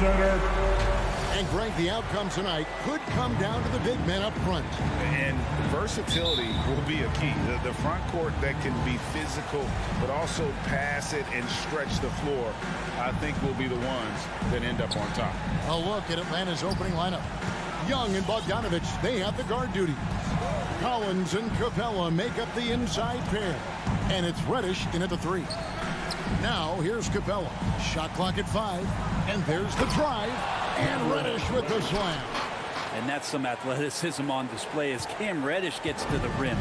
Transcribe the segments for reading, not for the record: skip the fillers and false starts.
center. And Greg, the outcome tonight could come down to the big men up front. And versatility will be a key. The front court that can be physical, but also pass it and stretch the floor, I think will be the ones that end up on top. A look at Atlanta's opening lineup. Young and Bogdanovich, they have the guard duty. Collins and Capella make up the inside pair. And it's Reddish in at the 3. Now, here's Capella. Shot clock at 5. And there's the drive. And Reddish with the slam. And that's some athleticism on display as Cam Reddish gets to the rim.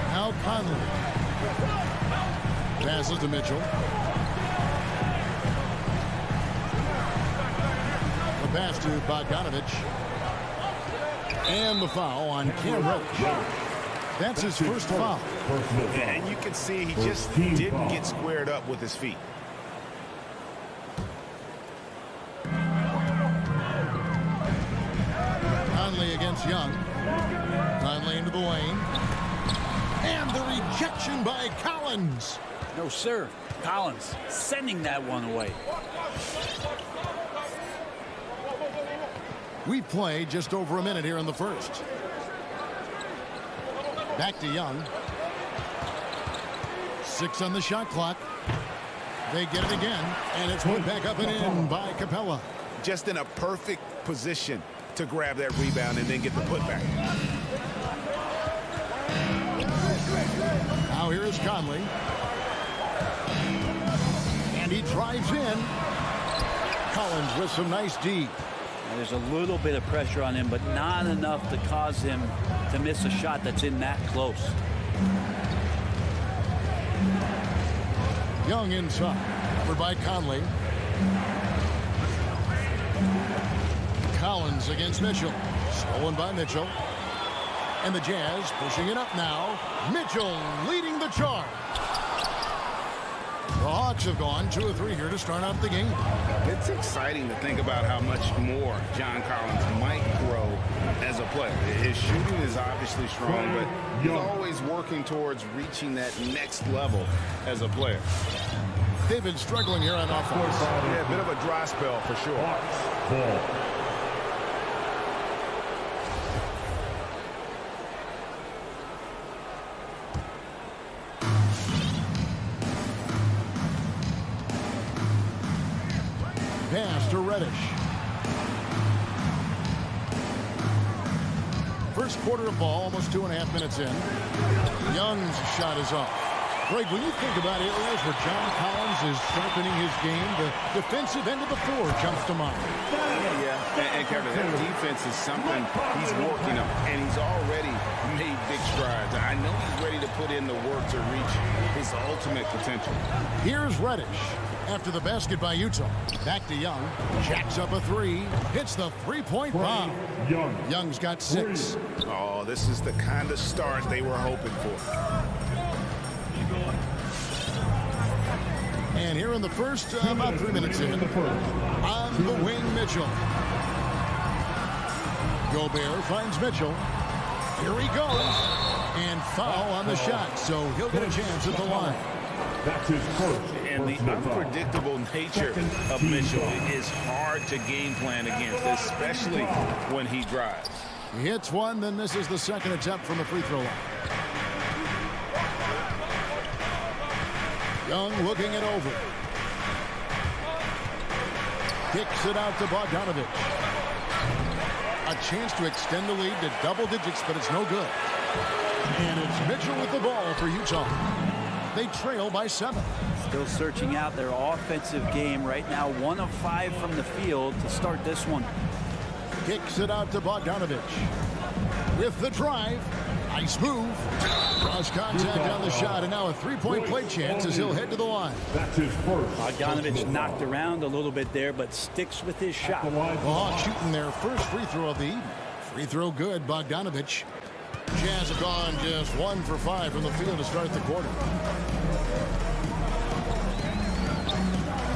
Now Conley. Passes to Mitchell. The pass to Bogdanovich. And the foul on Cam Reddish. That's his first foul. And you can see he just didn't get squared up with his feet. Conley against Young. Conley into the lane. And the rejection by Collins. No, sir. Collins sending that one away. We play just over a minute here in the first. Back to Young. 6 on the shot clock. They get it again, and it's put back up and in by Capella. Just in a perfect position to grab that rebound and then get the putback. Now here is Conley. And he drives in. Collins with some nice D. There's a little bit of pressure on him, but not enough to cause him to miss a shot that's in that close. Young inside. Covered by Conley. Collins against Mitchell. Stolen by Mitchell. And the Jazz pushing it up now. Mitchell leading the charge. The Hawks have gone 2 of 3 here to start out the game. It's exciting to think about how much more John Collins might grow as a player. His shooting is obviously strong, but he's always working towards reaching that next level as a player. They've been struggling here on offense. Yeah, a bit of a dry spell for sure. Pass to Reddish. First quarter of ball, almost 2.5 minutes in. Young's shot is off. Greg, when you think about areas where John Collins is sharpening his game, the defensive end of the floor jumps to mind. Yeah. And Kevin, that defense is something he's working on, and he's already made big strides. I know he's ready to put in the work to reach his ultimate potential. Here's Reddish. After the basket by Utah. Back to Young. Jacks up a 3. Hits the three-point bomb. Young's got 6. Oh, this is the kind of start they were hoping for. And here in the first, about 3 minutes in. On the wing, Mitchell. Gobert finds Mitchell. Here he goes. And foul on the shot, so he'll get a chance at the line. That's his first. And the unpredictable nature of Mitchell is hard to game plan against, especially when he drives. He hits one, then misses the second attempt from the free throw line. Young looking it over. Kicks it out to Bogdanovich. A chance to extend the lead to double digits, but it's no good. And it's Mitchell with the ball for Utah. They trail by 7. Still searching out their offensive game right now. 1 of 5 from the field to start this one. Kicks it out to Bogdanovich. With the drive. Nice move. Cross contact on the shot, and now a 3-point play chance as he'll head to the line. That's his first. Bogdanovich knocked around a little bit there, but sticks with his shot. The Hawks shooting their first free throw of the evening. Free throw good, Bogdanovich. Jazz have gone just 1 for 5 from the field to start the quarter.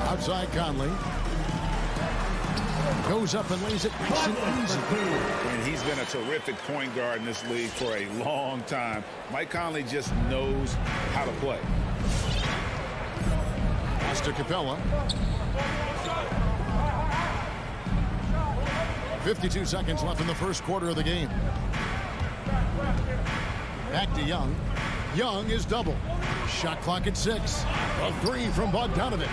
Outside Conley. Goes up and lays it nice and easy. And he's been a terrific point guard in this league for a long time. Mike Conley just knows how to play. Kicks to Capella. 52 seconds left in the first quarter of the game. Back to Young. Young is double. Shot clock at 6. A 3 from Bogdanovich.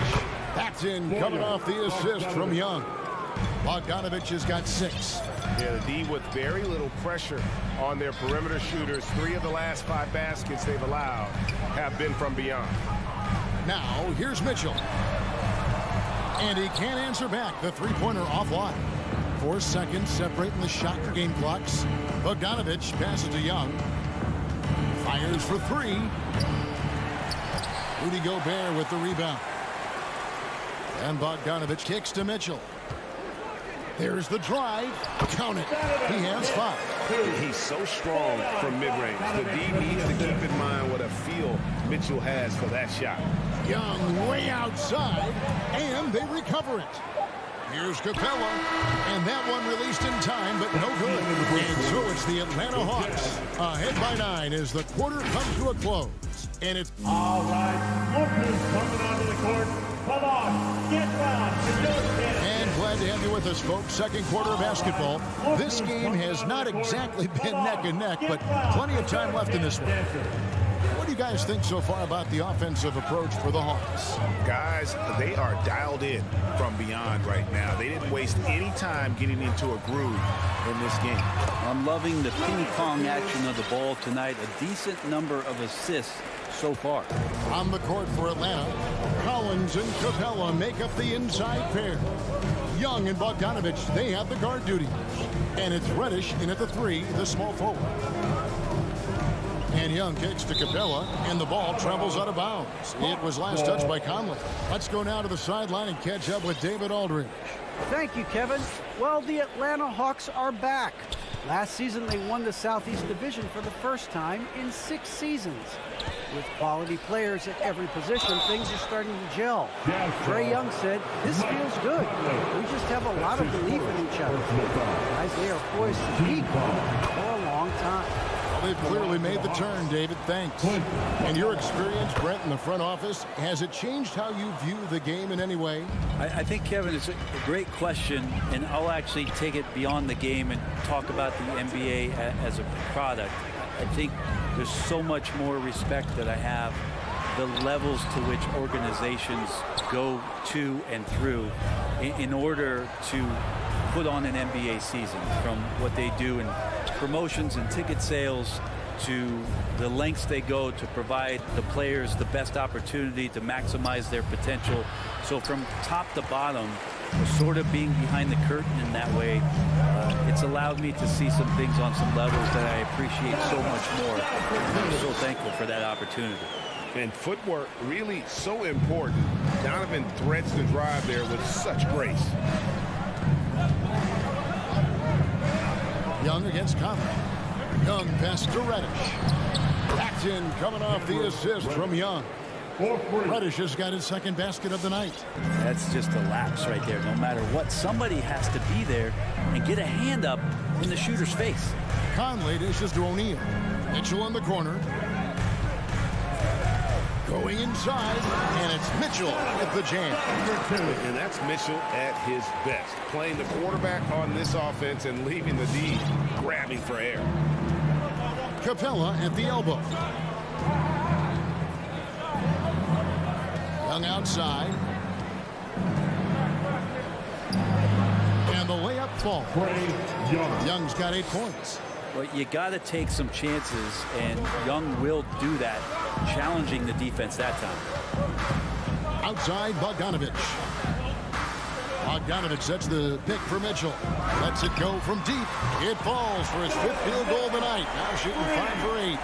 That's in, coming off the assist from Young. Bogdanovich has got 6. Yeah, the D with very little pressure on their perimeter shooters. 3 of the last 5 baskets they've allowed have been from beyond. Now, here's Mitchell. And he can't answer back. The three-pointer offline. 4 seconds separating the shot and game clocks. Bogdanovich passes to Young. Fires for 3. Rudy Gobert with the rebound. And Bogdanovich kicks to Mitchell. There's the drive. Count it. He has 5. He's so strong from mid-range. The D needs to keep in mind what a feel Mitchell has for that shot. Young way outside, and they recover it. Here's Capella, and that one released in time, but no good. And so it's the Atlanta Hawks ahead by 9 as the quarter comes to a close. And it's All right, Lucas coming onto the court. Come on, get down. and glad to have you with us, folks. Second quarter of basketball. This game has not exactly been neck and neck, but plenty of time left in this one. What do you guys think so far about the offensive approach for the Hawks? Guys, they are dialed in from beyond right now. They didn't waste any time getting into a groove in this game. I'm loving the ping-pong action of the ball tonight. A decent number of assists so far. On the court for Atlanta, Collins and Capella make up the inside pair. Young and Bogdanovich, they have the guard duty. And it's Reddish in at the 3, the small forward. And Young kicks to Capella, and the ball travels out of bounds. It was last touched by Conley. Let's go now to the sideline and catch up with David Aldridge. Thank you, Kevin. Well, the Atlanta Hawks are back. Last season, they won the Southeast Division for the first time in 6 seasons. With quality players at every position, things are starting to gel. Trae Young said, "This feels good. We just have a lot of belief in each other." Guys, they are poised to peak for a long time. Well, they've clearly made the turn, David. Thanks. And your experience, Brent, in the front office, has it changed how you view the game in any way? I think, Kevin, it's a great question, and I'll actually take it beyond the game and talk about the NBA as a product. I think there's so much more respect that I have, the levels to which organizations go to and through in order to put on an NBA season, from what they do in promotions and ticket sales to the lengths they go to provide the players the best opportunity to maximize their potential. So from top to bottom, sort of being behind the curtain in that way, it's allowed me to see some things on some levels that I appreciate so much more. I'm so thankful for that opportunity. And footwork really so important. Donovan threads the drive there with such grace. Young against Conley. Young passes to Reddish. That's in, coming off the assist from Young. Reddish has got his second basket of the night. That's just a lapse right there. No matter what, somebody has to be there and get a hand up in the shooter's face. Conley dishes to O'Neal. Mitchell in the corner. Going inside, and it's Mitchell with the jam. And that's Mitchell at his best. Playing the quarterback on this offense and leaving the D grabbing for air. Capella at the elbow. Young outside. And the layup falls. Young's got 8 points. But you got to take some chances, and Young will do that, challenging the defense that time. Outside, Bogdanovich. Bogdanovich sets the pick for Mitchell. Lets it go from deep. It falls for his 5th field goal of the night. Now shooting 5 for 8.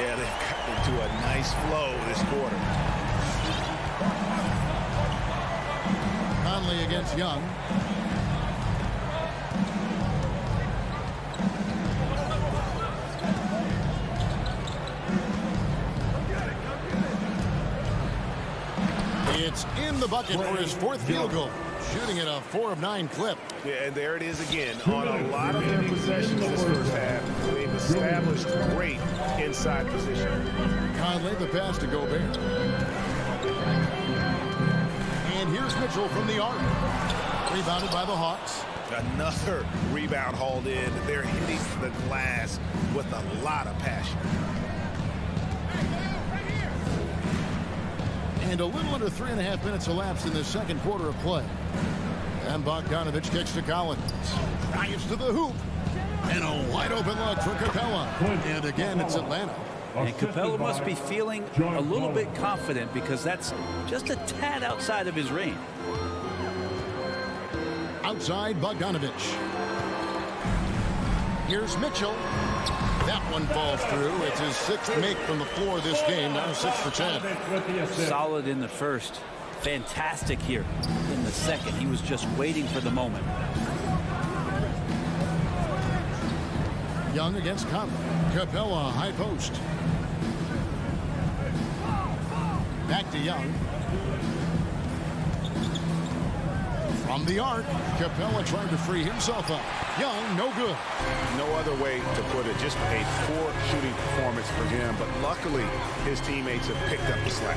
Yeah, they've gotten into a nice flow this quarter. Conley against Young. It's in the bucket for his 4th field goal. Shooting at a 4 of 9 clip. Yeah, and there it is again. On a lot of their possessions this first half, they've established great inside position. Conley, the pass to Gobert. Here's Mitchell from the arc. Rebounded by the Hawks. Another rebound hauled in. They're hitting the glass with a lot of passion. And a little under 3.5 minutes elapsed in the second quarter of play. And Bogdanovich kicks to Collins. Drives to the hoop. And a wide open look for Capella. And again, it's Atlanta. And Capella must be feeling a little bit confident because that's just a tad outside of his range. Outside Bogdanovich. Here's Mitchell. That one falls through. It's his 6th make from the floor this game. Now 6 for 10. Solid in the first. Fantastic here in the second. He was just waiting for the moment. Young against Conley. Capella, high post. Back to Young. From the arc, Capella trying to free himself up. Young, no good. No other way to put it. Just a poor shooting performance for him. But luckily, his teammates have picked up the slack.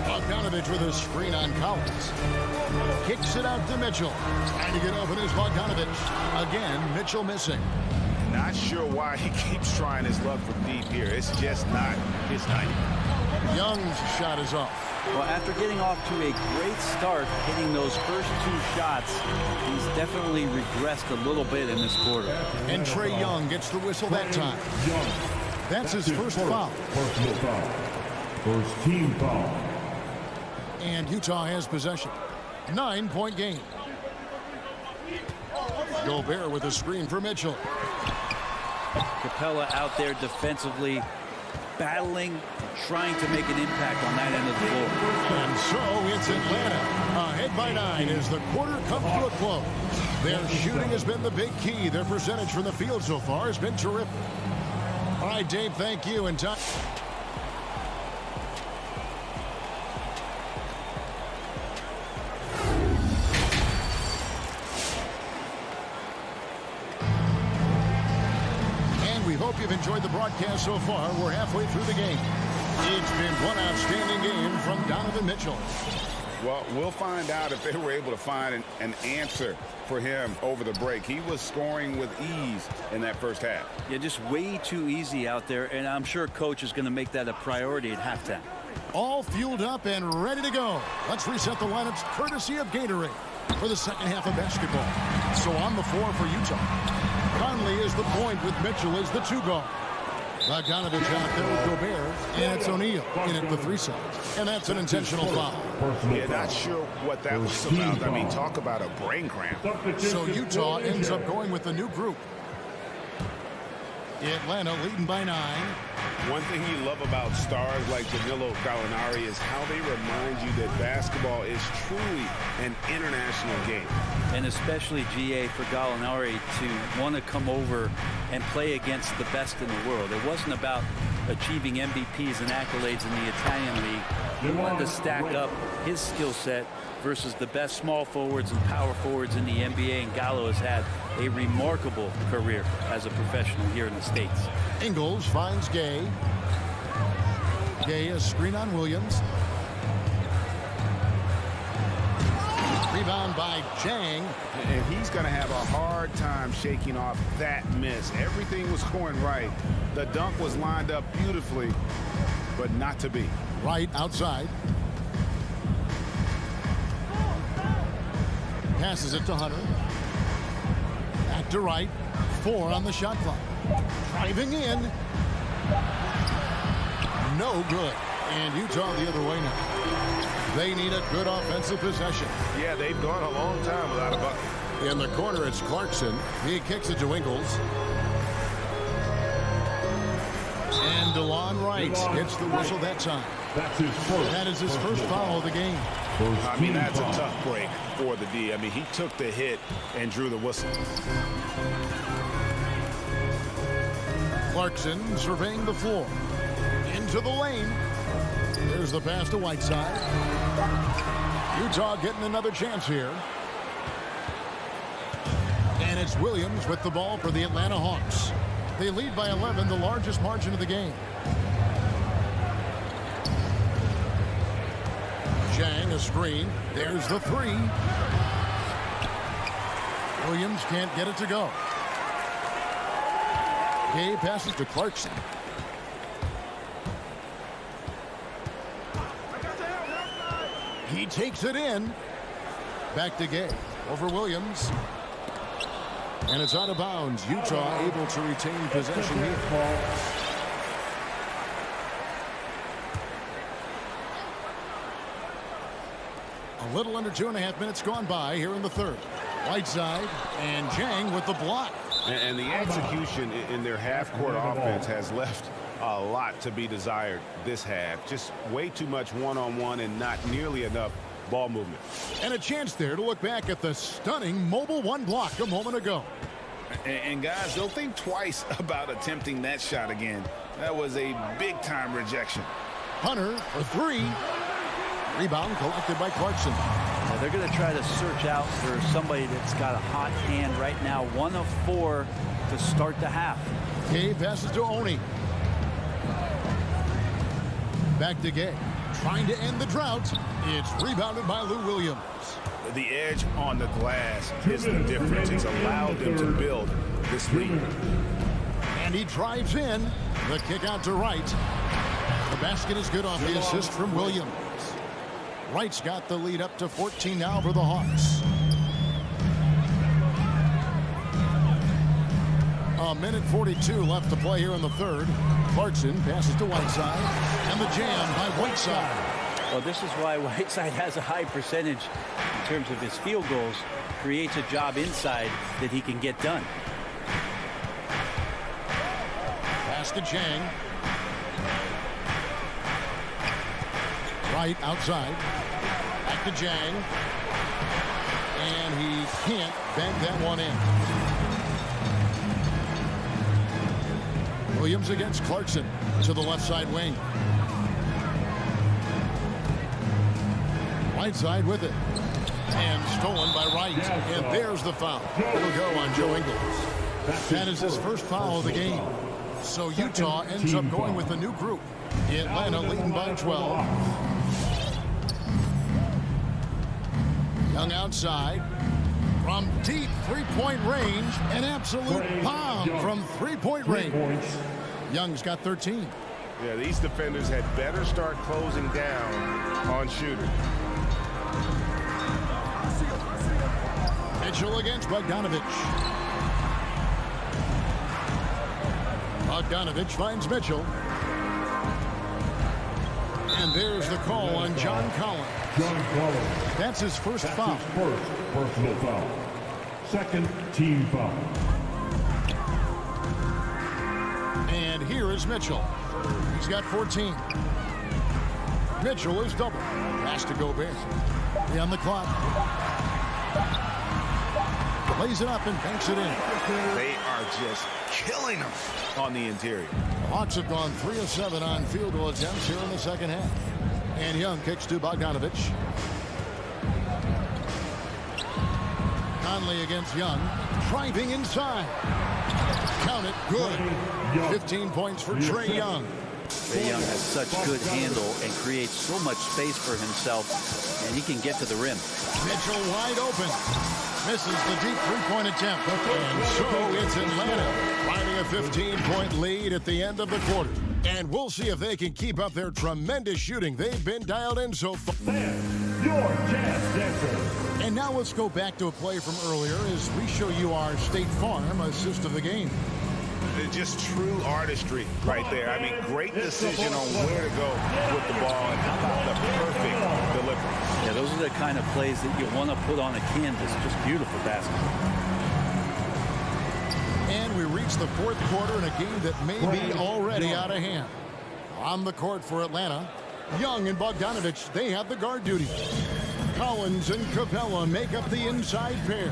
Bogdanovich with a screen on Collins. Kicks it out to Mitchell. Trying to get open is Bogdanovich. Again, Mitchell missing. Not sure why he keeps trying his luck from deep here. It's just not his night. Young's shot is off. Well, after getting off to a great start, hitting those first 2 shots, he's definitely regressed a little bit in this quarter. And Trae Young gets the whistle that time. That's his first foul. Personal foul. First team foul. And Utah has possession. 9-point game. Gobert with a screen for Mitchell. Capella out there defensively, battling, trying to make an impact on that end of the floor. And so it's Atlanta. Ahead by 9 as the quarter comes to a close. Their shooting has been the big key. Their percentage from the field so far has been terrific. All right, Dave, thank you. And time. We hope you've enjoyed the broadcast so far. We're halfway through the game. It's been one outstanding game from Donovan Mitchell. Well, we'll find out if they were able to find an answer for him over the break. He was scoring with ease in that first half. Yeah, just way too easy out there, and I'm sure Coach is going to make that a priority at halftime. All fueled up and ready to go. Let's reset the lineups courtesy of Gatorade for the second half of basketball. So on the floor for Utah, Conley is the point with Mitchell as the 2 guard. Bogdanovich out there with Gobert, and it's O'Neal in at the 3 side. And that's an intentional foul. Yeah, not sure what that was about. I mean, talk about a brain cramp. So Utah ends up going with a new group. Atlanta leading by 9. One thing you love about stars like Danilo Gallinari is how they remind you that basketball is truly an international game. And especially, GA, for Gallinari to want to come over and play against the best in the world. It wasn't about achieving MVPs and accolades in the Italian league. He wanted to stack up his skill set versus the best small forwards and power forwards in the NBA, and Gallo has had a remarkable career as a professional here in the States. Ingles finds Gay. Gay, a screen on Williams. Rebound by Chang. And he's going to have a hard time shaking off that miss. Everything was going right. The dunk was lined up beautifully, but not to be. Right outside. Passes it to Hunter. Back to right. 4 on the shot clock. Driving in. No good. And Utah the other way now. They need a good offensive possession. Yeah, they've gone a long time without a bucket. In the corner, it's Clarkson. He kicks it to Ingles. And DeLon Wright gets the whistle that time. That's his first. That is his first foul of the game. I mean, that's a tough break for the D. I mean, he took the hit and drew the whistle. Clarkson surveying the floor. Into the lane. There's the pass to Whiteside. Utah getting another chance here. And it's Williams with the ball for the Atlanta Hawks. They lead by 11, the largest margin of the game. Chang, a screen. There's the three. Williams can't get it to go. Gay passes to Clarkson. He takes it in. Back to Gay. Over Williams. And it's out of bounds. Utah able to retain possession here. A little under 2.5 minutes gone by here in the third. Whiteside and Chang with the block. And the execution in their half-court offense has left a lot to be desired this half. Just way too much one-on-one and not nearly enough ball movement. And a chance there to look back at the stunning mobile one block a moment ago. And guys, they'll think twice about attempting that shot again. That was a big-time rejection. Hunter for three. Rebound collected by Clarkson. Yeah, they're going to try to search out for somebody that's got a hot hand right now. 1 of 4 to start the half. Gay passes to Oni. Back to Gay. Trying to end the drought. It's rebounded by Lou Williams. The edge on the glass is the difference. It's allowed them to build this lead. And he drives in. The kick out to Wright. The basket is good off the assist from Williams. Wright's got the lead up to 14 now for the Hawks. A minute 42 left to play here in the third. Clarkson passes to Whiteside. And the jam by Whiteside. Well, this is why Whiteside has a high percentage in terms of his field goals. Creates a job inside that he can get done. Pass to Chang. Right outside. Back to Chang. And he can't bank that one in. Williams against Clarkson to the left side wing. Whiteside with it. And stolen by Wright. And there's the foul. It'll go on Joe Ingles. That is his first foul of the game. So Utah ends up going with a new group. Atlanta leading by 12. Young outside. From deep three-point range. An absolute bomb from three-point range. Young's got 13. Yeah, these defenders had better start closing down on shooting. Mitchell against Bogdanovich. Bogdanovich finds Mitchell. And there's the call on John Collins. John Collins. That's his first foul. His first personal foul. Second team foul. And here is Mitchell. He's got 14. Mitchell is double. Has to go Bears. On the clock. Lays it up and banks it in. They are just killing them on the interior. The Hawks have gone 3 of 7 on field goal attempts here in the second half. And Young kicks to Bogdanovich. Conley against Young. Driving inside. Count it. Good. 15 points for Trae Young. Trae Young has such good handle and creates so much space for himself, and he can get to the rim. Mitchell wide open. Misses the deep three-point attempt. And so it's Atlanta finding a 15-point lead at the end of the quarter. And we'll see if they can keep up their tremendous shooting. They've been dialed in so far. Your chance dancer. And now let's go back to a play from earlier as we show you our State Farm assist of the game. It's just true artistry right there. I mean, great decision on where to go with the ball and how about the perfect delivery. Yeah, those are the kind of plays that you want to put on a canvas. Just beautiful basketball. And we reach the fourth quarter in a game that may be already out of hand. On the court for Atlanta, Young and Bogdanovich, they have the guard duty. Collins and Capella make up the inside pair.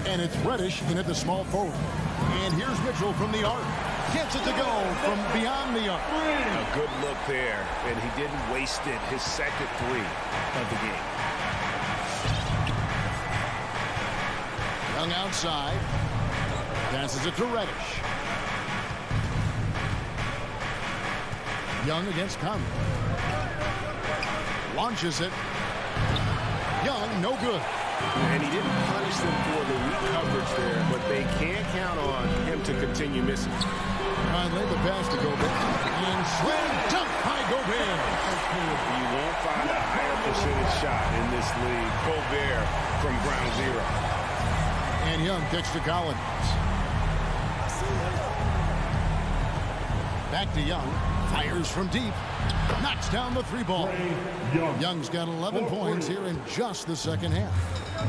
And it's Reddish in at the small forward. And here's Mitchell from the arc. Gets it to go from beyond the arc. A good look there, and he didn't waste it. His second three of the game. Young outside. Passes it to Reddish. Young against Conley. Launches it. Young, no good. And he didn't punish them for the weak coverage there, but they can't count on him to continue missing. Finally, the pass to Gobert. And slam dunk by Gobert. You won't find a higher percentage shot in this league. Gobert from ground zero. And Young kicks to Collins. Back to Young. Fires from deep. Knocks down the three ball. Young's got 11 points here in just the second half.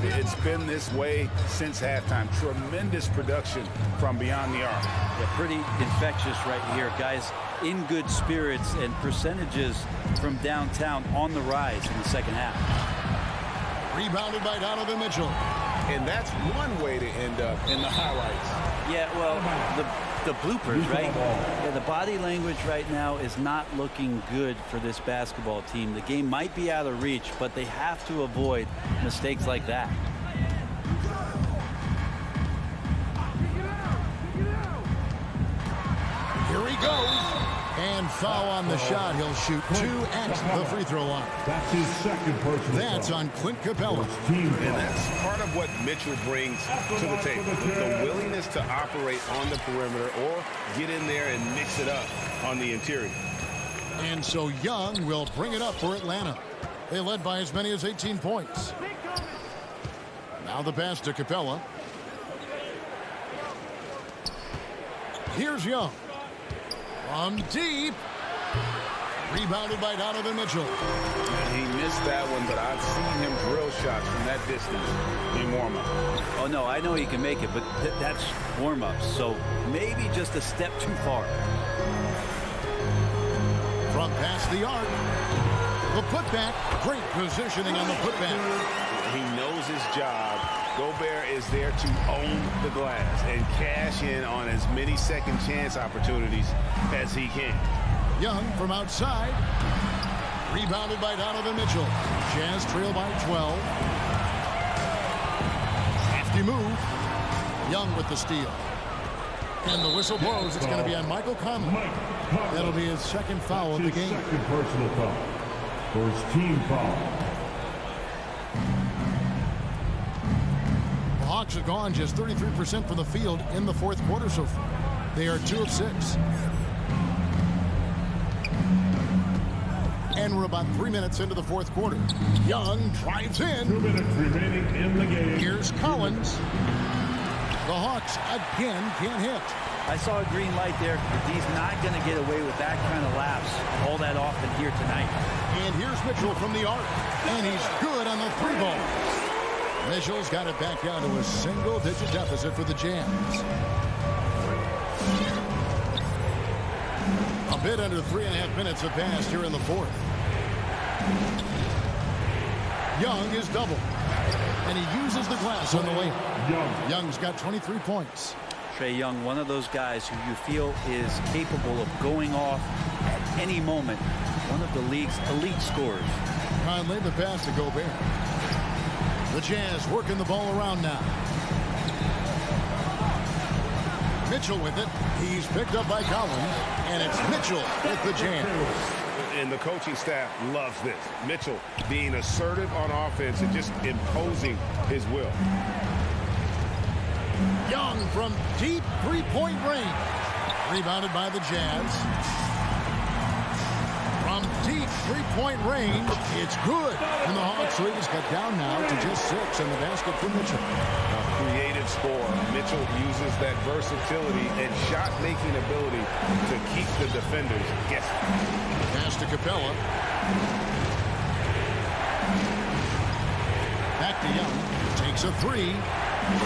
It's been this way since halftime. Tremendous production from beyond the arc. Yeah, pretty infectious right here. Guys in good spirits and percentages from downtown on the rise in the second half. Rebounded by Donovan Mitchell. And that's one way to end up in the highlights. Yeah, well, the bloopers, right? Yeah, the body language right now is not looking good for this basketball team. The game might be out of reach, but they have to avoid mistakes like that. Here he goes. And foul on the shot. He'll shoot 2 at the free throw line. That's his second personal That's foul. on Clint Capella. Team And foul. that's part of what Mitchell brings to the table. The willingness to operate on the perimeter or get in there and mix it up on the interior. And so Young will bring it up for Atlanta. They led by as many as 18 points. Now the pass to Capella. Here's Young. From deep. Rebounded by Donovan Mitchell. And he missed that one, but I've seen him drill shots from that distance in warm-up. Oh, no, I know he can make it, but that's warm-ups. So maybe just a step too far. From past the arc. The putback. Great positioning on the putback. He knows his job. Gobert is there to own the glass and cash in on as many second chance opportunities as he can. Young from outside. Rebounded by Donovan Mitchell. Jazz trail by 12. Hefty move. Young with the steal. And the whistle blows. It's going to be on Michael Conley. That'll be his second foul of the game. Second personal foul. For his team foul. The Hawks have gone just 33% from the field in the fourth quarter so far. They are 2 of 6. And we're about 3 minutes into the fourth quarter. Young drives 2 in. minutes remaining in the game. Here's Collins. The Hawks again can't hit. I saw a green light there. He's not going to get away with that kind of lapse all that often here tonight. And here's Mitchell from the arc. And he's good on the three ball. Mitchell's got it back down to a single-digit deficit for the Jazz. A bit under 3.5 minutes have passed here in the fourth. Young is double. And he uses the glass on the way. Young's got 23 points. Trae Young, one of those guys who you feel is capable of going off at any moment. One of the league's elite scorers. Conley, the pass to Gobert. The Jazz working the ball around now. Mitchell with it. He's picked up by Collins. And it's Mitchell with the Jazz. And the coaching staff loves this. Mitchell being assertive on offense and just imposing his will. Young from deep three-point range. Rebounded by the Jazz. From deep three-point range, it's good. And the Hawks lead is cut down now to just 6 in the basket for Mitchell. A creative scorer. Mitchell uses that versatility and shot-making ability to keep the defenders guessing. Pass to Capella. Back to Young. Takes a 3.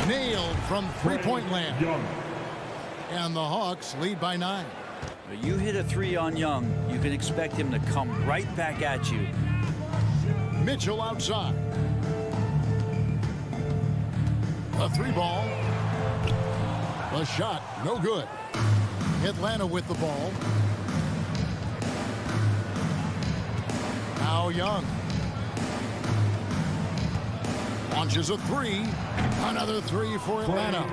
Nailed from three-point land. And the Hawks lead by 9. You hit a 3 on Young, you can expect him to come right back at you. Mitchell outside. A 3 ball. The shot, no good. Atlanta with the ball. Now Young. Launches a 3. Another 3 for Atlanta.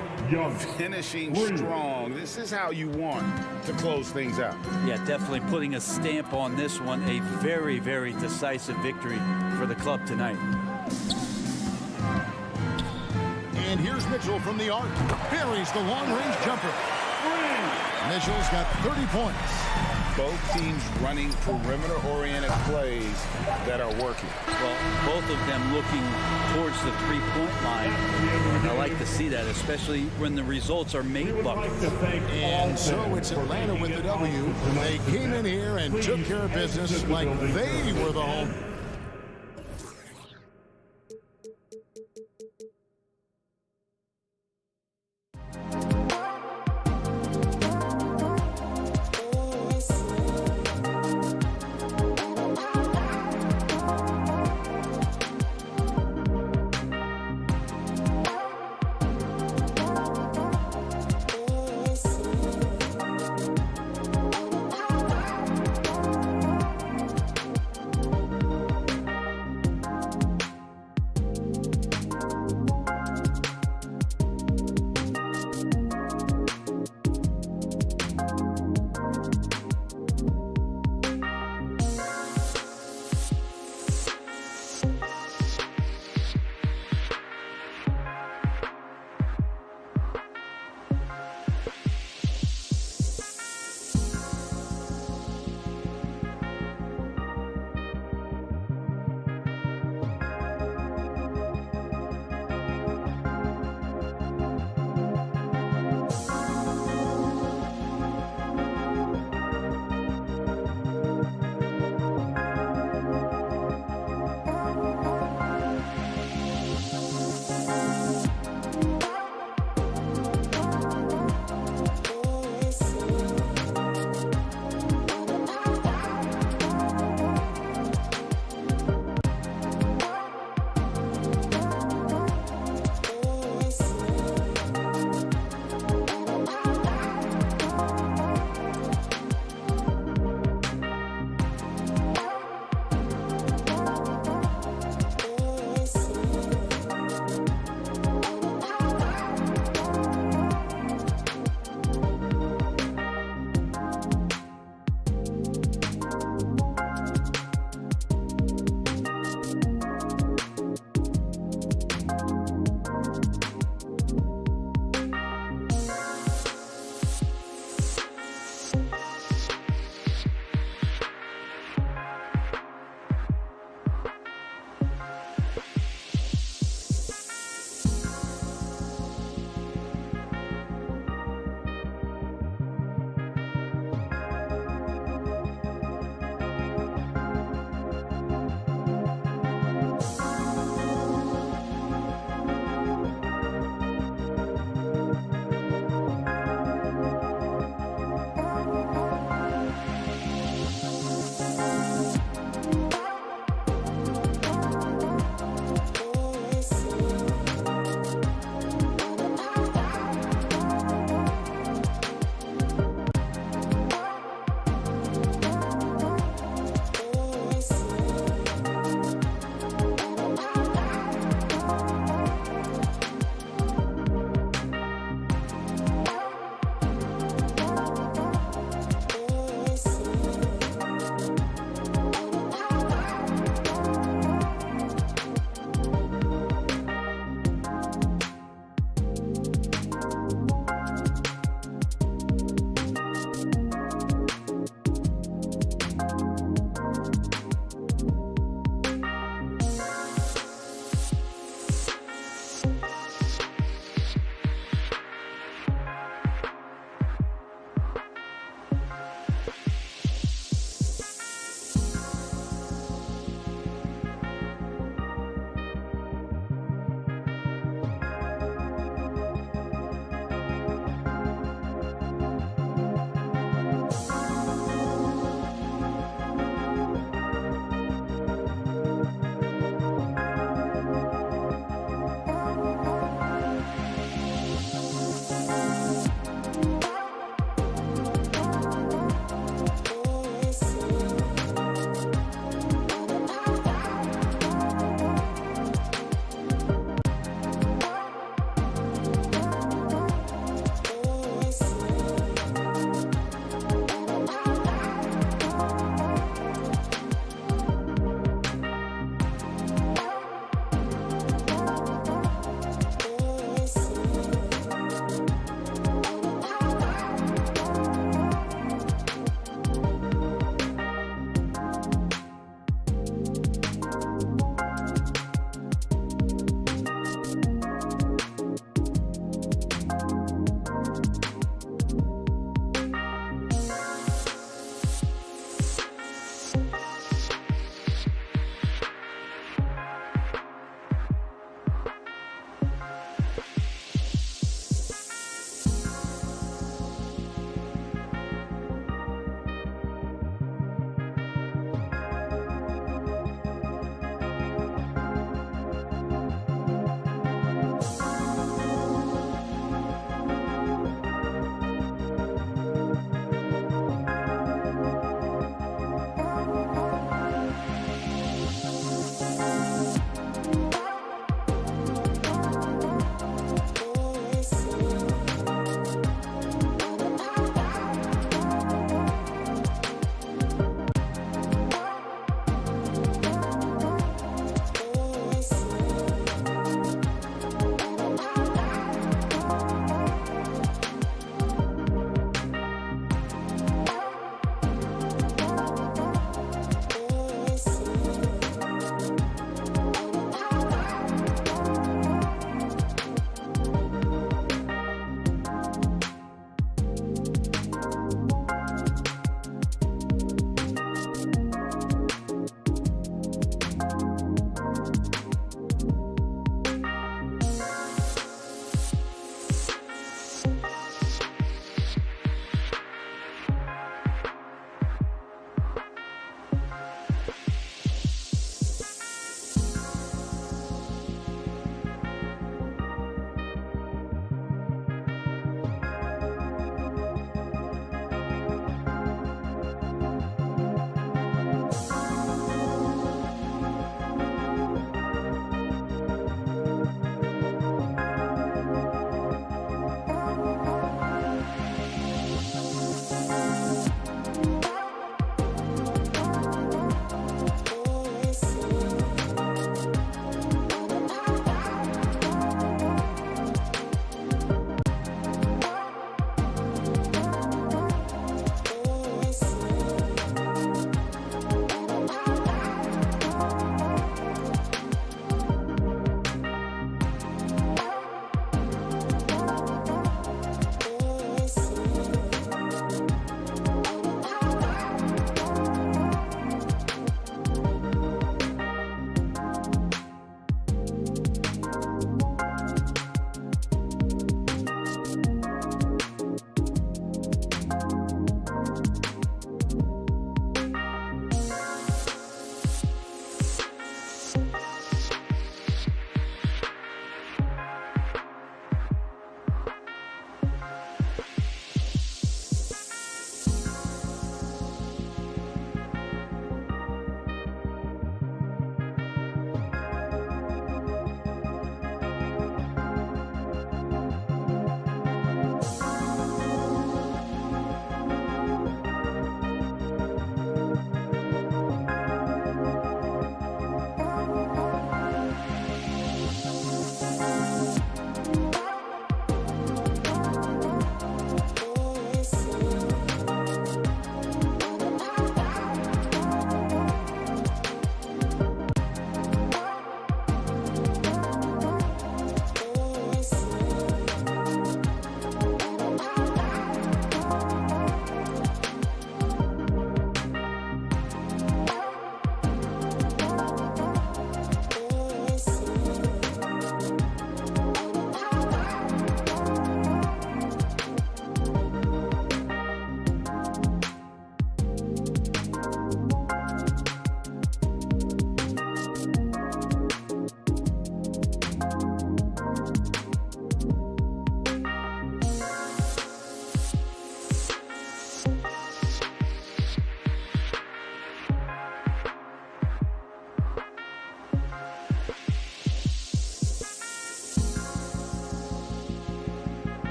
Finishing strong. This is how you want to close things out. Yeah, definitely putting a stamp on this one. A very, very decisive victory for the club tonight. And here's Mitchell from the arc. Buries the long-range jumper. Mitchell's got 30 points. Both teams running perimeter-oriented plays that are working. Well, both of them looking towards the three-point line. And I like to see that, especially when the results are made buckets. And so it's Atlanta with the W. They came in here and took care of business like they were the home.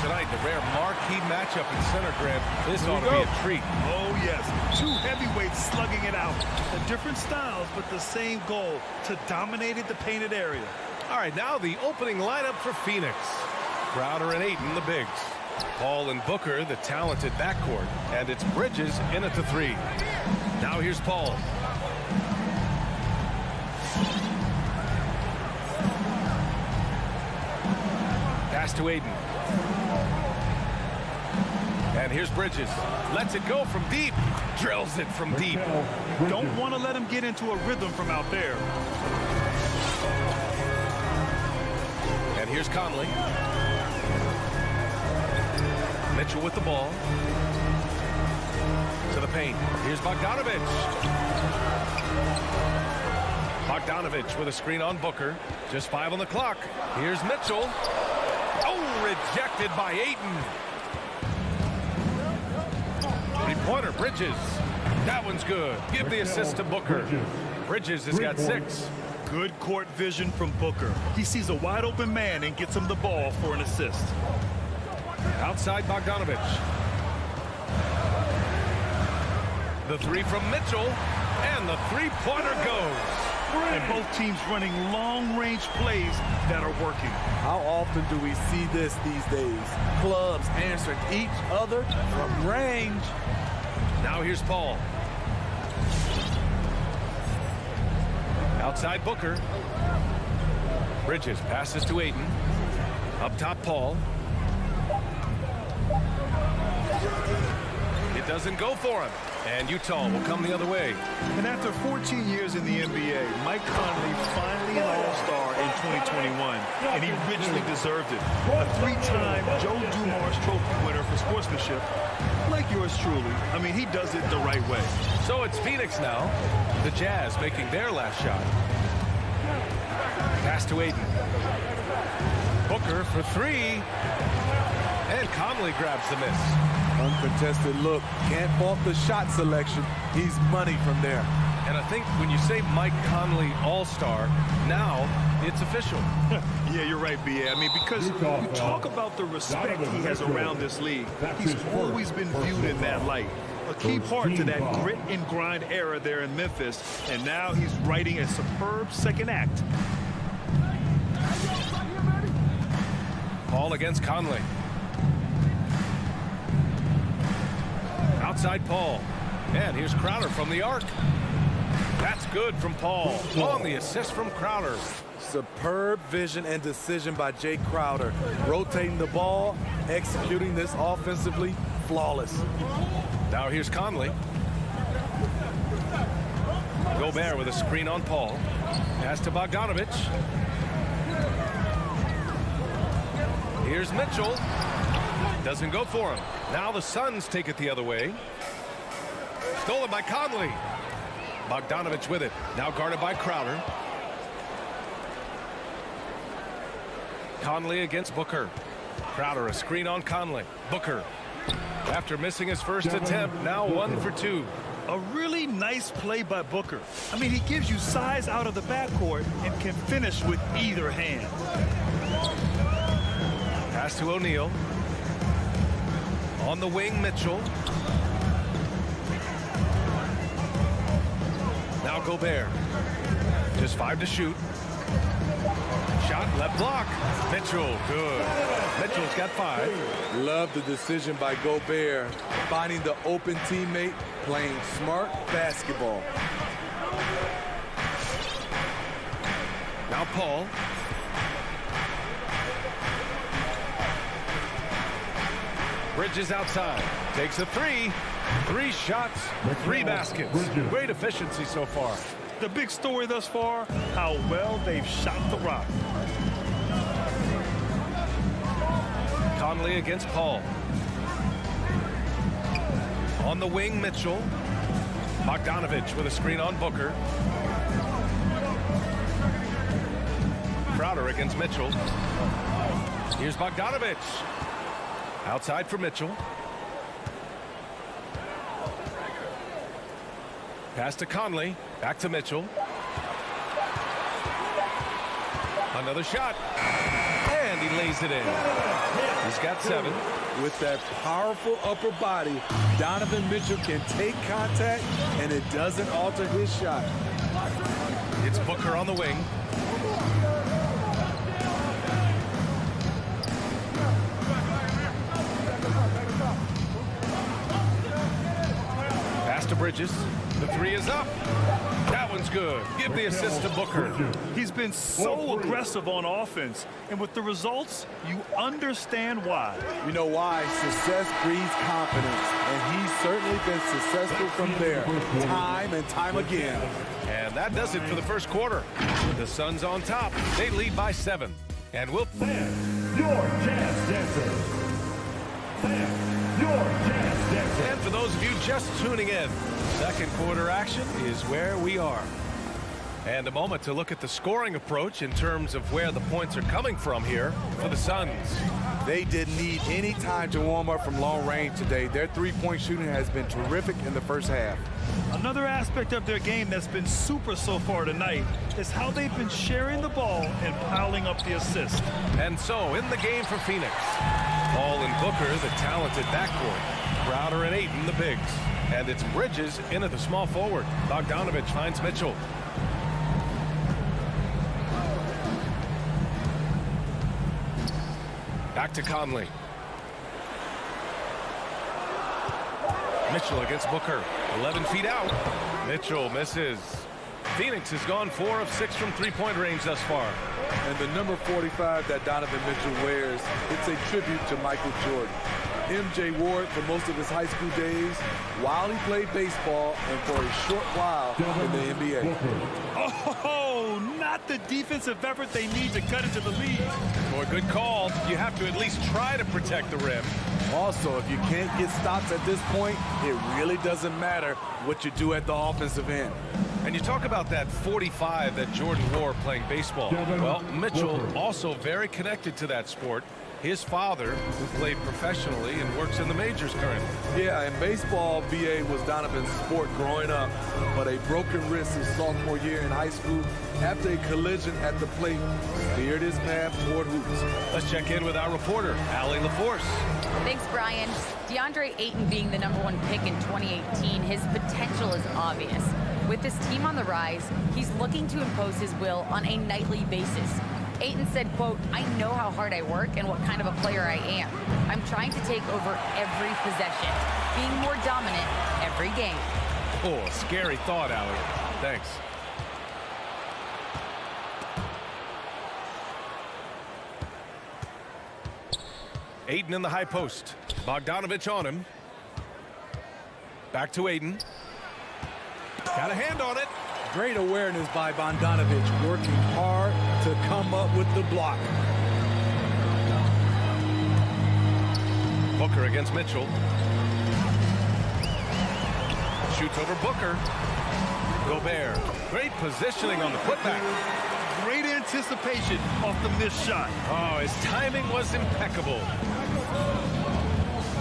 tonight, the rare marquee matchup in center, Graham. This ought to be a treat. Oh, yes. Two heavyweights slugging it out. The different styles, but the same goal, to dominate the painted area. All right, now the opening lineup for Phoenix. Crowder and Ayton, the bigs. Paul and Booker, the talented backcourt. And it's Bridges in at the 3. Now here's Paul. Pass to Ayton. And here's Bridges. Lets it go from deep. Drills it from deep. Don't want to let him get into a rhythm from out there. And here's Conley. Mitchell with the ball. To the paint. Here's Bogdanovich. Bogdanovich with a screen on Booker. Just 5 on the clock. Here's Mitchell. Oh, rejected by Ayton. Three-pointer, Bridges. That one's good. Give the assist to Booker. Bridges has got 6. Good court vision from Booker. He sees a wide open man and gets him the ball for an assist. Outside Bogdanovich. The 3 from Mitchell. And the three-pointer goes. And both teams running long-range plays that are working. How often do we see this these days? Clubs answering each other from range. Now here's Paul. Outside Booker. Bridges passes to Ayton. Up top Paul. It doesn't go for him. And Utah will come the other way. And after 14 years in the NBA, Mike Conley finally an All-Star in 2021, and he richly deserved it. A 3-time Joe Dumars Trophy winner for sportsmanship, like yours truly. I mean, he does it the right way. So it's Phoenix now. The Jazz making their last shot. Pass to Ayton. Booker for 3. And Conley grabs the miss. Uncontested look. Can't fault the shot selection. He's money from there. And I think when you say Mike Conley All-Star, now it's official. Yeah, you're right, B.A. I mean, because you talk about the respect he has around this league. He's always been viewed in that light. A key part to that grit and grind era there in Memphis. And now he's writing a superb second act. Paul against Conley. Outside Paul. And here's Crowder from the arc. That's good from Paul. On the assist from Crowder. Superb vision and decision by Jay Crowder. Rotating the ball, executing this offensively, flawless. Now here's Conley. Gobert with a screen on Paul. Pass to Bogdanovich. Here's Mitchell. Doesn't go for him. Now the Suns take it the other way. Stolen by Conley. Bogdanovich with it. Now guarded by Crowder. Conley against Booker. Crowder a screen on Conley. Booker. After missing his first attempt, now 1 for 2. A really nice play by Booker. I mean, he gives you size out of the backcourt and can finish with either hand. Pass to O'Neal. On the wing, Mitchell. Now Gobert. Just 5 to shoot. Shot, left block. Mitchell, good. Mitchell's got 5. Love the decision by Gobert. Finding the open teammate, playing smart basketball. Now Paul. Bridges outside. Takes a 3. 3 shots, 3 baskets. Great efficiency so far. The big story thus far, how well they've shot the rock. Conley against Paul. On the wing, Mitchell. Bogdanovich with a screen on Booker. Crowder against Mitchell. Here's Bogdanovich. Outside for Mitchell. Pass to Conley. Back to Mitchell. Another shot. And he lays it in. He's got 7. With that powerful upper body, Donovan Mitchell can take contact, and it doesn't alter his shot. It's Booker on the wing. Pass to Bridges. The 3 is up. That one's good. Give the assist to Booker. He's been so aggressive on offense, and with the results, you understand why. You know why? Success breeds confidence, and he's certainly been successful from there, time and time again. And that does it for the first quarter. The Suns on top. They lead by 7. And we'll... Fans, your jazz dancers. Fans, your jazz dancers. And for those of you just tuning in, second quarter action is where we are. And a moment to look at the scoring approach in terms of where the points are coming from here for the Suns. They didn't need any time to warm up from long range today. Their three-point shooting has been terrific in the first half. Another aspect of their game that's been super so far tonight is how they've been sharing the ball and piling up the assists. And so in the game for Phoenix, Paul and Booker, the talented backcourt. Crowder and Ayton, the bigs. And it's Bridges into the small forward. Bogdanovich finds Mitchell. Back to Conley. Mitchell against Booker. 11 feet out. Mitchell misses. Phoenix has gone 4 of 6 from three-point range thus far. And the number 45 that Donovan Mitchell wears, it's a tribute to Michael Jordan. MJ wore it for most of his high school days while he played baseball and for a short while in the NBA. Oh, not the defensive effort they need to cut into the lead. For a good call, you have to at least try to protect the rim. Also, if you can't get stops at this point, it really doesn't matter what you do at the offensive end. And you talk about that 45 that Jordan wore playing baseball. Well, Mitchell also very connected to that sport. His father, who played professionally and works in the majors currently. Yeah, in baseball, VA was Donovan's sport growing up, but a broken wrist his sophomore year in high school after a collision at the plate steered his path toward hoops. Let's check in with our reporter, Allie LaForce. Thanks, Brian. DeAndre Ayton being the #1 pick in 2018, his potential is obvious. With his team on the rise, he's looking to impose his will on a nightly basis. Ayton said, quote, "I know how hard I work and what kind of a player I am. I'm trying to take over every possession, being more dominant every game." Oh, scary thought, Allie. Thanks. Ayton in the high post. Bogdanovich on him. Back to Ayton. Got a hand on it. Great awareness by Bogdanovich, working hard to come up with the block. Booker against Mitchell. Shoots over Booker. Gobert. Great positioning on the putback. Great anticipation off the missed shot. Oh, his timing was impeccable.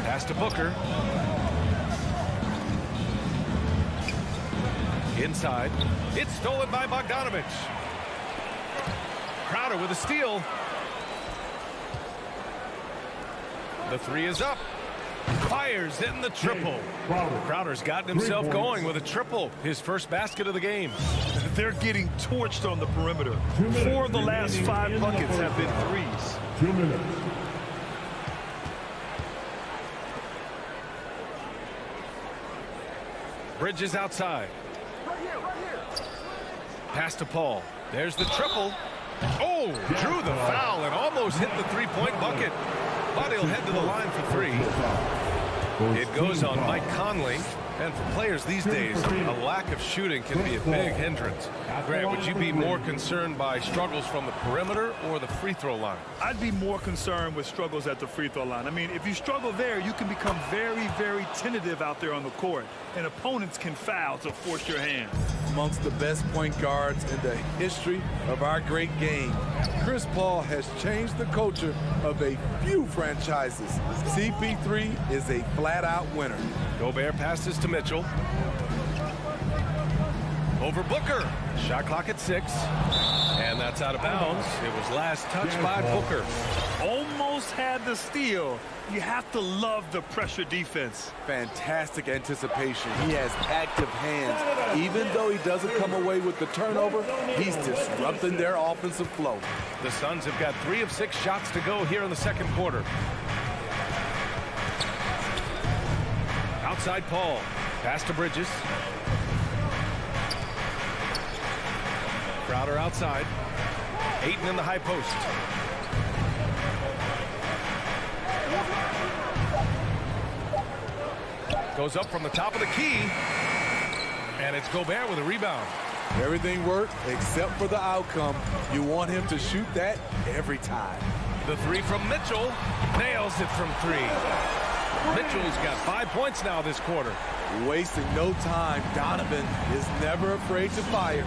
Pass to Booker. Inside. It's stolen by Bogdanovich. Crowder with a steal. The 3 is up. Fires in the triple. Crowder's gotten himself going with a triple. His first basket of the game. They're getting torched on the perimeter. 4 of the last 5 buckets have been threes. 2 minutes. Bridges outside. Pass to Paul. There's the triple. Oh, drew the foul and almost hit the three-point bucket. But he'll head to the line for 3. It goes on Mike Conley. And for players these days, a lack of shooting can be a big hindrance. Grant, would you be more concerned by struggles from the perimeter or the free throw line? I'd be more concerned with struggles at the free throw line. I mean, if you struggle there, you can become very, very tentative out there on the court. And opponents can foul to force your hand. Amongst the best point guards in the history of our great game, Chris Paul has changed the culture of a few franchises. CP3 is a flat-out winner. Gobert passes to Mitchell. Over Booker. Shot clock at 6. And that's out of bounds. It was last touched by Booker. Almost almost had the steal. You have to love the pressure defense. Fantastic anticipation. He has active hands. Even though he doesn't come away with the turnover, he's disrupting their offensive flow. The Suns have got 3 of 6 shots to go here in the second quarter. Outside Paul. Pass to Bridges. Crowder outside. Ayton in the high post. Goes up from the top of the key. And it's Gobert with a rebound. Everything worked except for the outcome. You want him to shoot that every time. The 3 from Mitchell. Nails it from 3. Mitchell's got 5 points now this quarter. Wasting no time. Donovan is never afraid to fire.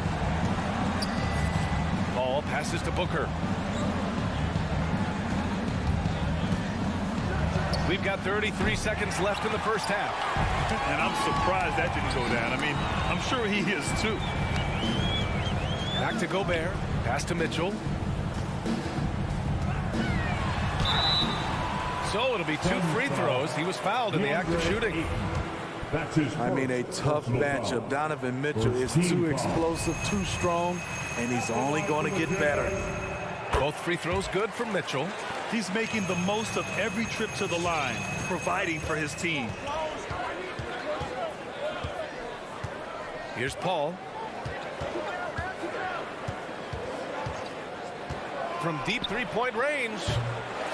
Paul passes to Booker. We've got 33 seconds left in the first half. And I'm surprised that didn't go down. I mean, I'm sure he is too. Back to Gobert. Pass to Mitchell. So it'll be 2 free throws. He was fouled in the act of shooting. I mean, a tough matchup. Donovan Mitchell is too explosive, too strong, and he's only going to get better. Both free throws good from Mitchell. He's making the most of every trip to the line, providing for his team. Here's Paul. From deep three-point range.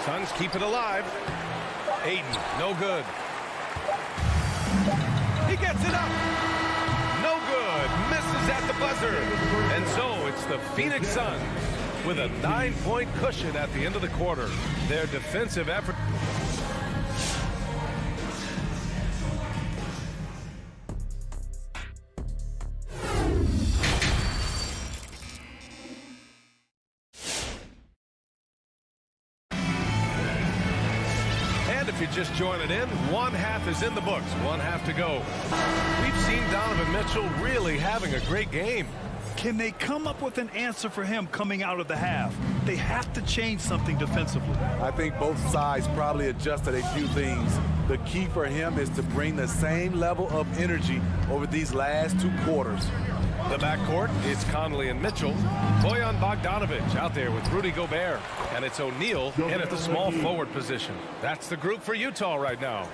Suns keep it alive. Ayton, no good. He gets it up. No good. Misses at the buzzer. And so it's the Phoenix Suns with a 9-point cushion at the end of the quarter. Their defensive effort. If you're just joining in, 1 half is in the books, 1 half to go. We've seen Donovan Mitchell really having a great game. Can they come up with an answer for him coming out of the half? They have to change something defensively. I think both sides probably adjusted a few things. The key for him is to bring the same level of energy over these last 2 quarters. The backcourt is Conley and Mitchell. Bojan Bogdanovic out there with Rudy Gobert. And it's O'Neal in at the small forward position. That's the group for Utah right now.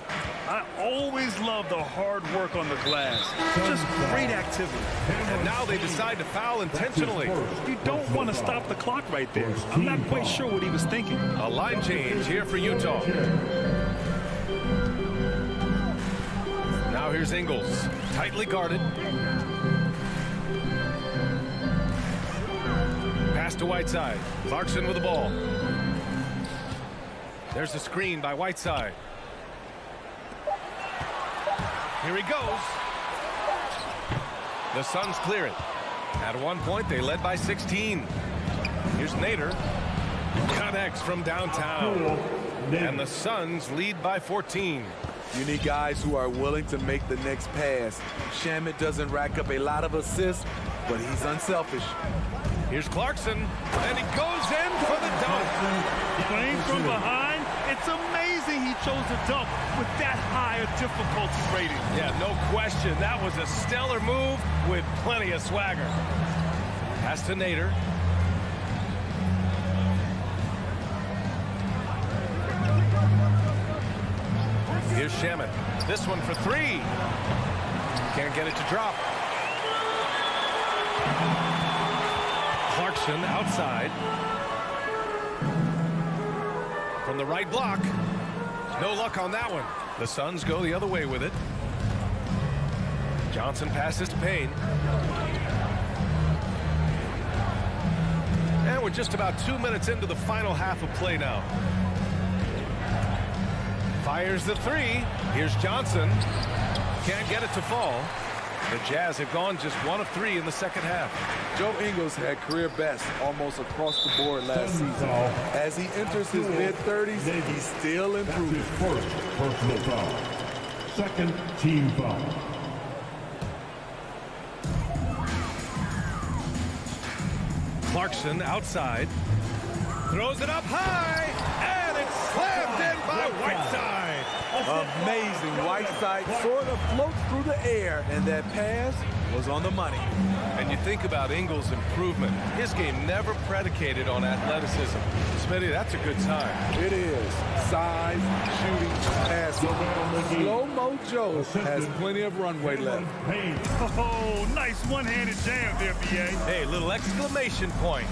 I always love the hard work on the glass. Just great activity. And now they decide to foul intentionally. You don't want to stop the clock right there. I'm not quite sure what he was thinking. A line change here for Utah. Now here's Ingles. Tightly guarded. Pass to Whiteside. Clarkson with the ball. There's the screen by Whiteside. Here he goes. The Suns clear it. At one point, they led by 16. Here's Nader. Connects from downtown. And the Suns lead by 14. You need guys who are willing to make the next pass. Shamet doesn't rack up a lot of assists, but he's unselfish. Here's Clarkson, and he goes in for the dunk. Playing from behind, it's amazing he chose to dunk with that high a difficulty rating. Yeah, no question. That was a stellar move with plenty of swagger. Pass to Nader. Here's Shamet. This one for 3. Can't get it to drop. Clarkson outside. From the right block. No luck on that one. The Suns go the other way with it. Johnson passes to Payne. And we're just about 2 minutes into the final half of play now. Fires the 3. Here's Johnson. Can't get it to fall. The Jazz have gone just 1 of 3 in the second half. Joe Ingles had career best almost across the board last season. As he enters his mid-30s, he's still improving. First personal foul. Second team foul. Clarkson outside. Throws it up high. And it's Whiteside. Amazing. Whiteside sort of floats through the air, and that pass was on the money. And you think about Ingles' improvement. His game never predicated on athleticism. Smitty, that's a good sign. It is. Size, shooting, passing. Slow-mo Joe has plenty of runway left. Oh, nice one-handed jam there, B.A. Hey, little exclamation point.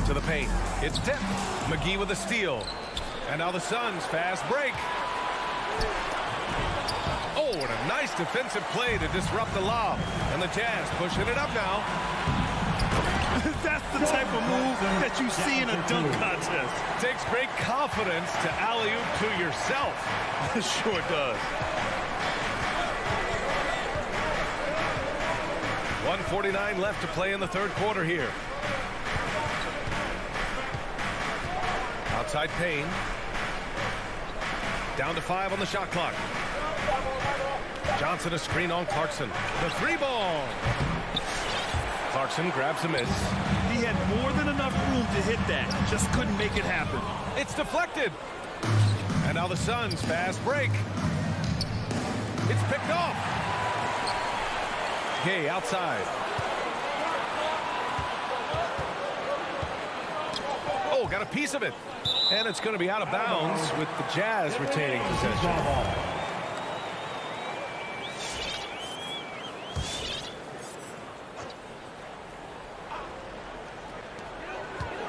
To the paint. It's tipped. McGee with a steal. And now the Suns fast break. Oh, and a nice defensive play to disrupt the lob. And the Jazz pushing it up now. That's the type of move that you see in a dunk contest. Takes great confidence to alley-oop to yourself. It sure does. 1:49 left to play in the third quarter here. Outside Payne. Down to 5 on the shot clock. Johnson a screen on Clarkson. The 3-ball. Clarkson grabs a miss. He had more than enough room to hit that. Just couldn't make it happen. It's deflected. And now the Suns fast break. It's picked off. Gay outside. Oh, got a piece of it. And it's going to be out of bounds with the Jazz retaining possession.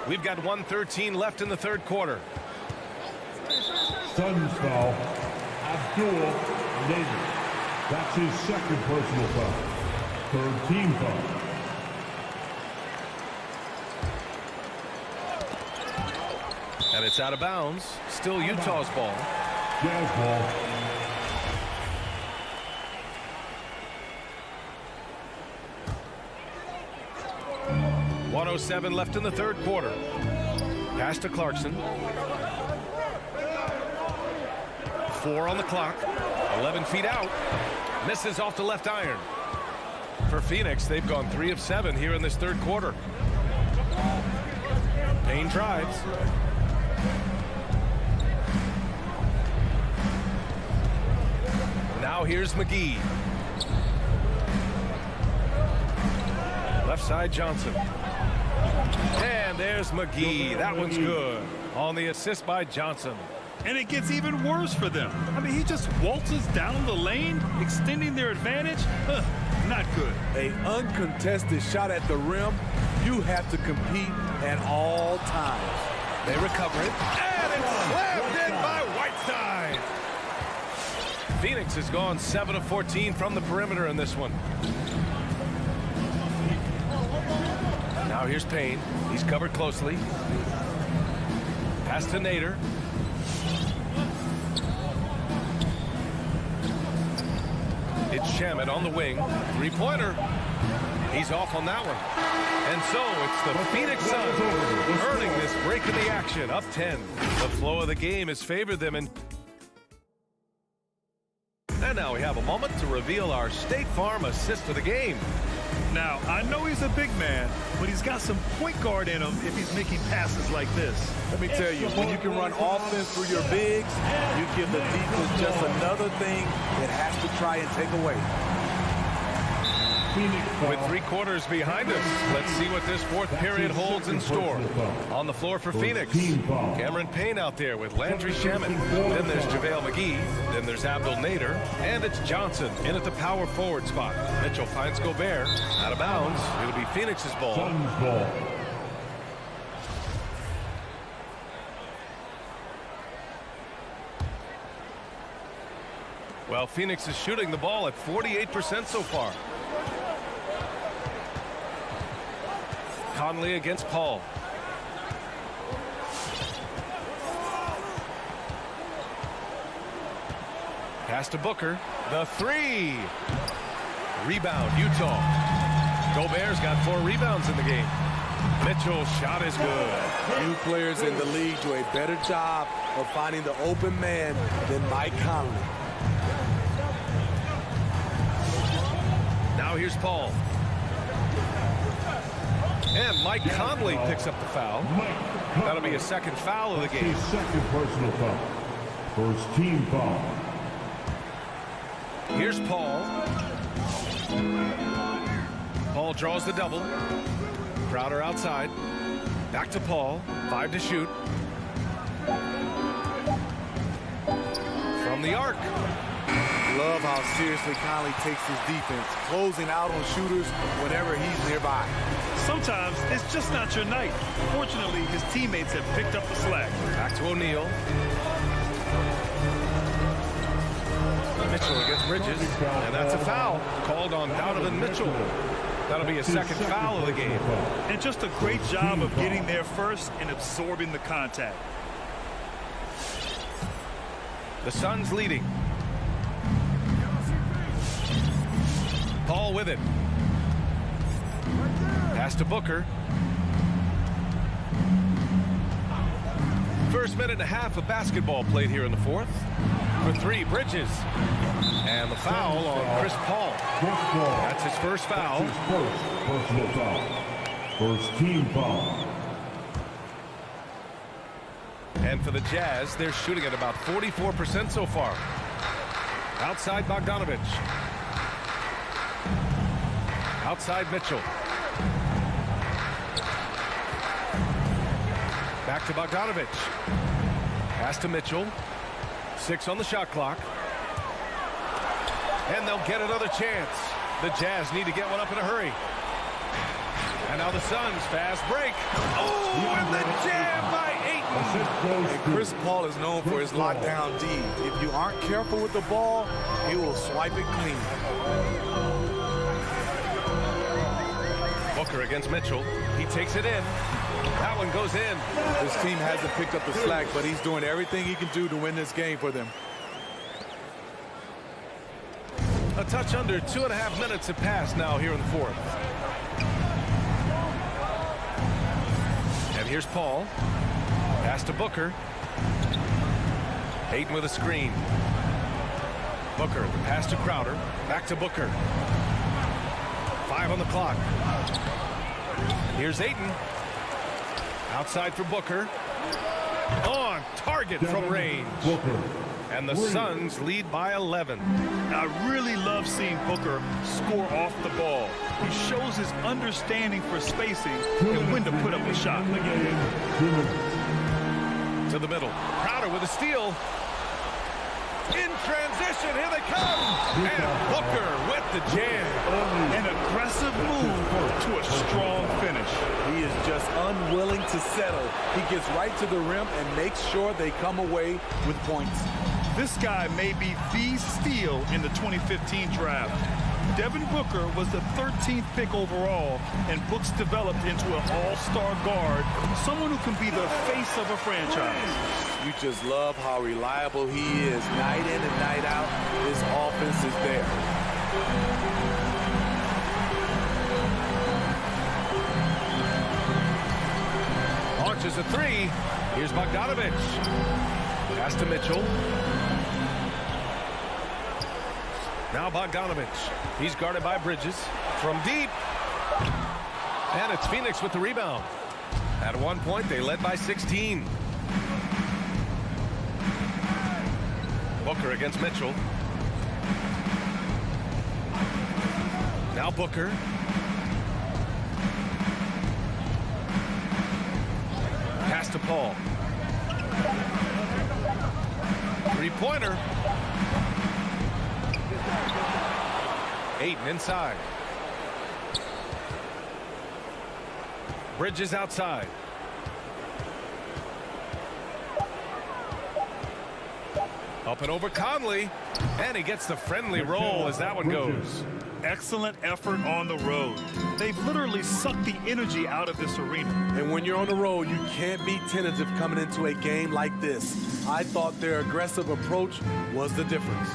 We've got 1:13 left in the third quarter. Suns foul. Abdul Davis. That's his second personal foul. Third team foul. And it's out of bounds. Still Utah's ball. Jazz ball. .107 left in the third quarter. Pass to Clarkson. 4 on the clock. 11 feet out. Misses off the left iron. For Phoenix, they've gone 3 of 7 here in this third quarter. Payne drives. Now here's McGee. Left side Johnson. And there's McGee. That one's good. On the assist by Johnson. And it gets even worse for them. I mean, he just waltzes down the lane, extending their advantage. Not good. An uncontested shot at the rim. You have to compete at all times. They recover it. And it's slammed in by Whiteside. Phoenix has gone 7 of 14 from the perimeter in this one. Now here's Payne. He's covered closely. Pass to Nader. It's Shamet on the wing. Three-pointer. He's off on that one. And so it's the Phoenix Suns earning this break in the action. Up 10. The flow of the game has favored them. And now we have a moment to reveal our State Farm assist of the game. Now, I know he's a big man, but he's got some point guard in him if he's making passes like this. Let me tell you, when you can run offense through your bigs, you give the defense just another thing it has to try and take away. With 3 quarters behind us, let's see what this fourth period holds in store. On the floor for Phoenix, Cameron Payne out there with Landry Shamet. Then there's JaVale McGee. Then there's Abdul Nader. And it's Johnson in at the power forward spot. Mitchell finds Gobert. Out of bounds. It'll be Phoenix's ball. Suns ball. Well, Phoenix is shooting the ball at 48% so far. Conley against Paul. Pass to Booker. The 3. Rebound, Utah. Gobert's got 4 rebounds in the game. Mitchell's shot is good. Few players in the league do a better job of finding the open man than Mike Conley. Now here's Paul. And Mike Conley picks up the foul. That'll be a second foul of the game. His second personal foul. First team foul. Here's Paul. Paul draws the double. Crowder outside. Back to Paul. 5 to shoot. From the arc. Love how seriously Conley takes his defense, closing out on shooters whenever he's nearby. Sometimes it's just not your night. Fortunately, his teammates have picked up the slack. Back to O'Neal. Mitchell against Bridges. And that's a foul called on Donovan Mitchell. That'll be a second foul of the game. And just a great job of getting there first and absorbing the contact. The Suns leading. Paul with it. Pass to Booker. First minute and a half of basketball played here in the fourth. For 3, Bridges. And the foul on Chris Paul. That's his first foul. His first personal foul. First team foul. And for the Jazz, they're shooting at about 44% so far. Outside Bogdanovich. Outside Mitchell. Back to Bogdanovich. Pass to Mitchell. 6 on the shot clock. And they'll get another chance. The Jazz need to get one up in a hurry. And now the Suns fast break. Oh, and the jam by Ayton. And Chris Paul is known for his lockdown D. If you aren't careful with the ball, he will swipe it clean. Booker against Mitchell. He takes it in. That one goes in. His team hasn't picked up the slack, but he's doing everything he can do to win this game for them. A touch under 2.5 minutes have passed now here in the fourth. And here's Paul. Pass to Booker. Ayton with a screen. Booker, the pass to Crowder. Back to Booker. 5 on the clock. Here's Ayton. Outside for Booker. On target from range. And the Suns lead by 11. I really love seeing Booker score off the ball. He shows his understanding for spacing and when to put up a shot. To the middle. Crowder with a steal. In transition, here they come. And Booker with the jam. An aggressive move to a strong finish. He is just unwilling to settle. He gets right to the rim and makes sure they come away with points. This guy may be the steal in the 2015 draft. Devin Booker was the 13th pick overall, and Books developed into an all-star guard, someone who can be the face of a franchise. You just love how reliable he is night in and night out. His offense is there. Launches a 3. Here's Bogdanovich. Pass to Mitchell. Now Bogdanovich. He's guarded by Bridges. From deep. And it's Phoenix with the rebound. At one point, they led by 16. Booker against Mitchell. Now Booker. Pass to Paul. Three-pointer. Ayton inside. Bridges outside. Up and over Conley. And he gets the friendly roll as that one goes. Excellent effort on the road. They've literally sucked the energy out of this arena. And when you're on the road, you can't be tentative coming into a game like this. I thought their aggressive approach was the difference.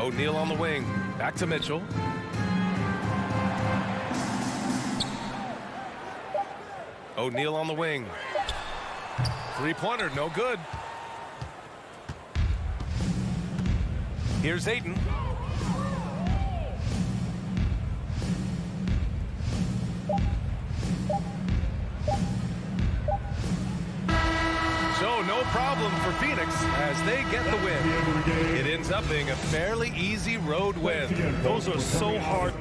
O'Neal on the wing. Back to Mitchell. O'Neal on the wing. Three-pointer, no good. Here's Ayton. problem for Phoenix as they get the win. It ends up being a fairly easy road win. Those are so hard.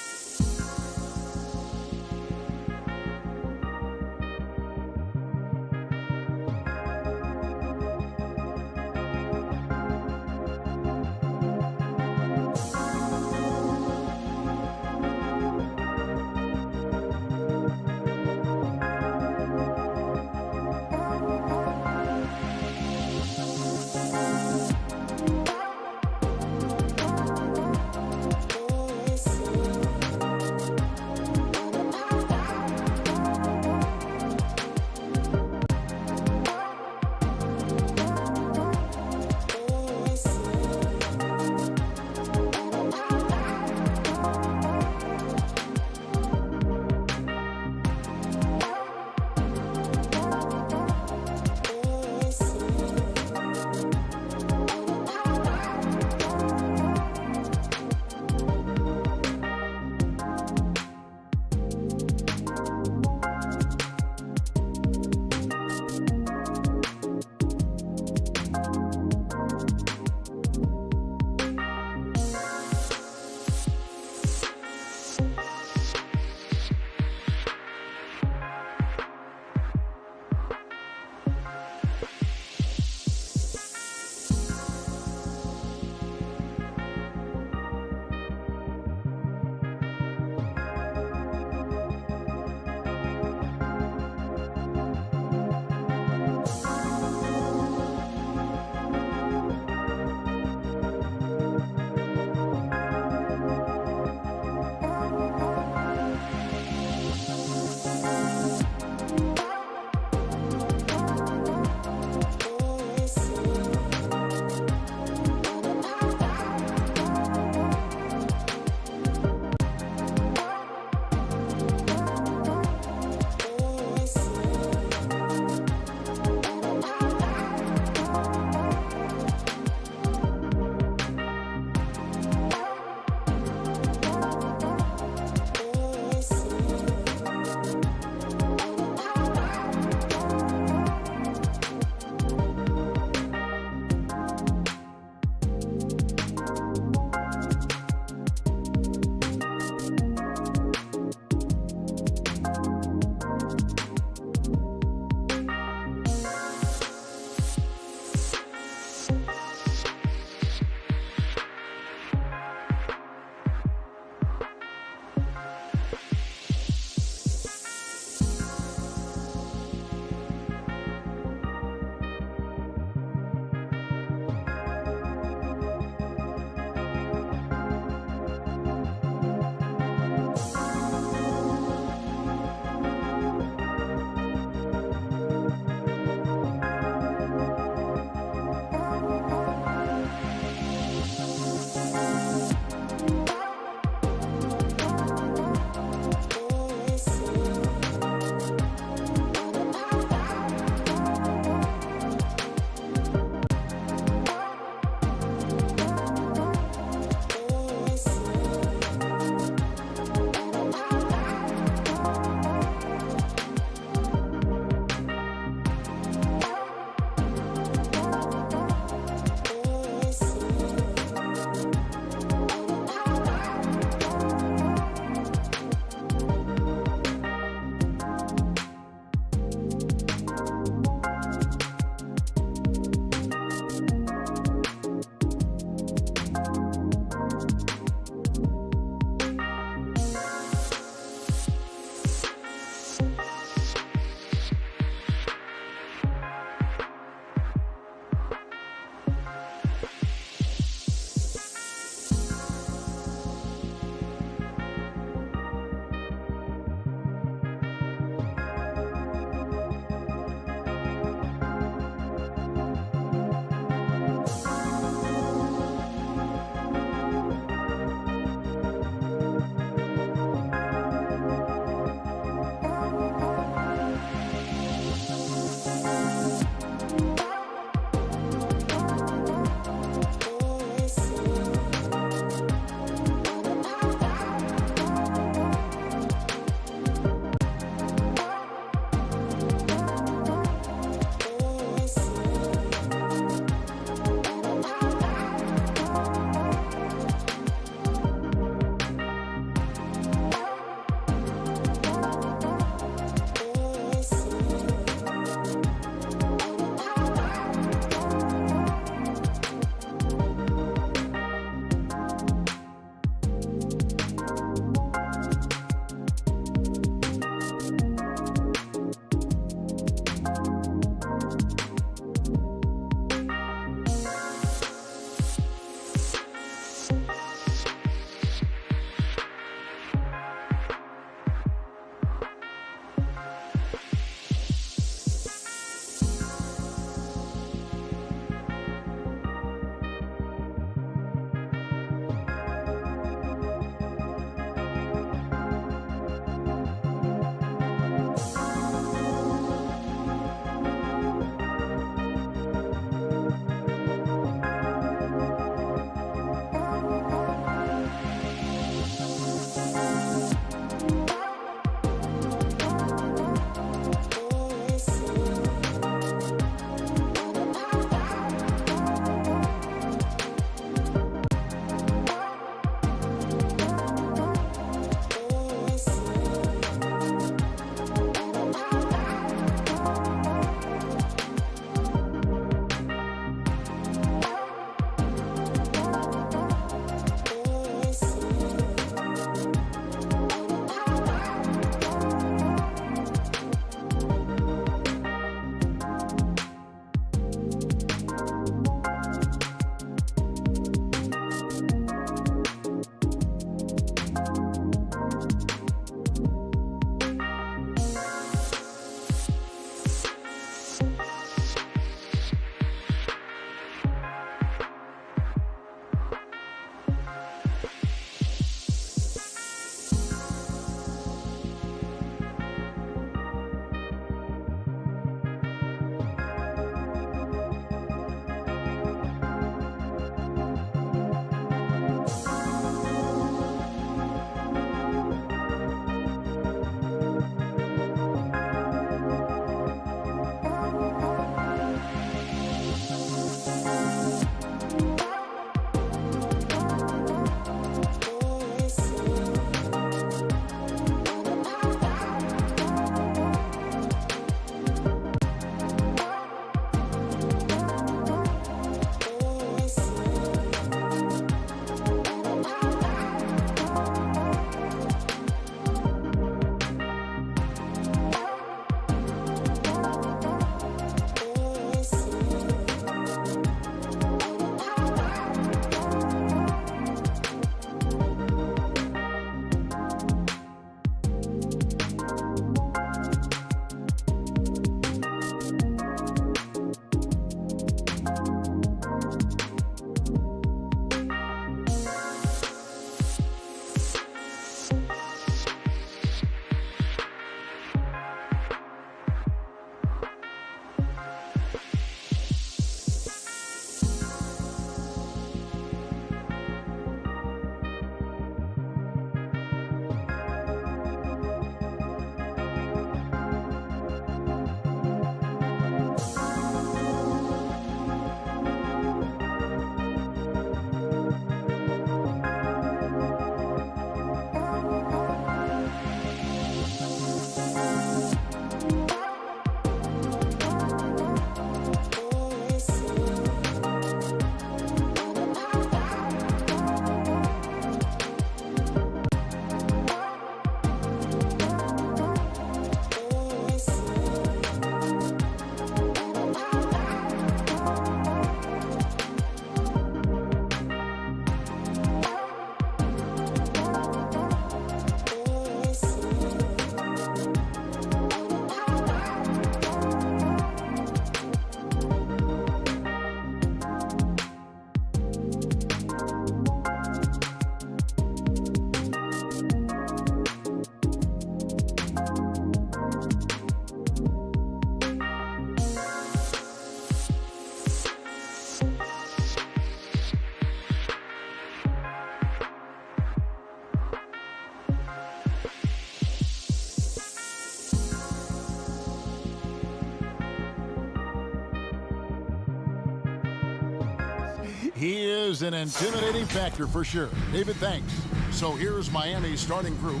is an intimidating factor for sure. David, thanks. So here's Miami's starting group.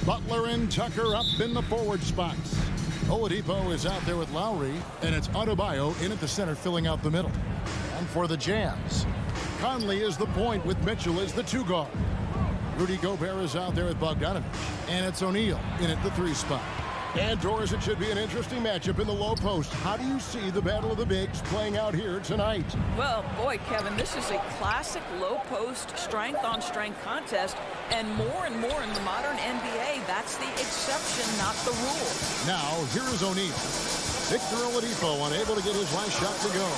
Butler and Tucker up in the forward spots. Oladipo is out there with Lowry, and it's Adebayo in at the center filling out the middle. And for the Jazz, Conley is the point with Mitchell as the 2 guard. Rudy Gobert is out there with Bogdanovich, and it's O'Neal in at the 3 spot. And Doris, it should be an interesting matchup in the low post. How do you see the battle of the bigs playing out here tonight? Well, boy, Kevin, this is a classic low post strength-on-strength contest, and more in the modern NBA, that's the exception, not the rule. Now, here is O'Neal. Victor Oladipo unable to get his last shot to go.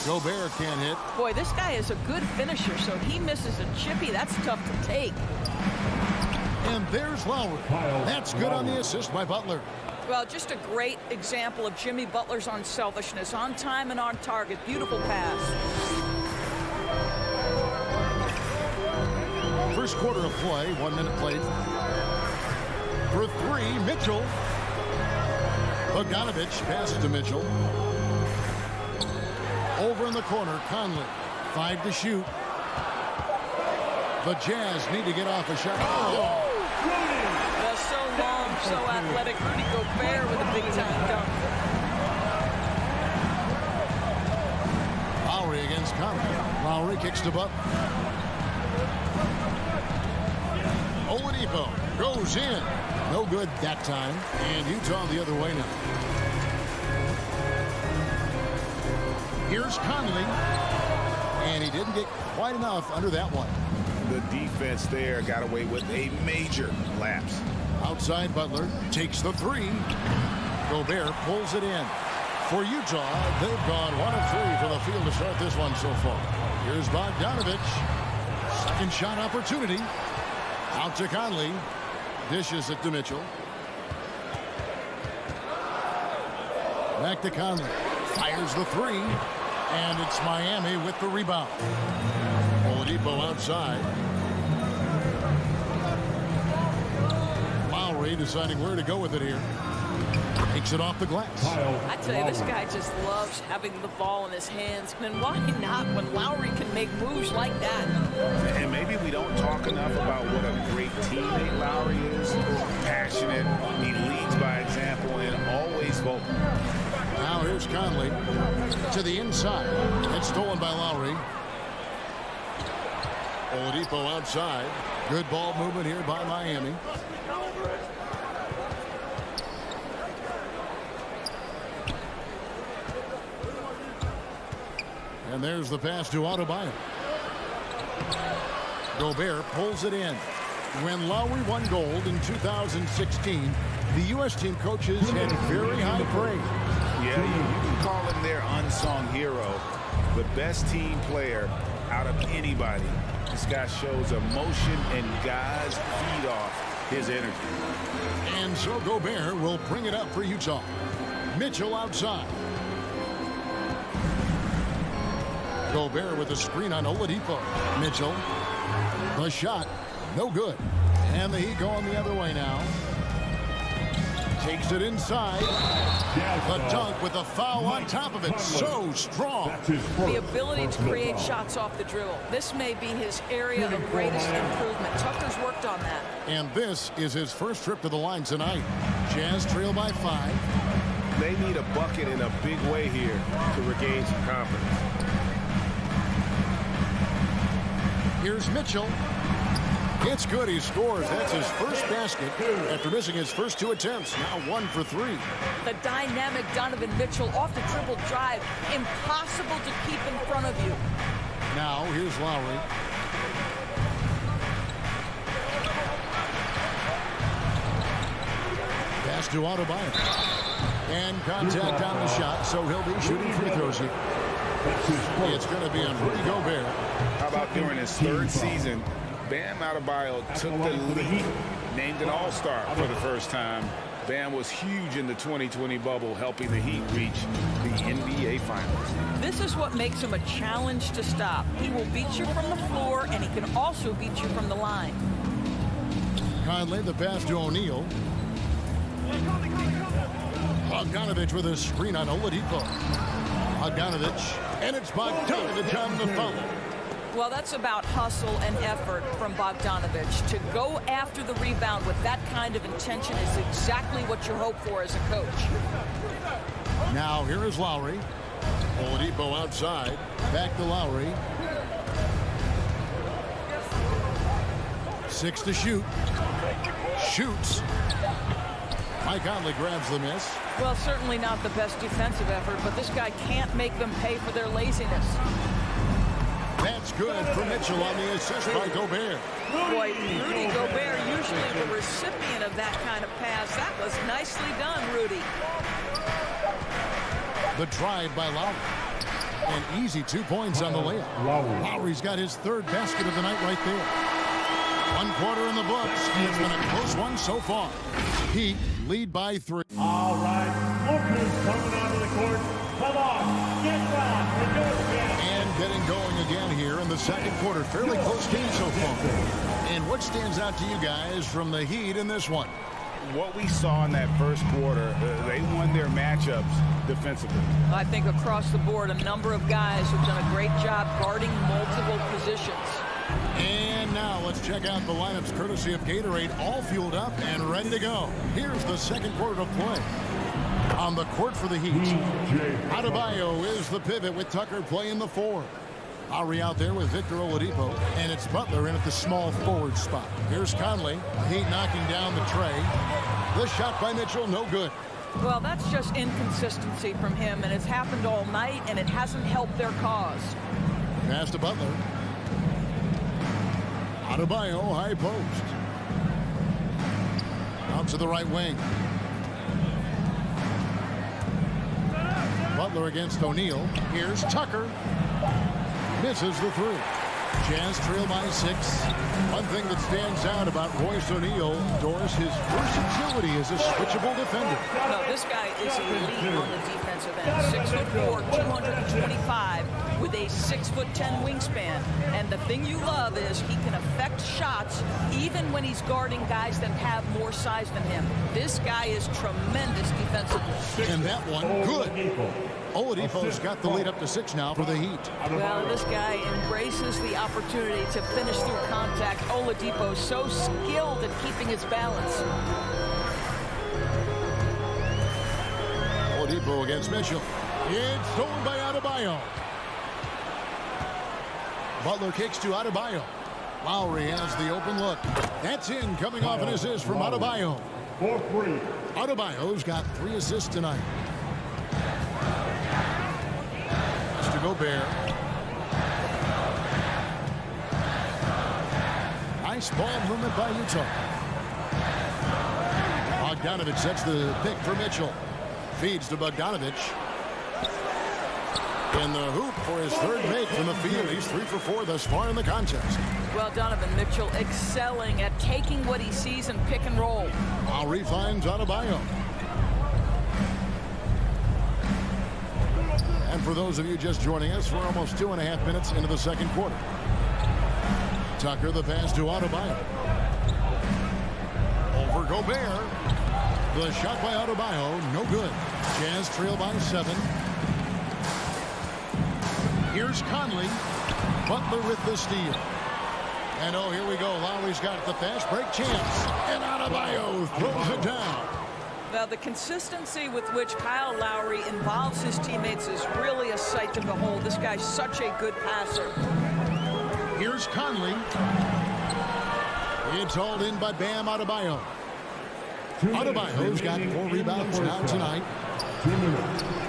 Gobert can't hit. Boy, this guy is a good finisher, so he misses a chippy. That's tough to take. And there's Lowry. That's good on the assist by Butler. Well, just a great example of Jimmy Butler's unselfishness. On time and on target. Beautiful pass. First quarter of play, 1 minute played. For 3, Mitchell. Bogdanovich passes to Mitchell. Over in the corner, Conley. 5 to shoot. The Jazz need to get off a shot. Oh! So long, so athletic. Rudy Gobert with a big-time dunk. Lowry against Conley. Lowry kicks to Butler. Oladipo goes in. No good that time. And Utah the other way now. Here's Conley. And he didn't get quite enough under that one. The defense there got away with a major lapse. Outside, Butler takes the 3. Gobert pulls it in. For Utah, they've gone 1 of 3 from the field to start this one so far. Here's Bogdanovich. Second shot opportunity. Out to Conley. Dishes it to Mitchell. Back to Conley. Fires the 3. And it's Miami with the rebound. Oladipo outside. Lowry deciding where to go with it here. Takes it off the glass. I tell you, this guy just loves having the ball in his hands. And why not when Lowry can make moves like that? And maybe we don't talk enough about what a great teammate Lowry is. Passionate. He leads by example and always vocal. Now here's Conley to the inside. It's stolen by Lowry. Oladipo outside. Good ball movement here by Miami. And there's the pass to Adebayo. Gobert pulls it in. When Lowry won gold in 2016, the U.S. team coaches had very high praise. Yeah, you can call him their unsung hero, the best team player out of anybody. This guy shows emotion, and guys feed off his energy. And so Gobert will bring it up for Utah. Mitchell outside. Gobert with a screen on Oladipo. Mitchell. The shot. No good. And the Heat going the other way now. Takes it inside. The dunk with a foul on top of it. So strong. The ability to create shots off the dribble. This may be his area of greatest improvement. Tucker's worked on that. And this is his first trip to the line tonight. Jazz trail by 5. They need a bucket in a big way here to regain some confidence. Here's Mitchell. It's good. He scores. That's his first basket after missing his first 2 attempts. Now 1 for 3. The dynamic Donovan Mitchell off the dribble drive. Impossible to keep in front of you. Now here's Lowry. Pass to Adebayo. And contact on the shot, so he'll be shooting free throws here. It's going to be on Rudy Gobert. How about during his 3rd season, Bam Adebayo took the lead, named an all-star for the first time. Bam was huge in the 2020 bubble, helping the Heat reach the NBA Finals. This is what makes him a challenge to stop. He will beat you from the floor, and he can also beat you from the line. Conley, the pass to O'Neal. Bogdanovich with a screen on Oladipo. Bogdanovich, and it's Bogdanovich on the foul. Well, that's about hustle and effort from Bogdanovich. To go after the rebound with that kind of intention is exactly what you hope for as a coach. Now here is Lowry. Oladipo outside. Back to Lowry. 6 to shoot. Shoots. Mike Conley grabs the miss. Well, certainly not the best defensive effort, but this guy can't make them pay for their laziness. That's good for Mitchell on the assist by Gobert. Boy, Rudy Gobert, usually the recipient of that kind of pass. That was nicely done, Rudy. The drive by Lowry. An easy 2 points on the layup. Lowry's got his 3rd basket of the night right there. 1 quarter in the books. It's been a close one so far. Heat lead by 3. All right, look who's coming onto the court. Come on, get down and do it again. And getting going again here in the second quarter. Fairly close game so far. And what stands out to you guys from the Heat in this one? What we saw in that first quarter, they won their matchups defensively. I think across the board, a number of guys have done a great job guarding multiple positions. And now let's check out the lineups courtesy of Gatorade, all fueled up and ready to go. Here's the second quarter of play. On the court for the Heat, Adebayo is the pivot with Tucker playing the 4. Lowry out there with Victor Oladipo, and it's Butler in at the small forward spot. Here's Conley. Heat knocking down the tray. The shot by Mitchell, no good. Well, that's just inconsistency from him, and it's happened all night, and it hasn't helped their cause. Pass to Butler. Adebayo, high post. Out to the right wing. Butler against O'Neal. Here's Tucker. Misses the 3. Jazz trail by 6. One thing that stands out about Royce O'Neal, Doris, his versatility as a switchable defender. No, this guy is elite on the defensive end. 6'4", 225, with a 6'10" wingspan. And the thing you love is he can affect shots even when he's guarding guys that have more size than him. This guy is tremendous defensively. And that one, good. Oladipo's got the lead up to 6 now for the Heat. Well, this guy embraces the opportunity to finish through contact. Oladipo so skilled at keeping his balance. Oladipo against Mitchell. It's stolen by Adebayo. Butler kicks to Adebayo. Lowry has the open look. That's in, coming off an assist from Adebayo. 4-3. Adebayo's got 3 assists tonight. It's to Gobert. Nice ball movement by Utah. Bogdanovich sets the pick for Mitchell. Feeds to Bogdanovich. In the hoop for his 3rd make from the field. He's 3 for 4 thus far in the contest. Well, Donovan Mitchell excelling at taking what he sees and pick and roll. Lowry finds Adebayo. And for those of you just joining us, we're almost 2.5 minutes into the second quarter. Tucker, the pass to Adebayo. Over Gobert. The shot by Adebayo, no good. Jazz trail by 7. Here's Conley. Butler with the steal. And oh, here we go. Lowry's got the fast break chance. And Adebayo throws it down. Now, the consistency with which Kyle Lowry involves his teammates is really a sight to behold. This guy's such a good passer. Here's Conley. It's hauled in by Bam Adebayo. Adebayo's got 4 rebounds now tonight.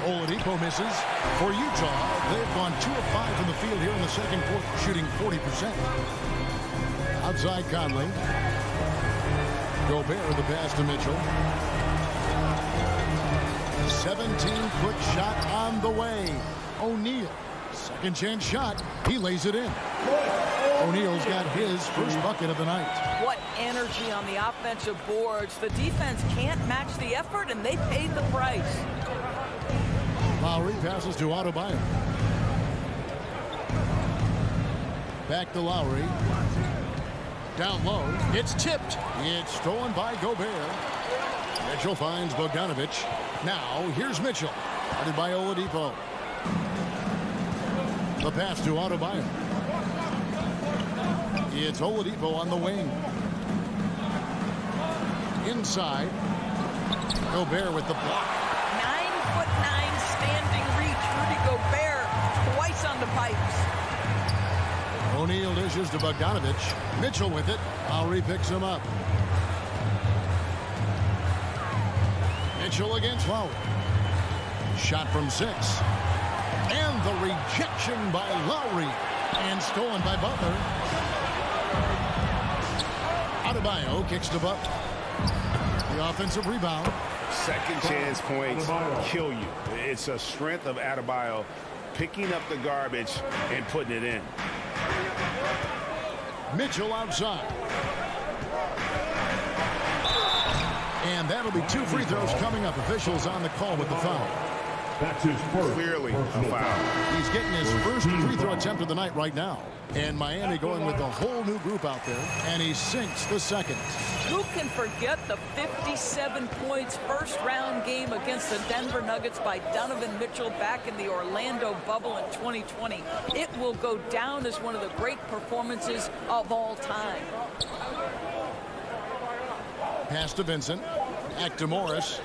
Oladipo misses. For Utah, they've gone 2 of 5 from the field here in the second quarter, shooting 40%. Outside Conley. Gobert the pass to Mitchell. 17-foot shot on the way. O'Neal. Second chance shot. He lays it in. O'Neal's got his first bucket of the night. What energy on the offensive boards. The defense can't match the effort, and they paid the price. Lowry passes to Adebayo. Back to Lowry. Down low. It's tipped. It's stolen by Gobert. Mitchell finds Bogdanovich. Now, here's Mitchell. Guarded by Oladipo. The pass to Adebayo. It's Oladipo on the wing. Inside. Gobert with the block. 9'9" standing reach. Rudy Gobert twice on the pipes. O'Neal dishes to Bogdanovich. Mitchell with it. Lowry picks him up. Mitchell against Lowry. Shot from 6. And the rejection by Lowry. And stolen by Butler. Adebayo kicks to Butler. The offensive rebound. Second chance points kill you. It's a strength of Adebayo picking up the garbage and putting it in. Mitchell outside. And that'll be 2 free throws coming up. Officials on the call with the foul. That's his first. Clearly a foul. He's getting his first free throw attempt of the night right now. And Miami going with a whole new group out there. And he sinks the second. Who can forget the 57 points first round game against the Denver Nuggets by Donovan Mitchell back in the Orlando bubble in 2020? It will go down as one of the great performances of all time. Pass to Vincent. Back to Morris.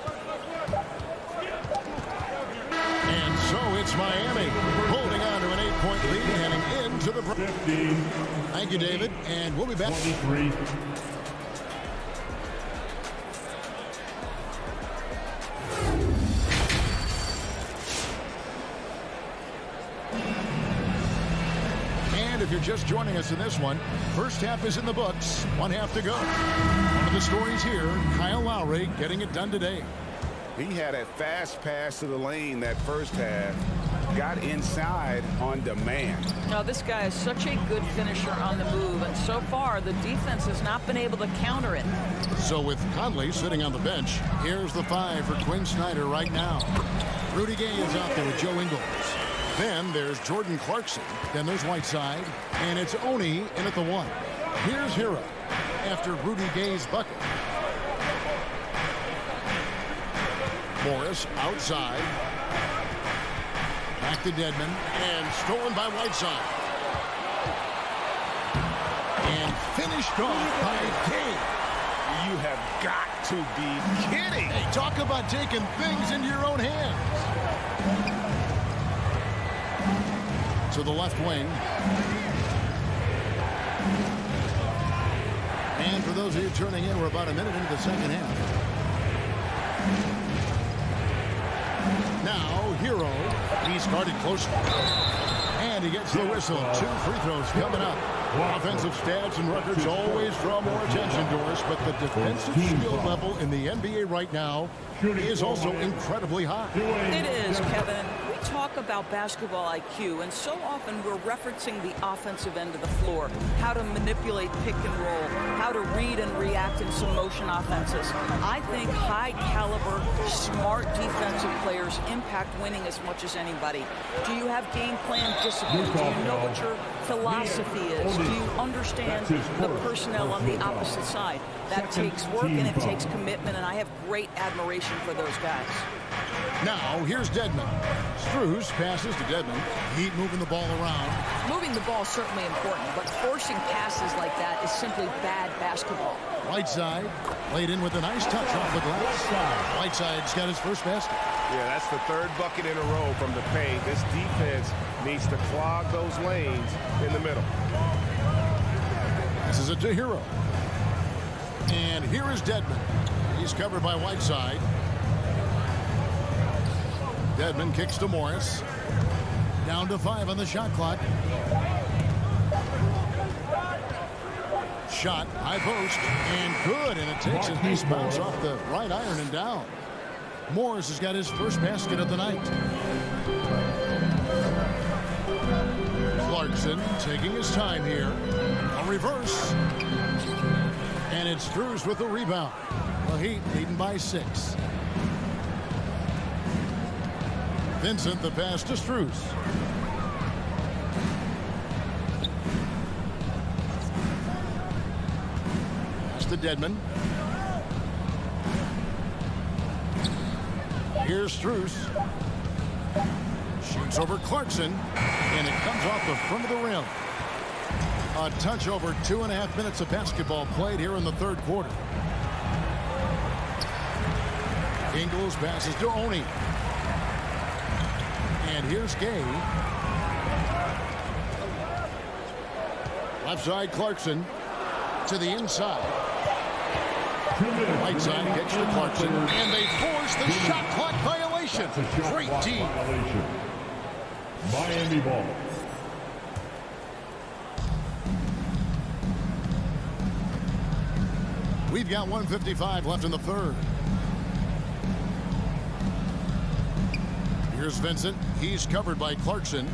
And so it's Miami holding on to an 8-point lead heading into the break. 15. Thank you, David. And we'll be back. 23. And if you're just joining us in this one, first half is in the books. 1 half to go. One of the stories here, Kyle Lowry getting it done today. He had a fast pass to the lane that first half. Got inside on demand. Now, this guy is such a good finisher on the move, and so far the defense has not been able to counter it. So with Conley sitting on the bench, here's the 5 for Quinn Snyder right now. Rudy Gay is out there with Joe Ingles. Then there's Jordan Clarkson. Then there's Whiteside. And it's Oni in at the 1. Here's Hero after Rudy Gay's bucket. Morris outside. Back to Dedmon. And stolen by Whiteside. And finished off by Gay. You have got to be kidding. Hey, talk about taking things into your own hands. To the left wing. And for those of you turning in, we're about a minute into the second half. Now, Hero. He's guarded closely. And he gets the whistle. 2 free throws coming up. Offensive stats and records always draw more attention to us, but the defensive skill level in the NBA right now is also incredibly high. It is, Kevin. We talk about basketball IQ, and so often we're referencing the offensive end of the floor, how to manipulate pick and roll, how to read and react in some motion offenses. I think high-caliber, smart defensive players impact winning as much as anybody. Do you have game plan discipline? Do you know what your philosophy is? Do you understand the personnel on the opposite side? That takes work and it takes commitment, and I have great admiration for those guys. Now, here's Dedmon. Strus passes to Dedmon. Heat moving the ball around. Moving the ball is certainly important, but forcing passes like that is simply bad basketball. Whiteside laid in with a nice touch off the glass. Whiteside's got his first basket. Yeah, that's the 3rd bucket in a row from the paint. This defense needs to clog those lanes in the middle. This is it to Hero. And here is Dedmon. He's covered by Whiteside. Dedmon kicks to Morris. Down to 5 on the shot clock. Shot, high post, and good. And it takes a nice bounce off the right iron and down. Morris has got his first basket of the night. Clarkson taking his time here. A reverse. And it's Strus with the rebound. The Heat leading by 6. Vincent, the pass to Strus. Pass to Dedmon. Here's Strus. Shoots over Clarkson, and it comes off the front of the rim. A touch over 2.5 minutes of basketball played here in the third quarter. Ingles passes to Oni. And here's Gay. Left side Clarkson to the inside. Right side gets to Clarkson, and they force the shot clock violation. Great team. Miami ball. We've got 1:55 left in the third. Here's Vincent. He's covered by Clarkson.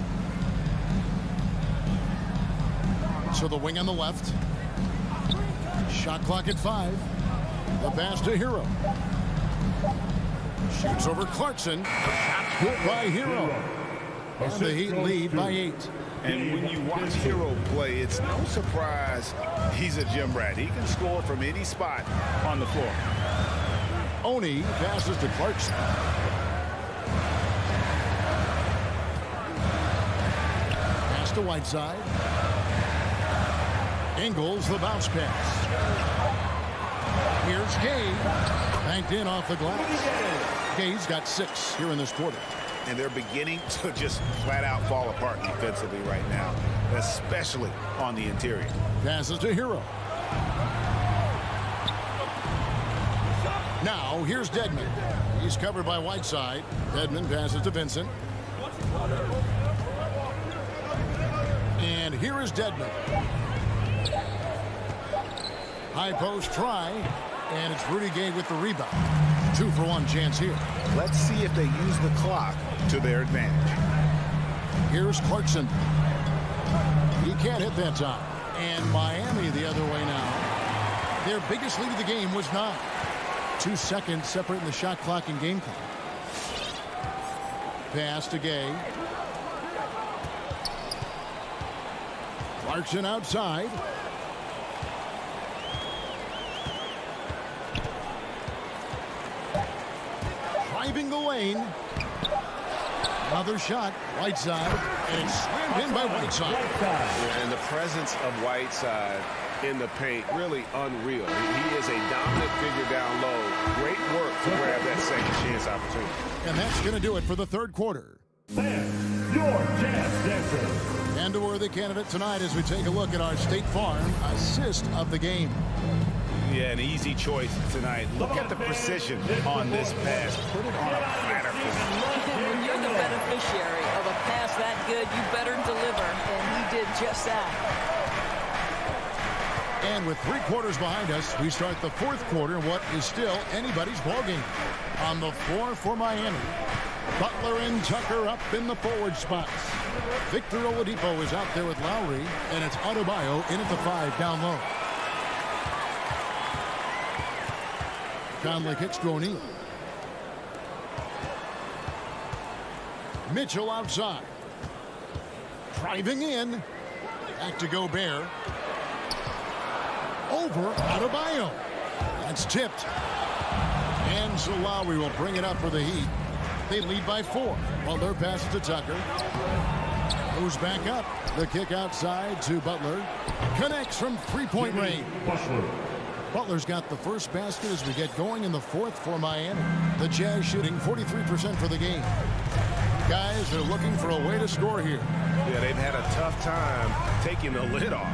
So the wing on the left. Shot clock at 5. The pass to Hero. Shoots over Clarkson. Good by Hero. And the Heat lead by 8. And when you watch Hero play, it's no surprise he's a gym rat. He can score from any spot on the floor. Oni passes to Clarkson. Pass to Whiteside. Ingles the bounce pass. Here's Gay. Banked in off the glass. Gay's got 6 here in this quarter. And they're beginning to just flat out fall apart defensively right now, especially on the interior. Passes to Hero. Now here's Dedman. He's covered by Whiteside. Dedman passes to Vincent. And here is Dedman. High post try. And it's Rudy Gay with the rebound. 2-for-1 chance here. Let's see if they use the clock to their advantage. Here's Clarkson. He can't hit that time. And Miami the other way now. Their biggest lead of the game was 9. 2 seconds separating the shot clock and game clock. Pass to Gay. Clarkson outside. Driving the lane. Another shot. Whiteside. And it's slammed in by Whiteside. And the presence of Whiteside in the paint, really unreal. He is a dominant figure down low. Great work to grab that second chance opportunity. And that's going to do it for the third quarter. Sam, your jazz dancer. And a worthy candidate tonight as we take a look at our State Farm assist of the game. Yeah, an easy choice tonight. Look at the precision on this pass. Put it on a platter. When you're the beneficiary of a pass that good, you better deliver, and he did just that. And with 3 quarters behind us, we start the fourth quarter in what is still anybody's ballgame. On the floor for Miami, Butler and Tucker up in the forward spots. Victor Oladipo is out there with Lowry, and it's Adebayo in at the 5 down low. Conley kicks to O'Neal. Mitchell outside. Driving in. Back to Gobert. Over Adebayo. That's tipped. And so Lowry will bring it up for the Heat. They lead by 4. Butler passes to Tucker. Moves back up. The kick outside to Butler. Connects from 3-point range. Butler's got the first basket as we get going in the fourth for Miami. The Jazz shooting 43% for the game. Guys are looking for a way to score here. Yeah, they've had a tough time taking the lid off.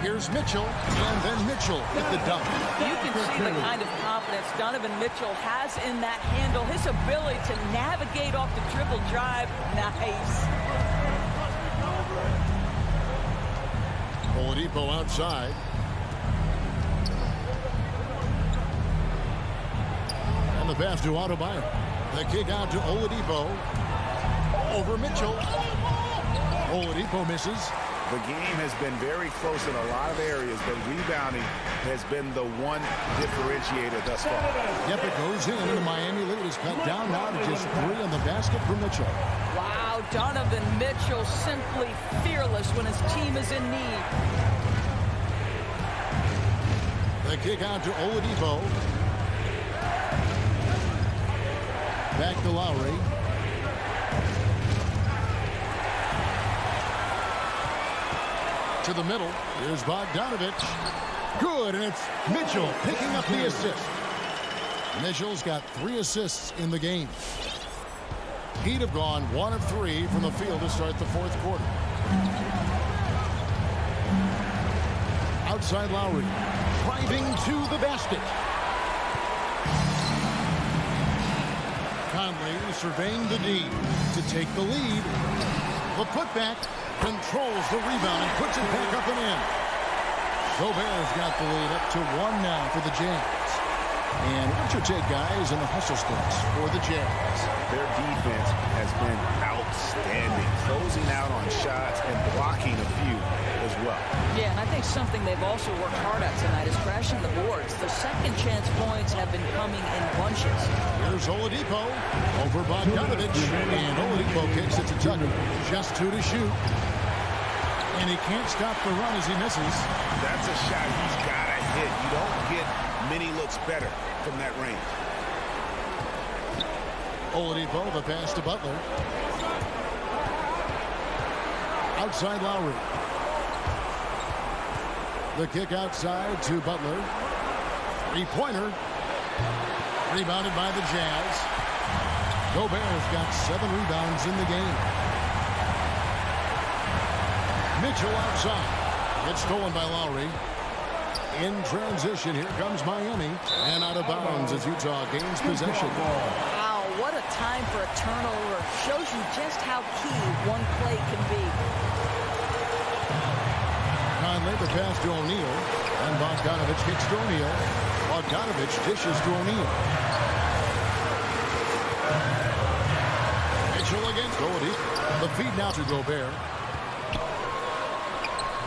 Here's Mitchell, and then Mitchell with the dunk. You can see the kind of confidence Donovan Mitchell has in that handle. His ability to navigate off the dribble drive. Nice. Oladipo outside. And the pass to Adebayo. The kick out to Oladipo. Over Mitchell. Oladipo misses. The game has been very close in a lot of areas, but rebounding has been the one differentiator thus far. Yep, it goes in, and the Miami lead is cut down now to just 3 on the basket for Mitchell. Wow, Donovan Mitchell simply fearless when his team is in need. The kick out to Oladipo. Back to Lowry. To the middle. Here's Bogdanovich. Good, and it's Mitchell picking up the assist. Mitchell's got 3 assists in the game. He'd have gone 1 of 3 from the field to start the 4th quarter. Outside Lowry. Driving to the basket. Conley surveying the D to take the lead. The putback controls the rebound and puts it back up and in. Gobert's got the lead up to 1 now for the Jazz. And what's your take, guys, in the hustle stats for the Jazz? Their defense has been outstanding, closing out on shots and blocking a few as well. Yeah, and I think something they've also worked hard at tonight is crashing the boards. The second chance points have been coming in bunches. Here's Oladipo over Bogdanovich, and Oladipo kicks it to Tucker. Just 2 to shoot. And he can't stop the run as he misses. That's a shot he's got to hit. You don't get many looks better from that range. Oladipo, the pass to Butler. Outside Lowry. The kick outside to Butler. 3-pointer. Rebounded by the Jazz. Gobert's got 7 rebounds in the game. Mitchell outside. It's stolen by Lowry. In transition, here comes Miami. And out of bounds as Utah gains possession. Wow, what a time for a turnover. Shows you just how key one play can be. Conley, the pass to O'Neal. And Bogdanovich kicks to O'Neal. Bogdanovich dishes to O'Neal. Mitchell against Goldie. The feed now to Gobert.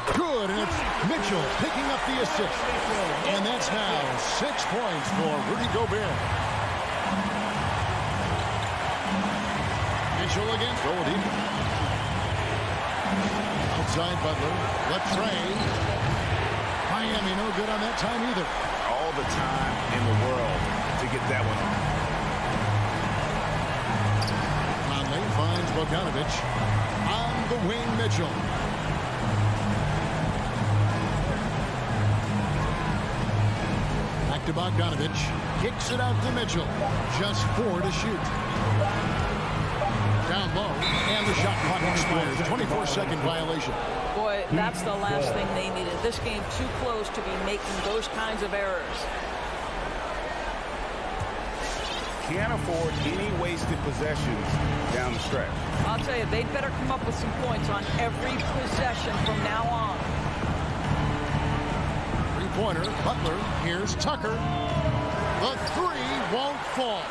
Good, and it's Mitchell picking up the assist. And that's now 6 points for Rudy Gobert. Mitchell against Goldie. Outside Butler. The tray. Miami no good on that time either. All the time in the world to get that one off. Conley finds Bogdanovich. On the wing, Mitchell. To Bogdanovich, kicks it out to Mitchell. Just 4 to shoot. Down low, and the shot clock expires. 24-second violation. Boy, that's the last thing they needed. This game too close to be making those kinds of errors. Can't afford any wasted possessions down the stretch. I'll tell you, they'd better come up with some points on every possession from now on. Pointer, Butler, here's Tucker. The 3 won't fall.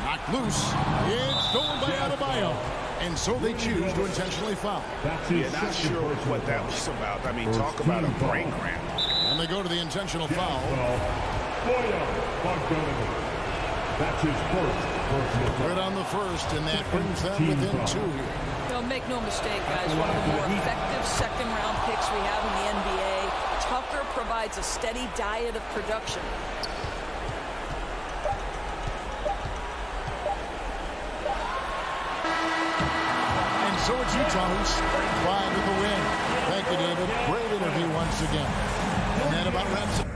Knocked loose. It's stolen by Adebayo. And so they choose to intentionally foul. Yeah, not sure what that was about. I mean, talk about a brain cramp. And they go to the intentional foul. That's his first personal foul. Right on the first, and that brings them within 2 here. Don't make no mistake, guys. One of the more effective second-round picks we have in the NBA. Tucker provides a steady diet of production. And so it's Utah who's 5 with the win. Thank you, David. Great interview once again. And that about wraps it.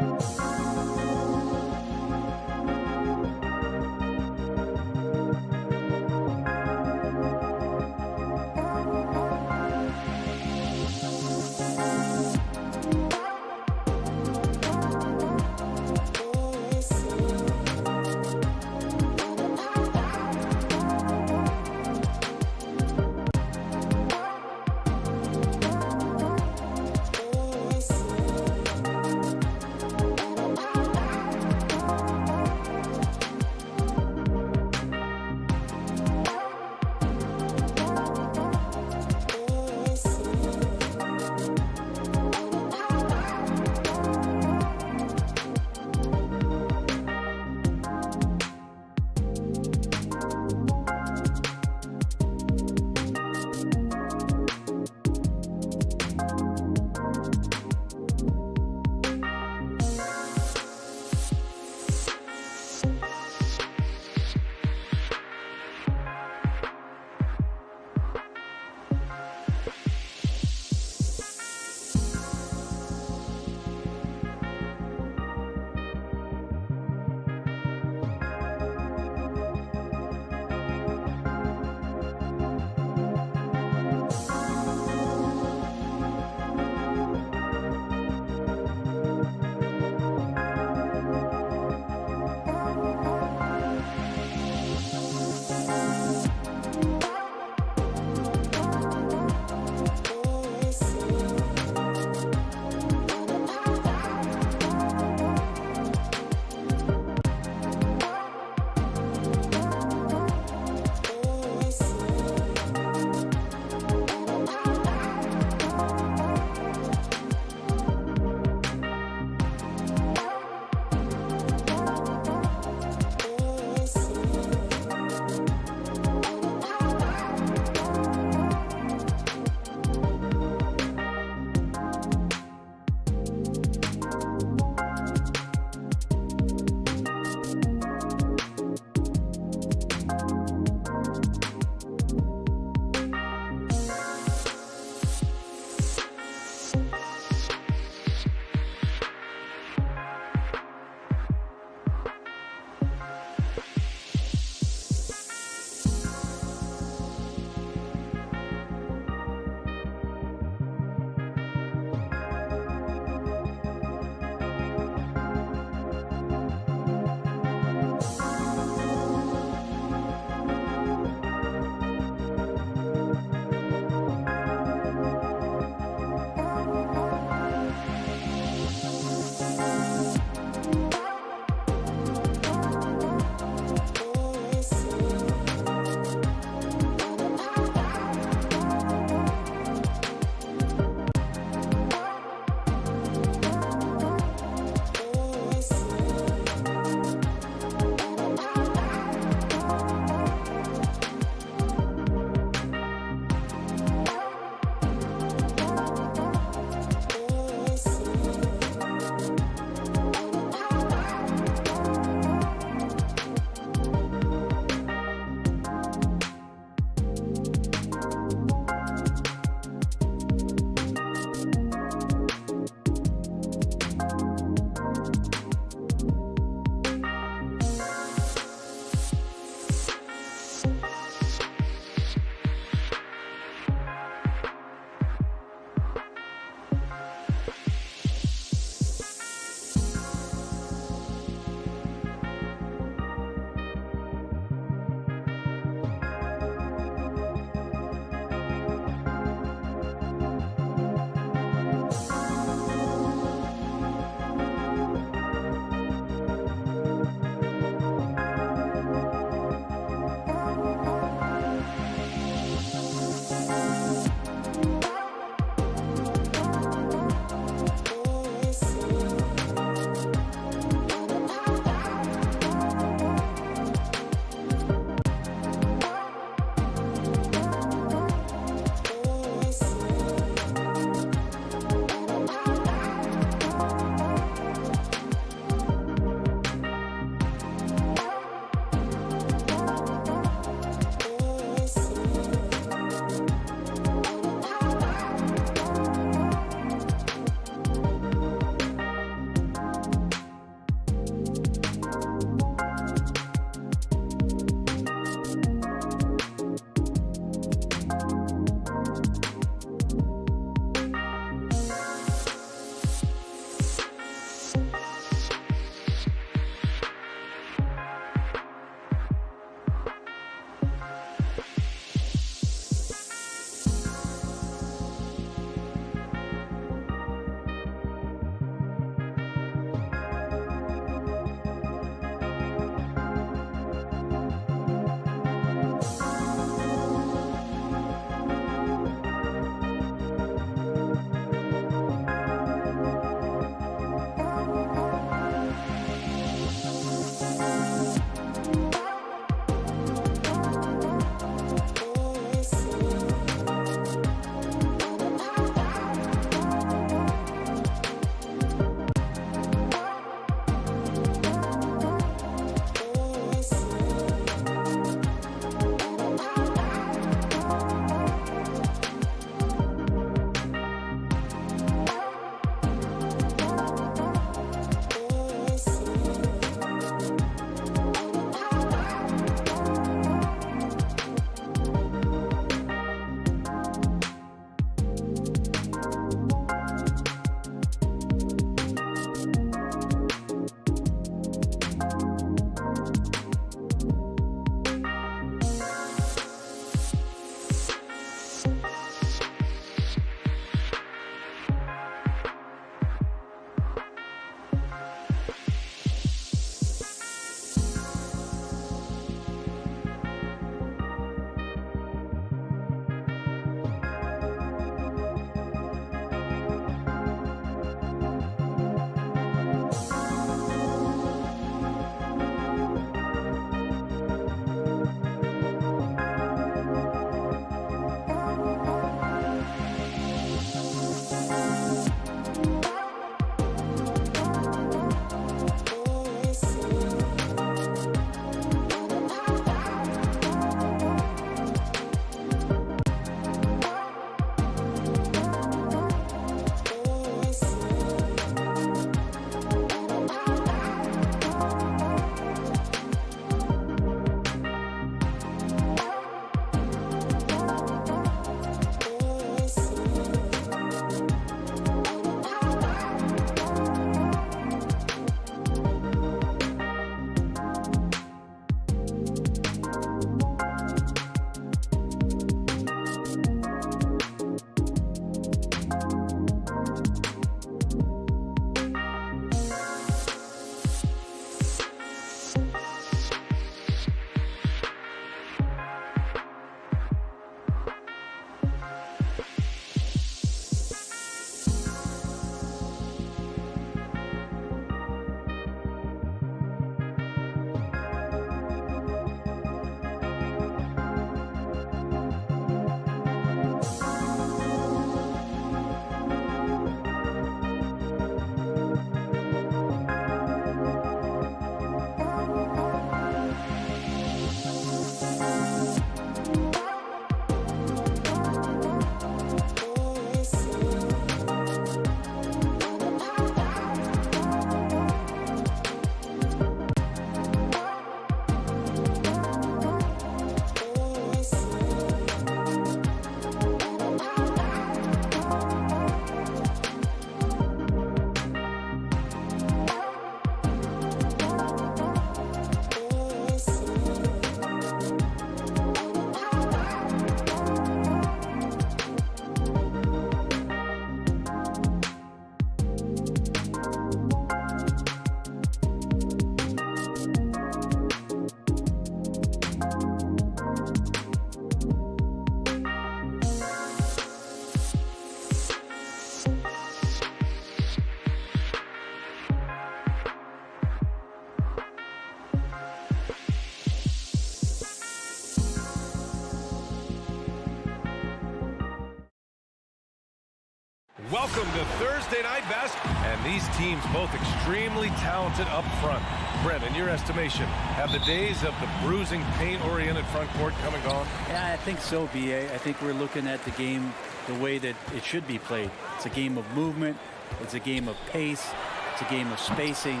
Welcome to Thursday Night Best, and these teams both extremely talented up front. Brent, in your estimation, have the days of the bruising, paint-oriented front court come and gone? Yeah, I think so, B.A. I think we're looking at the game the way that it should be played. It's a game of movement. It's a game of pace. It's a game of spacing.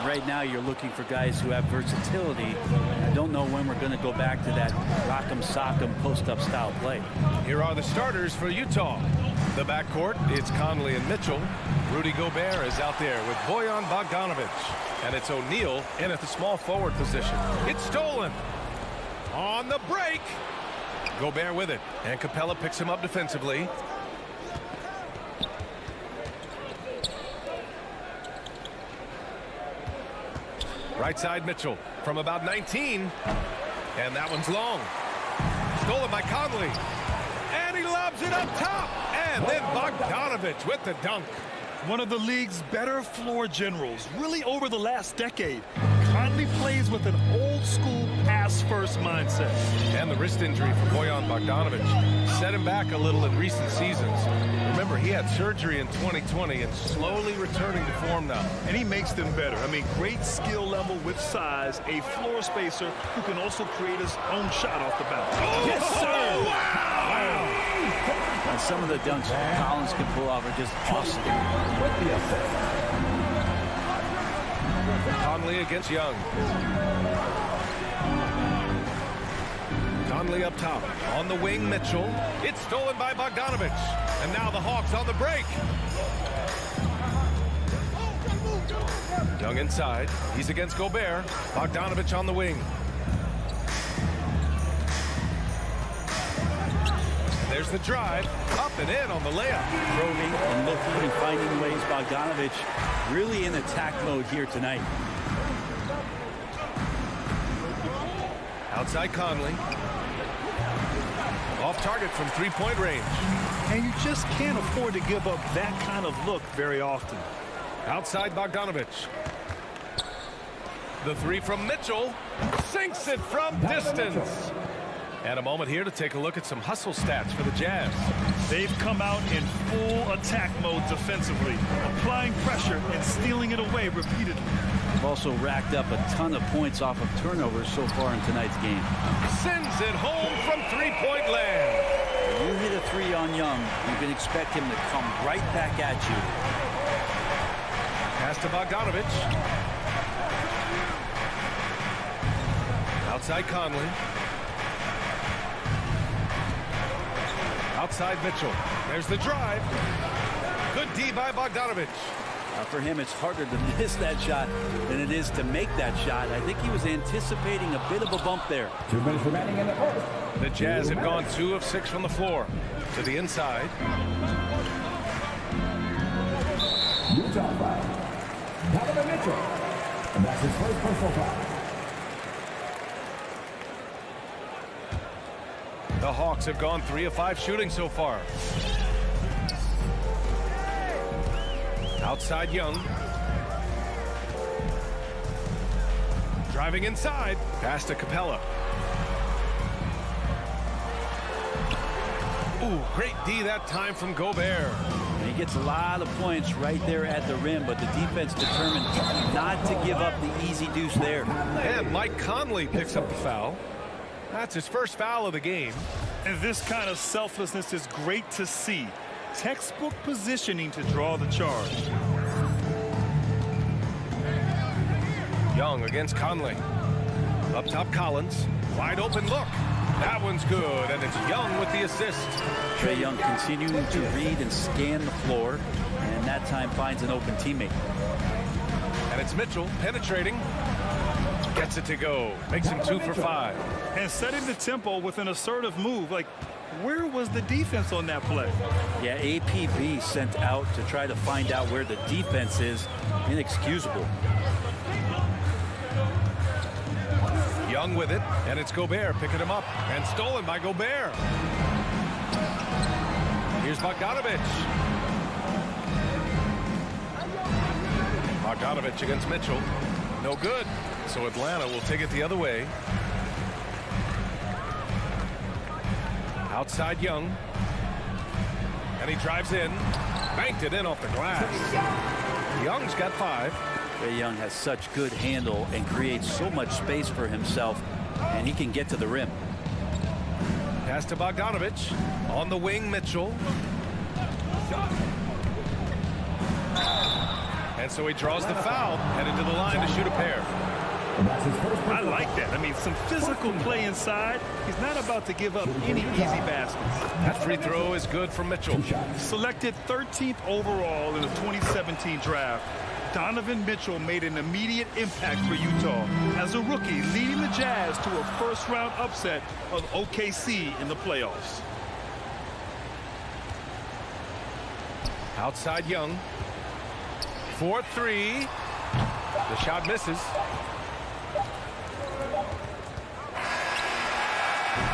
Right now, you're looking for guys who have versatility. I don't know when we're going to go back to that rock'em sock'em post-up style play. Here are the starters for Utah. The backcourt, it's Conley and Mitchell. Rudy Gobert is out there with Bojan Bogdanovic. And it's O'Neal in at the small forward position. It's stolen. On the break. Gobert with it. And Capella picks him up defensively. Right side Mitchell from about 19. And that one's long. Stolen by Conley. And he lobs it up top. And then Bogdanovic with the dunk. One of the league's better floor generals, really over the last decade. Conley plays with an old-school pass-first mindset. And the wrist injury for Bojan Bogdanovic set him back a little in recent seasons. Remember, he had surgery in 2020 and slowly returning to form now. And he makes them better. I mean, great skill level with size, a floor spacer who can also create his own shot off the bounce. Oh, Yes, sir! Wow! And some of the dunks Collins can pull off are just awesome. Conley against Young. Conley up top. On the wing, Mitchell. It's stolen by Bogdanovic. And now the Hawks on the break. Young inside. He's against Gobert. Bogdanovic on the wing. There's the drive. Up and in on the layup. Probing and looking and finding ways. Bogdanovic really in attack mode here tonight. Outside Conley. Off target from three-point range. And you just can't afford to give up that kind of look very often. Outside Bogdanovic. The three from Mitchell. Sinks it from distance. And a moment here to take a look at some hustle stats for the Jazz. They've come out in full attack mode defensively, applying pressure and stealing it away repeatedly. They've also racked up a ton of points off of turnovers so far in tonight's game. Sends it home from three-point land. When you hit a three on Young, you can expect him to come right back at you. Pass to Bogdanovic. Outside Conley. Outside Mitchell. There's the drive. Good D by Bogdanovic. For him, it's harder to miss that shot than it is to make that shot. I think he was anticipating a bit of a bump there. 2 minutes remaining in the first. The Jazz have gone 2 of 6 from the floor. To the inside. Utah foul. Donovan Mitchell. And that's his first personal foul. The Hawks have gone 3 of 5 shooting so far. Outside Young. Driving inside. Pass to Capella. Ooh, great D that time from Gobert. And he gets a lot of points right there at the rim, but the defense determined not to give up the easy deuce there. And Mike Conley picks up the foul. That's his first foul of the game. And this kind of selflessness is great to see. Textbook positioning to draw the charge. Young against Conley. Up top Collins. Wide open look. That one's good, and it's Young with the assist. Trae Young continuing to read and scan the floor, and that time finds an open teammate. And it's Mitchell penetrating. Gets it to go. Makes him 2 for 5. And setting the tempo with an assertive move. Like, where was the defense on that play? Yeah, APB sent out to try to find out where the defense is. Inexcusable. Young with it, and it's Gobert picking him up. And stolen by Gobert. Here's Bogdanovic. Bogdanovic against Mitchell. No good. So Atlanta will take it the other way. Outside Young. And he drives in. Banked it in off the glass. Young's got 5. Trae Young has such good handle and creates so much space for himself, and he can get to the rim. Pass to Bogdanovich. On the wing, Mitchell. And so he draws the foul, headed to the line to shoot a pair. I like that. I mean, some physical play inside. He's not about to give up any easy baskets. That free throw is good for Mitchell. Selected 13th overall in the 2017 draft, Donovan Mitchell made an immediate impact for Utah as a rookie, leading the Jazz to a first-round upset of OKC in the playoffs. Outside Young. 4-3. The shot misses.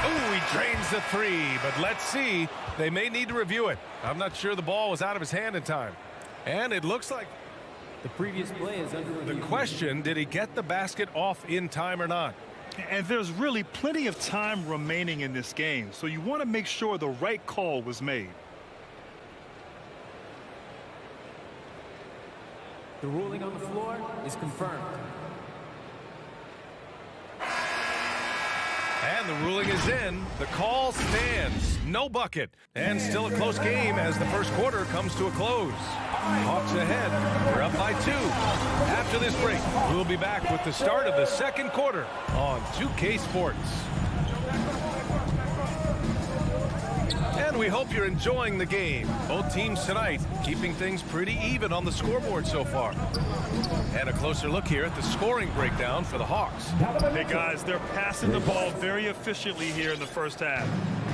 Oh, he drains the 3, but let's see. They may need to review it. I'm not sure the ball was out of his hand in time. And it looks like the previous play is under review. The question, did he get the basket off in time or not? And there's really plenty of time remaining in this game, so you want to make sure the right call was made. The ruling on the floor is confirmed. And the ruling is in. The call stands. No bucket. And still a close game as the first quarter comes to a close. Hawks ahead. They're up by 2. After this break, we'll be back with the start of the second quarter on 2K Sports. And we hope you're enjoying the game. Both teams tonight keeping things pretty even on the scoreboard so far. And a closer look here at the scoring breakdown for the Hawks. Hey guys, they're passing the ball very efficiently here in the first half.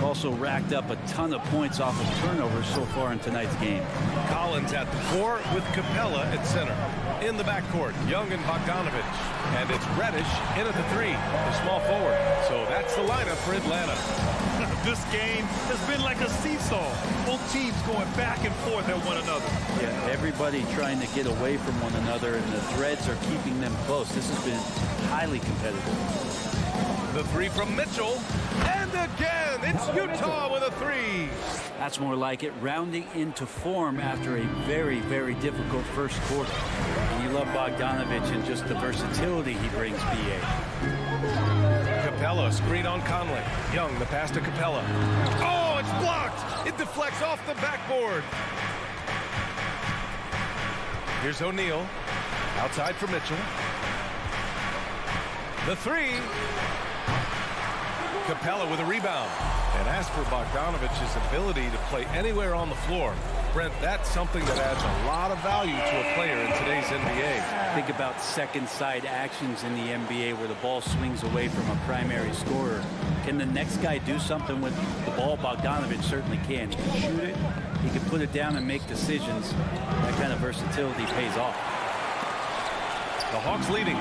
Also racked up a ton of points off of turnovers so far in tonight's game. Collins at the 4 with Capella at center. In the backcourt, Young and Bogdanovich. And it's Reddish in at the 3, the small forward. So that's the lineup for Atlanta. This game has been like a seesaw. Both teams going back and forth at one another. Yeah, everybody trying to get away from one another, and the threads are keeping them close. This has been highly competitive. The 3 from Mitchell. And again, it's Utah with a 3. That's more like it, rounding into form after a very, very difficult first quarter. And you love Bogdanovich and just the versatility he brings, BA. Capella, screen on Conley. Young, the pass to Capella. Oh, it's blocked. It deflects off the backboard. Here's O'Neal. Outside for Mitchell. The 3. Capella with a rebound. And as for Bogdanovich's ability to play anywhere on the floor, Brent, that's something that adds a lot of value to a player in today's NBA. Think about second side actions in the NBA where the ball swings away from a primary scorer. Can the next guy do something with the ball? Bogdanovich certainly can. He can shoot it, he can put it down and make decisions. That kind of versatility pays off. The Hawks leading.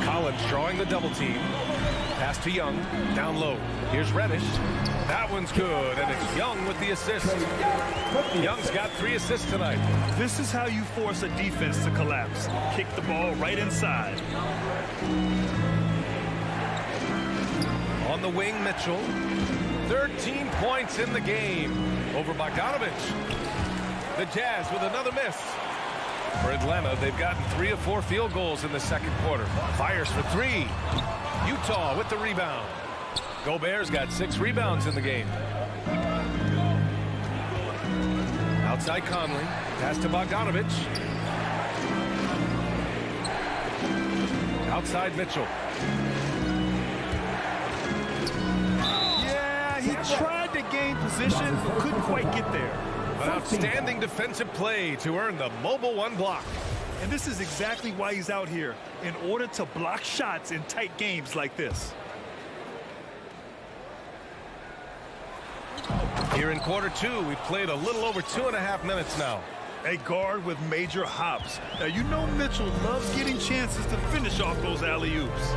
Collins drawing the double team. Pass to Young, down low. Here's Reddish. That one's good, and it's Young with the assist. Young's got 3 assists tonight. This is how you force a defense to collapse. Kick the ball right inside. On the wing, Mitchell. 13 points in the game over Bogdanovich. The Jazz with another miss. For Atlanta, they've gotten 3 of 4 field goals in the second quarter. Fires for 3. Utah with the rebound. Gobert's got 6 rebounds in the game. Outside Conley. Pass to Bogdanovich. Outside Mitchell. Yeah, he tried to gain position, but couldn't quite get there. An outstanding defensive play to earn the Mobile 1 block. And this is exactly why he's out here, in order to block shots in tight games like this. Here in quarter 2, we've played a little over 2.5 minutes now. A guard with major hops. Now, you know Mitchell loves getting chances to finish off those alley-oops.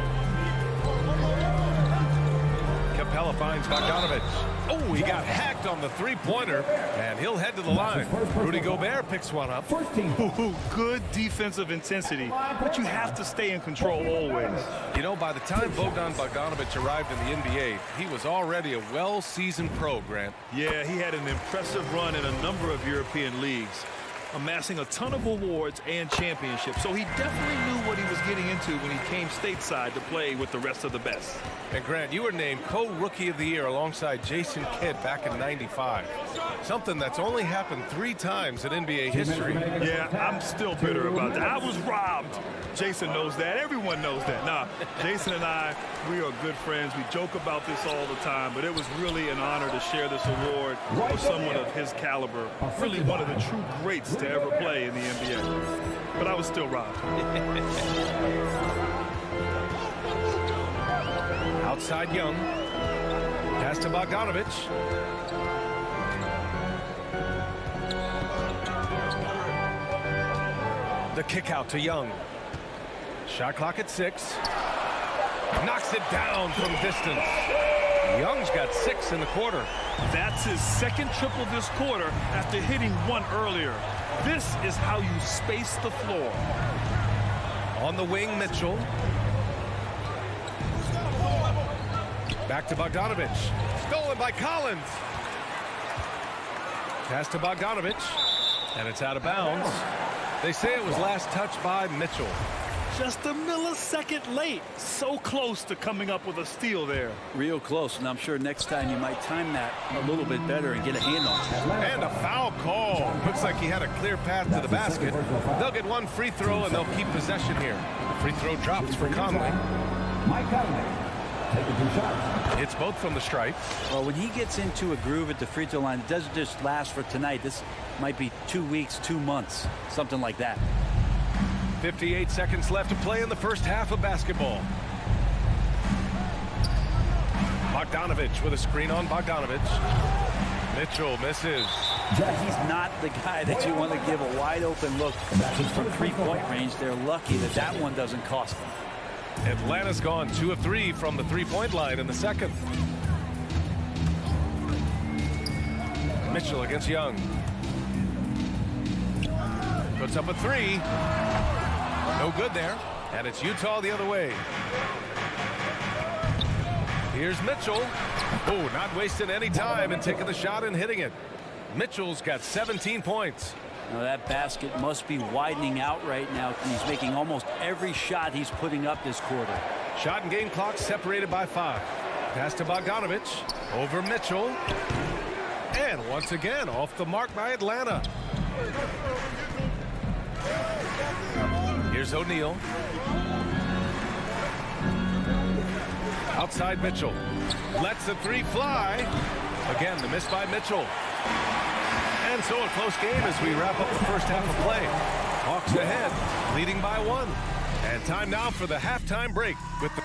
Capella finds Bogdanovich. Oh, he got hacked on the three-pointer, and he'll head to the line. Rudy Gobert picks one up. Ooh, good defensive intensity, but you have to stay in control always. You know, by the time Bogdan Bogdanovich arrived in the NBA, he was already a well-seasoned pro, Grant. Yeah, he had an impressive run in a number of European leagues, amassing a ton of awards and championships. So he definitely knew what he was getting into when he came stateside to play with the rest of the best. And Grant, you were named co-rookie of the year alongside Jason Kidd back in '95. Something that's only happened 3 times in NBA history. Yeah, I'm still bitter about that. I was robbed. Jason knows that. Everyone knows that. Nah, Jason and I, we are good friends. We joke about this all the time, but it was really an honor to share this award with someone of his caliber. Really one of the true greats to ever play in the NBA. But I was still robbed. Outside Young. Pass to Bogdanovich. The kick out to Young. Shot clock at 6. Knocks it down from distance. Young's got 6 in the quarter. That's his second triple this quarter after hitting one earlier. This is how you space the floor. On the wing, Mitchell. Back to Bogdanovich. Stolen by Collins. Pass to Bogdanovich. And it's out of bounds. They say it was last touched by Mitchell. Just a millisecond late. So close to coming up with a steal there. Real close, and I'm sure next time you might time that a little bit better and get a hand on it. And a foul call. Looks like he had a clear path to the basket. They'll get one free throw, and they'll keep possession here. The free throw drops for Conley. Mike Conley. Taking 2 shots. It's both from the stripe. Well, when he gets into a groove at the free throw line, it doesn't just last for tonight. This might be 2 weeks, 2 months, something like that. 58 seconds left to play in the first half of basketball. Bogdanovich with a screen on Bogdanovich. Mitchell misses. He's not the guy that you want to give a wide open look from 3-point range. They're lucky that that one doesn't cost them. Atlanta's gone 2 of 3 from the 3-point line in the second. Mitchell against Young. Puts up a 3. No good there. And it's Utah the other way. Here's Mitchell. Oh, not wasting any time and taking the shot and hitting it. Mitchell's got 17 points. Now that basket must be widening out right now. He's making almost every shot he's putting up this quarter. Shot and game clock separated by 5. Pass to Bogdanovich. Over Mitchell. And once again, off the mark by Atlanta. Here's O'Neal. Outside Mitchell. Lets the 3 fly. Again, the miss by Mitchell. And so a close game as we wrap up the first half of play. Hawks ahead, leading by 1. And time now for the halftime break with the...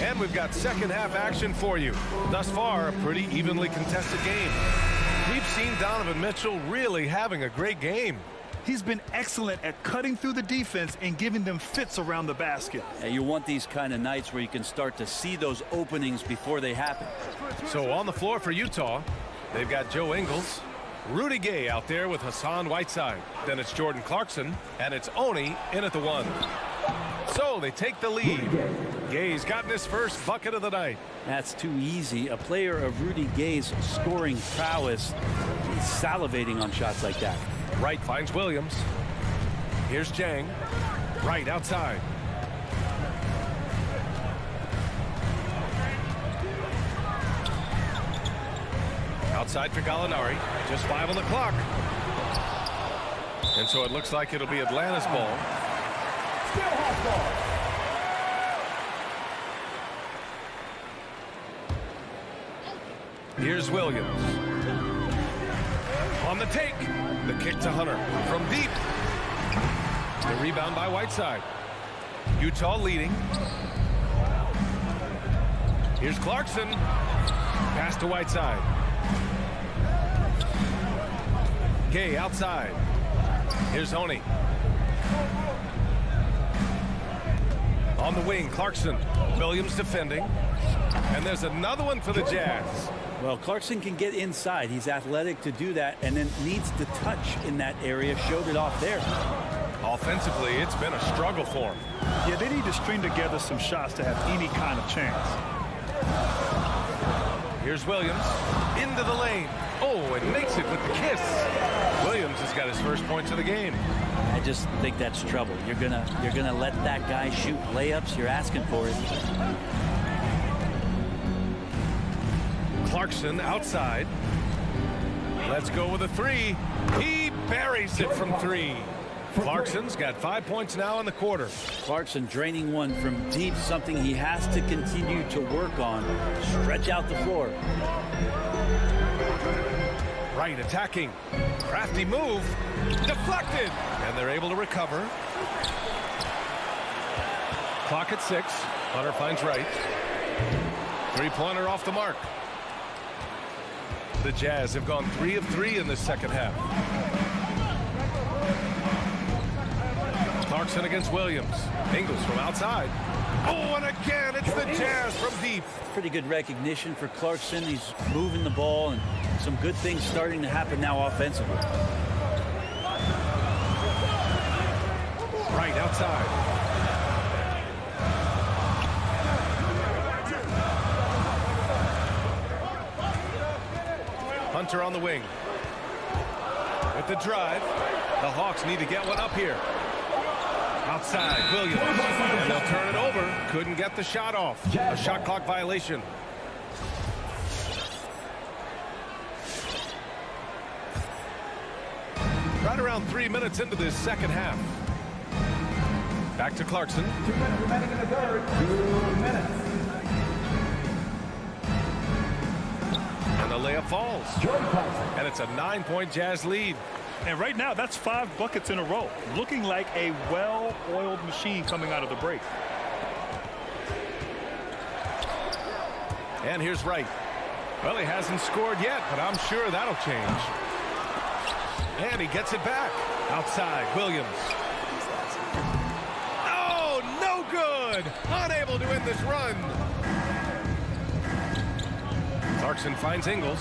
And we've got second half action for you. Thus far, a pretty evenly contested game. We've seen Donovan Mitchell really having a great game. He's been excellent at cutting through the defense and giving them fits around the basket. And you want these kind of nights where you can start to see those openings before they happen. So on the floor for Utah, they've got Joe Ingles, Rudy Gay out there with Hassan Whiteside. Then it's Jordan Clarkson, and it's Oni in at the 1. So they take the lead. Gay's gotten his first bucket of the night. That's too easy. A player of Rudy Gay's scoring prowess, he's salivating on shots like that. Wright finds Williams. Here's Jang. Wright outside. Outside for Gallinari. Just 5 on the clock. And so it looks like it'll be Atlanta's ball. Still hot ball. Here's Williams. On the take. The kick to Hunter from deep. The rebound by Whiteside. Utah leading. Here's Clarkson. Pass to Whiteside. Gay outside. Here's Honey. On the wing, Clarkson. Williams defending. And there's another one for the Jazz. Well, Clarkson can get inside. He's athletic to do that, and then needs the touch in that area. Showed it off there. Offensively, it's been a struggle for him. Yeah, they need to string together some shots to have any kind of chance. Here's Williams into the lane. Oh, and makes it with the kiss. Williams has got his first points of the game. I just think that's trouble. You're gonna let that guy shoot layups. You're asking for it. Clarkson outside. Let's go with a three. He buries it from three. Clarkson's got 5 points now in the quarter. Clarkson draining one from deep, something he has to continue to work on. Stretch out the floor. Right attacking. Crafty move. Deflected. And they're able to recover. Clock at 6. Hunter finds Wright. Three-pointer off the mark. The Jazz have gone 3 of 3 in this second half. Clarkson against Williams. Ingles from outside. Oh, and again, it's the Jazz from deep. Pretty good recognition for Clarkson. He's moving the ball, and some good things starting to happen now offensively. Right outside. Hunter on the wing. With the drive. The Hawks need to get one up here. Outside, Williams. And they'll turn it over. Couldn't get the shot off. A shot clock violation. Right around 3 minutes into this second half. Back to Clarkson. 2 minutes remaining in the third. 2 minutes. And the layup falls. And it's a 9-point Jazz lead. And right now, that's 5 buckets in a row. Looking like a well-oiled machine coming out of the break. And here's Wright. Well, he hasn't scored yet, but I'm sure that'll change. And he gets it back. Outside, Williams. Oh, no good. Unable to end this run. Clarkson finds Ingles.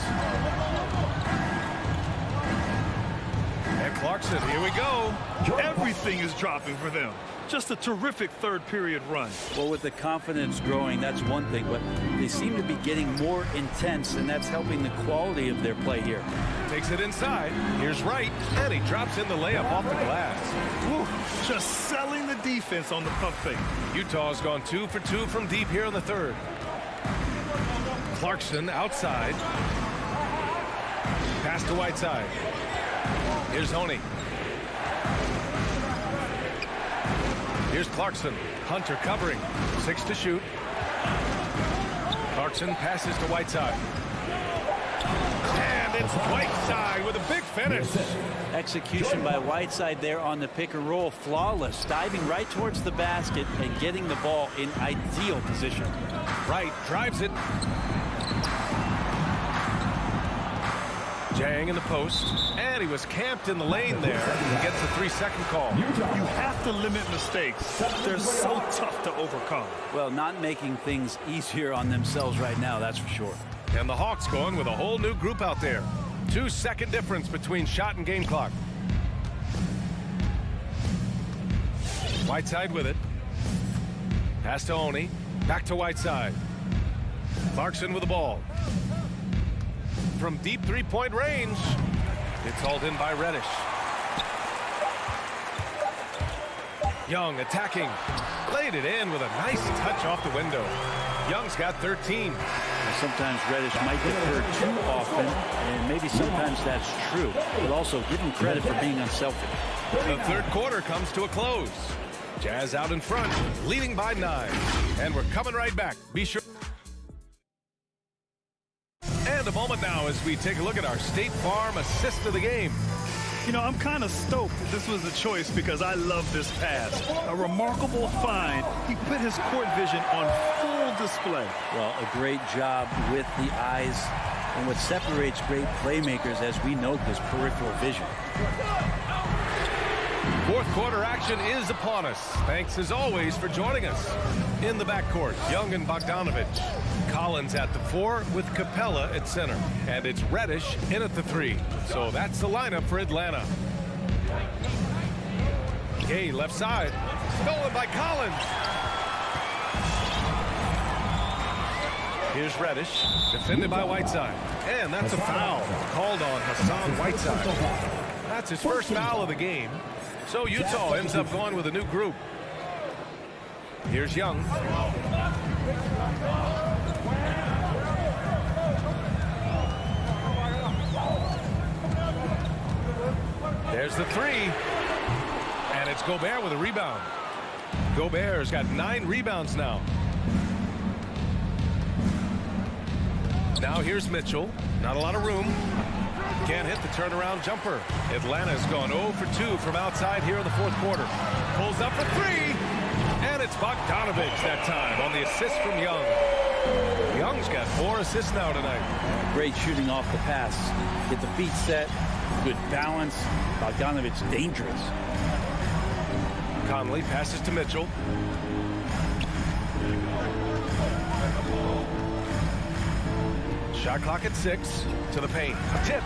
And Clarkson, here we go. Everything is dropping for them. Just a terrific third-period run. Well, with the confidence growing, that's one thing, but they seem to be getting more intense, and that's helping the quality of their play here. Takes it inside. Here's Wright, and he drops in the layup off the glass. Whew, just selling the defense on the pump fake. Utah's gone 2 for 2 from deep here in the third. Clarkson outside. Pass to Whiteside. Here's Honey. Here's Clarkson. Hunter covering. 6 to shoot. Clarkson passes to Whiteside. And it's Whiteside with a big finish. Execution by Whiteside there on the pick and roll. Flawless. Diving right towards the basket and getting the ball in ideal position. Wright drives it. Jang in the post, and he was camped in the lane there. He gets a 3-second call. You have to limit mistakes. They're so tough to overcome. Well, not making things easier on themselves right now, that's for sure. And the Hawks going with a whole new group out there. 2-second difference between shot and game clock. Whiteside with it. Pass to Oni. Back to Whiteside. Clarkson with the ball. From deep three-point range. It's hauled in by Reddish. Young attacking. Laid it in with a nice touch off the window. Young's got 13. Sometimes Reddish might defer too often, and maybe sometimes that's true. But also give him credit for being unselfish. The third quarter comes to a close. Jazz out in front, leading by 9. And we're coming right back. Be sure. And a moment now as we take a look at our State Farm assist of the game. You know, I'm kind of stoked that this was a choice because I love this pass. A remarkable find. He put his court vision on full display. Well, a great job with the eyes And what separates great playmakers, as we note, is peripheral vision. Fourth quarter action is upon us. Thanks as always for joining us. In the backcourt, Young and Bogdanovich. Collins at the 4 with Capella at center. And it's Reddish in at the 3. So that's the lineup for Atlanta. Gay left side. Stolen by Collins. Here's Reddish. Defended by Whiteside. And that's a foul called on Hassan Whiteside. That's his first foul of the game. So Utah ends up going with a new group. Here's Young. There's the 3. And it's Gobert with a rebound. Gobert's got 9 rebounds now. Now here's Mitchell. Not a lot of room. Can't hit the turnaround jumper. Atlanta's gone 0 for 2 from outside here in the fourth quarter. Pulls up for 3. And it's Bogdanovich that time on the assist from Young. Young's got 4 assists now tonight. Great shooting off the pass. Get the feet set. Good balance. Bogdanovich dangerous. Conley passes to Mitchell. Shot clock at 6. To the paint. Tipped.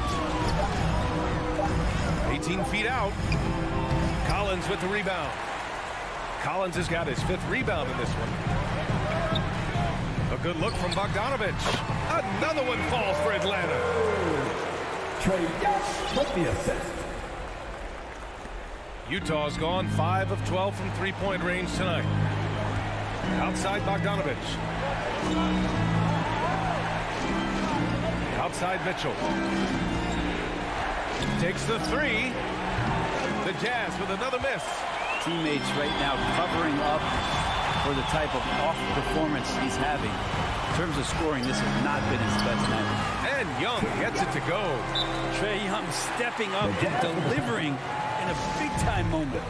18 feet out. Collins with the rebound. Collins has got his 5th rebound in this one. A good look from Bogdanovich. Another one falls for Atlanta. Trey Young with the assist. Utah's gone 5 of 12 from three-point range tonight. Outside Bogdanovich. Outside Mitchell. Takes the 3. The Jazz with another miss. Teammates right now covering up for the type of off performance he's having. In terms of scoring, this has not been his best night. And Young gets it to go. Trey Young stepping up and delivering in a big-time moment.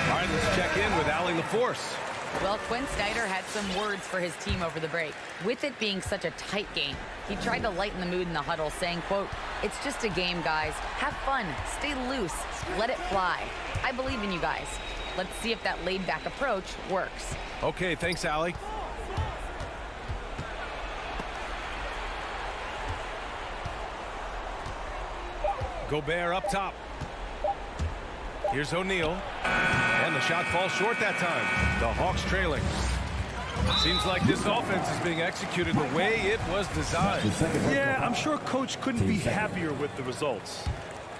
All right, let's check in with Allie LaForce. Well, Quinn Snyder had some words for his team over the break. With it being such a tight game, he tried to lighten the mood in the huddle, saying, quote, "It's just a game, guys. Have fun. Stay loose. Let it fly. I believe in you guys. Let's see if that laid-back approach works." Okay, thanks, Allie. Gobert up top. Here's O'Neal. And the shot falls short that time. The Hawks trailing. Seems like this offense is being executed the way it was designed. Yeah, I'm sure Coach couldn't be happier with the results.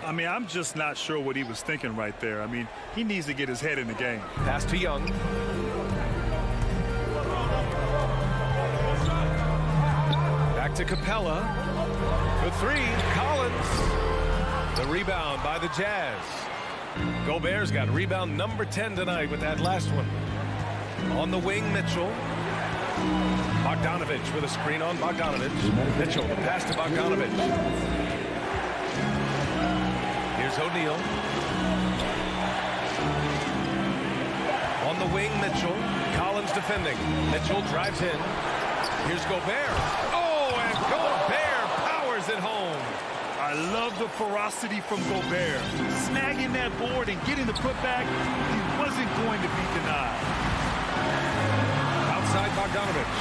I mean, I'm just not sure what he was thinking right there. I mean, he needs to get his head in the game. Pass to Young. Back to Capella. For 3, Collins. The rebound by the Jazz. Gobert's got rebound number 10 tonight with that last one. On the wing, Mitchell. Bogdanovich with a screen on Bogdanovich. Mitchell, the pass to Bogdanovich. Here's O'Neal. On the wing, Mitchell. Collins defending. Mitchell drives in. Here's Gobert. Oh, and Gobert powers it home. I love the ferocity from Gobert. Snagging that board and getting the putback, he wasn't going to be denied. Outside Bogdanovich.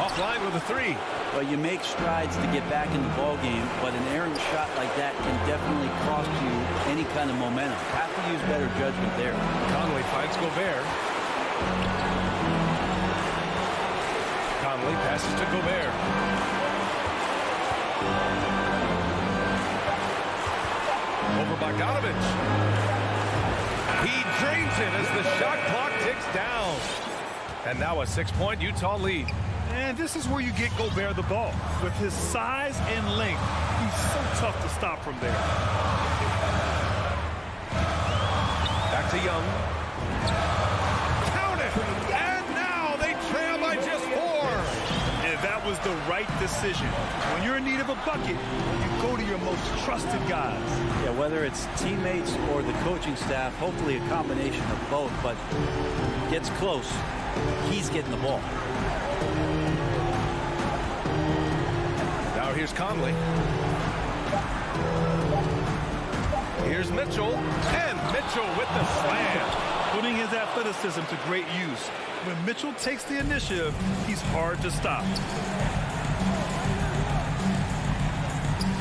Offline with a 3. Well, you make strides to get back in the ball game, but an errant shot like that can definitely cost you any kind of momentum. Have to use better judgment there. Conley finds Gobert. Conley passes to Gobert. Over Bogdanovich. He drains it as the shot clock ticks down. And now a 6-point Utah lead. And this is where you get Gobert the ball. With his size and length, he's so tough to stop from there. Back to Young. Count it! And now they trail by just 4. And that That was the right decision. When you're in need of a bucket, you go to your most trusted guys. Yeah, whether it's teammates or the coaching staff, hopefully a combination of both, but gets close, he's getting the ball. Now here's Conley. Here's Mitchell, and Mitchell with the slam. Putting his athleticism to great use. When Mitchell takes the initiative, he's hard to stop.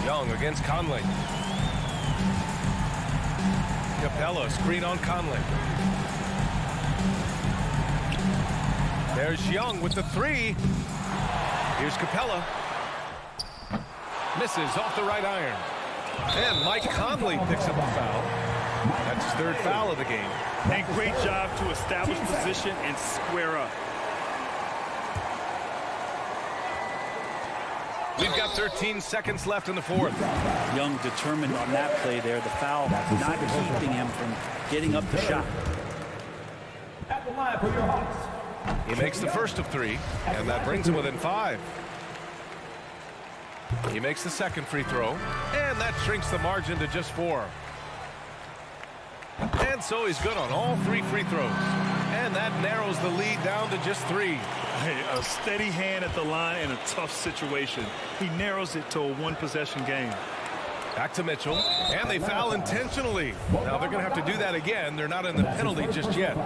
Young against Conley. Capella, screen on Conley. There's Young with the three. Here's Capella. Misses off the right iron. And Mike Conley picks up a foul. That's his third foul of the game. And great job to establish position and square up. We've got 13 seconds left in the fourth. Young determined on that play there. The foul not keeping him from getting up the shot. At the line for your Hawks. He makes the first of three, and that brings him within 5. He makes the second free throw, and that shrinks the margin to just 4. And so he's good on all 3 free throws. And that narrows the lead down to just 3. Hey, a steady hand at the line in a tough situation. He narrows it to a one-possession game. Back to Mitchell, and they foul intentionally. Now they're going to have to do that again. They're not in the penalty just yet.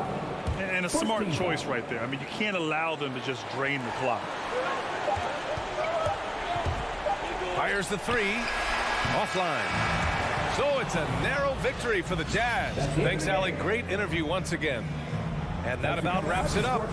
And a smart choice right there. I mean, you can't allow them to just drain the clock. Fires the 3, offline. So it's a narrow victory for the Jazz. Thanks, Allie. Great interview once again. And that about wraps it up.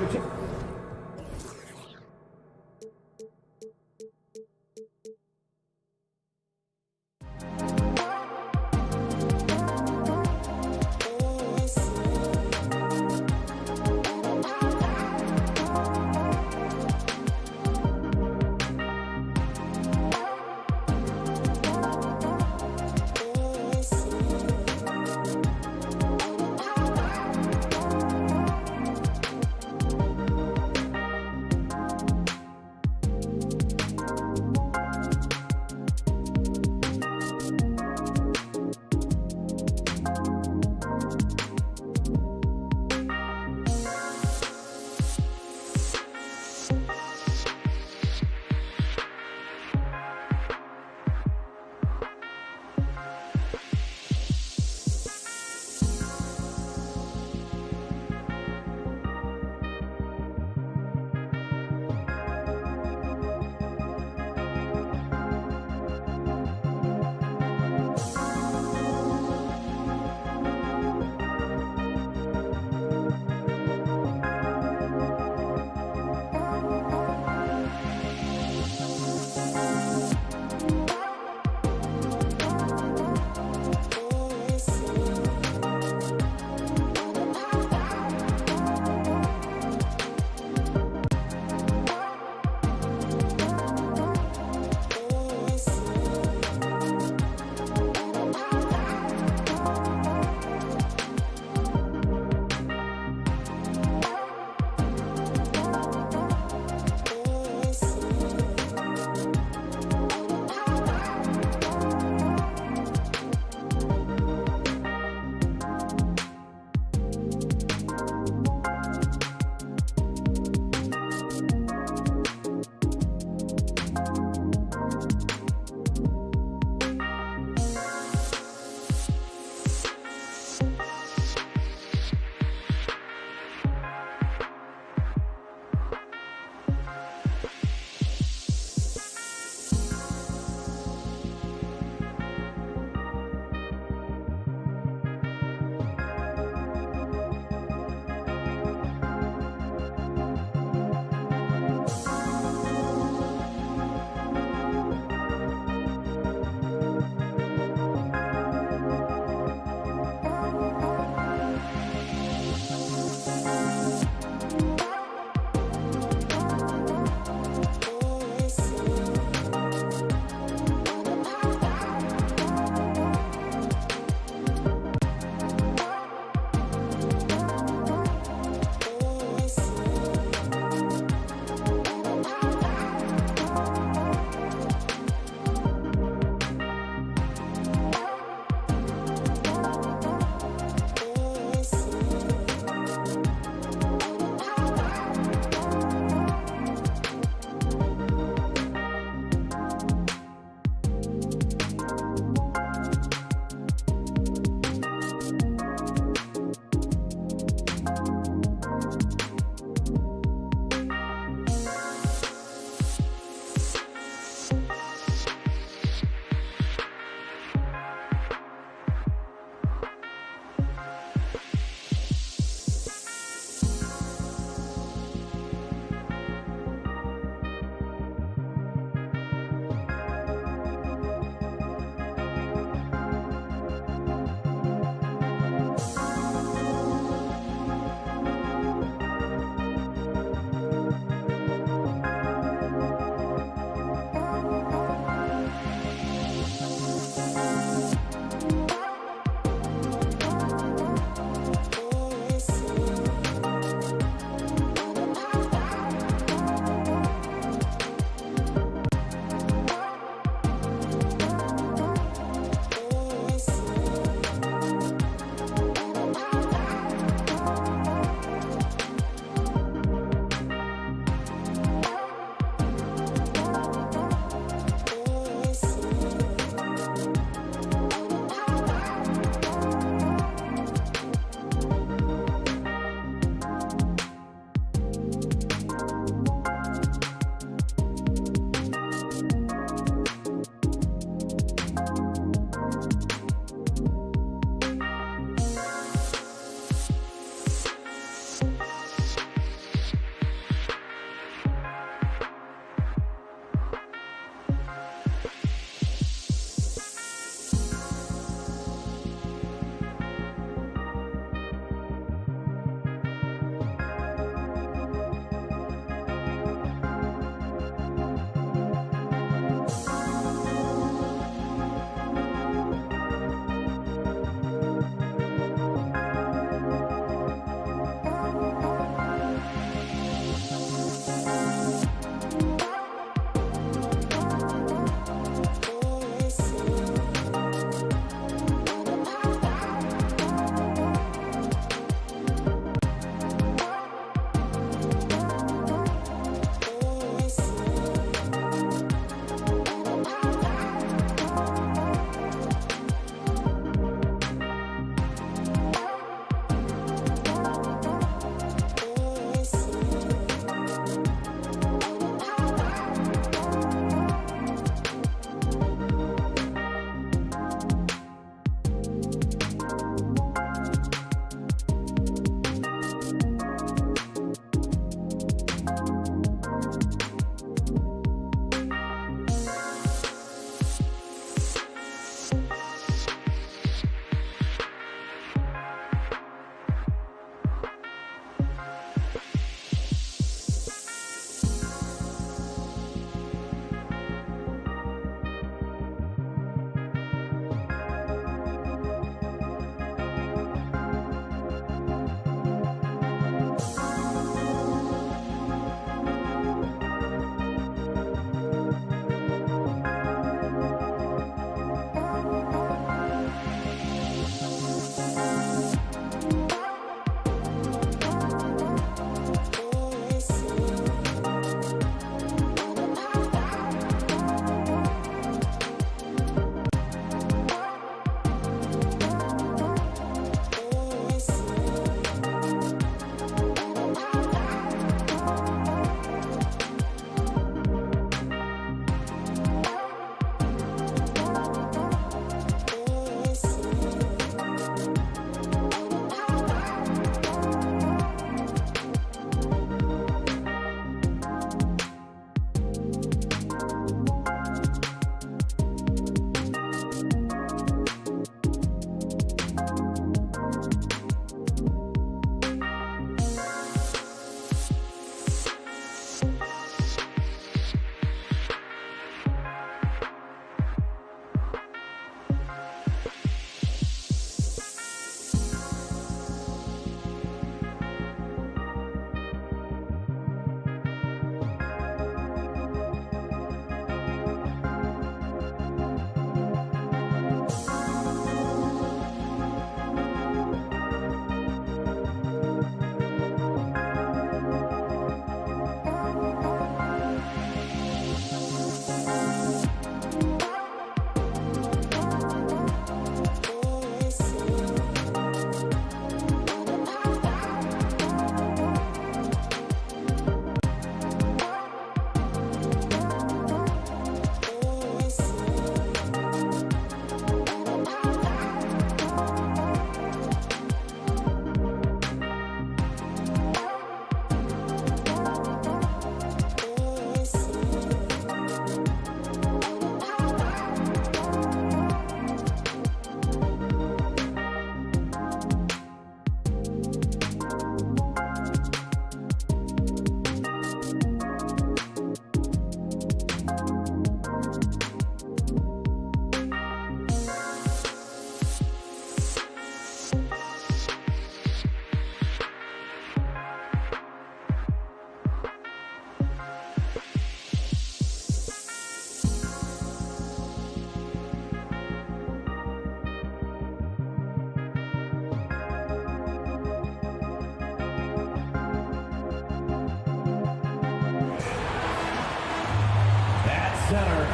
center,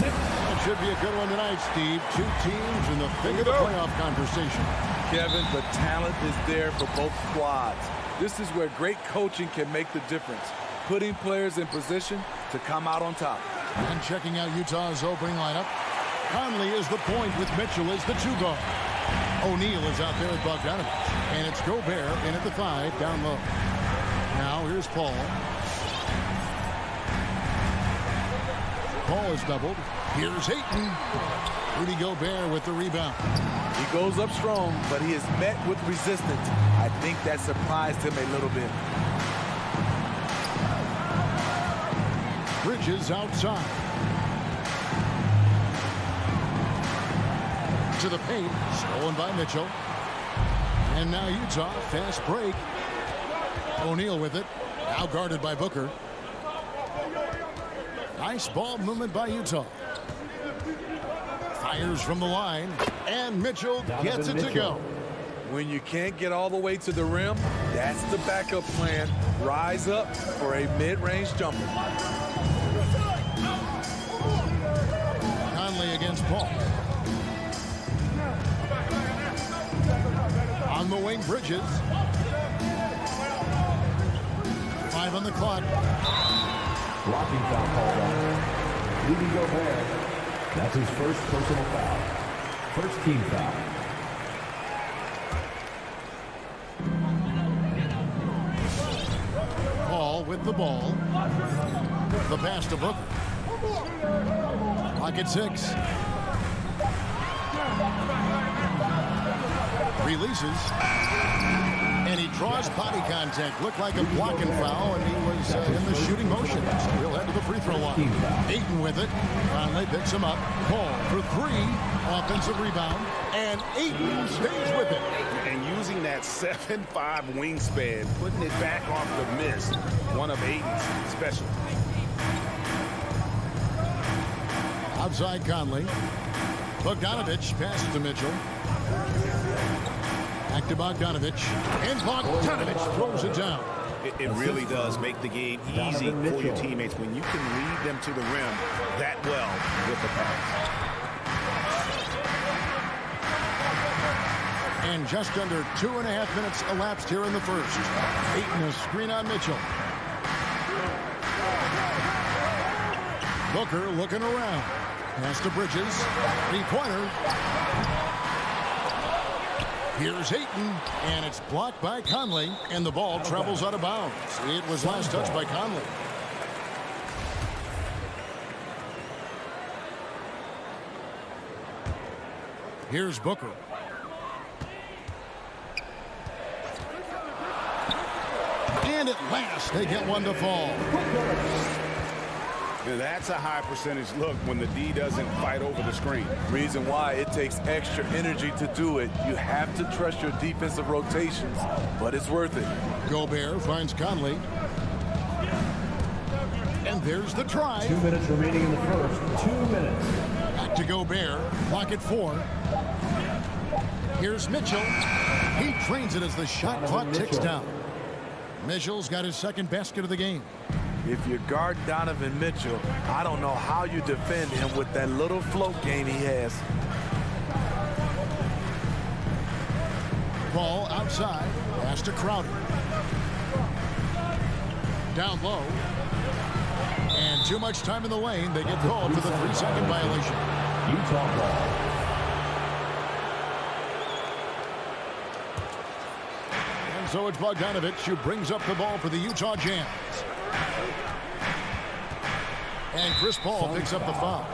6. It should be a good one tonight, Steve. Two teams in the thick of the playoff conversation. Kevin, the talent is there for both squads. This is where great coaching can make the difference, putting players in position to come out on top. And checking out Utah's opening lineup, Conley is the point with Mitchell as the 2 guard. O'Neal is out there with Bogdanovich. And it's Gobert in at the 5, down low. Now here's Paul. Paul is doubled. Here's Ayton. Rudy Gobert with the rebound. He goes up strong, but he is met with resistance. I think that surprised him a little bit. Bridges outside. To the paint. Stolen by Mitchell. And now Utah, fast break. O'Neal with it. Now guarded by Booker. Nice ball movement by Utah. Fires from the line. And Mitchell gets it to go. When you can't get all the way to the rim, that's the backup plan. Rise up for a mid-range jumper. Conley against Paul. On the wing, Bridges. 5 on the clock. Blocking foul called on Rudy Gobert. That's his first personal foul. First team foul. Paul with the ball. The pass to Booker. Clock at 6. Releases. And he draws body contact. Looked like a blocking foul, and he was in the shooting motion. So he'll head to the free throw line. Ayton with it. Conley picks him up. Paul for 3. Offensive rebound. And Ayton stays with it. And using that 7'5" wingspan, putting it back off the miss, one of Ayton's special. Outside Conley. Bogdanovich passes to Mitchell. Back to Bogdanovich. And Bogdanovich throws it down. It really does make the game easy for your teammates when you can lead them to the rim that well with the pass. And just under 2.5 minutes elapsed here in the first. Ayton a screen on Mitchell. Booker looking around. Pass to Bridges. 3-pointer. Here's Ayton, and it's blocked by Conley, and the ball travels out of bounds. It was last touched by Conley. Here's Booker. And at last, they get one to fall. Now that's a high percentage look when the D doesn't fight over the screen. Reason why it takes extra energy to do it. You have to trust your defensive rotations, but it's worth it. Gobert finds Conley. And there's the try. 2 minutes remaining in the first. 2 minutes. Back to Gobert. Clock at 4. Here's Mitchell. He drains it as the shot clock ticks down. Mitchell's got his second basket of the game. If you guard Donovan Mitchell, I don't know how you defend him with that little float game he has. Ball outside. Pass to Crowder. Down low. And too much time in the lane. They get called for the 3-second violation. Utah ball. And so it's Bogdanovich who brings up the ball for the Utah Jazz. And Chris Paul picks up the foul.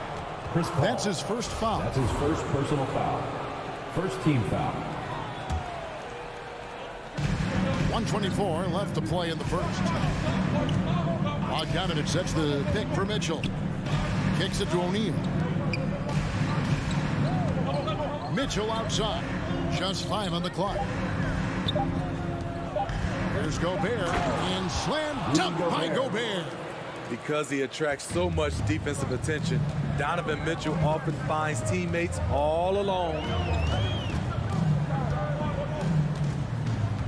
That's his first foul. That's his first personal foul. First team foul. 1:24 left to play in the first. Bogdanovich sets the pick for Mitchell. Kicks it to O'Neal. Mitchell outside. Just 5 on the clock. Here's Gobert. And slam dunk by Gobert. Because he attracts so much defensive attention, Donovan Mitchell often finds teammates all alone.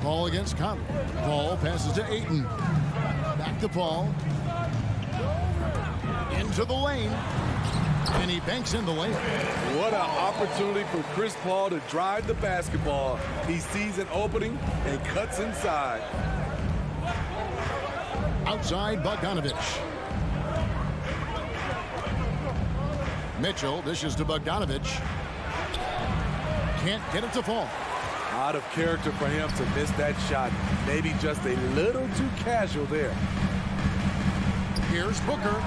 Paul against Conley. Paul passes to Ayton. Back to Paul. Into the lane. And he banks in the lane. What an opportunity for Chris Paul to drive the basketball. He sees an opening and cuts inside. Outside Bogdanovich. Mitchell dishes to Bogdanovich. Can't get it to fall. Out of character for him to miss that shot. Maybe just a little too casual there. Here's Booker.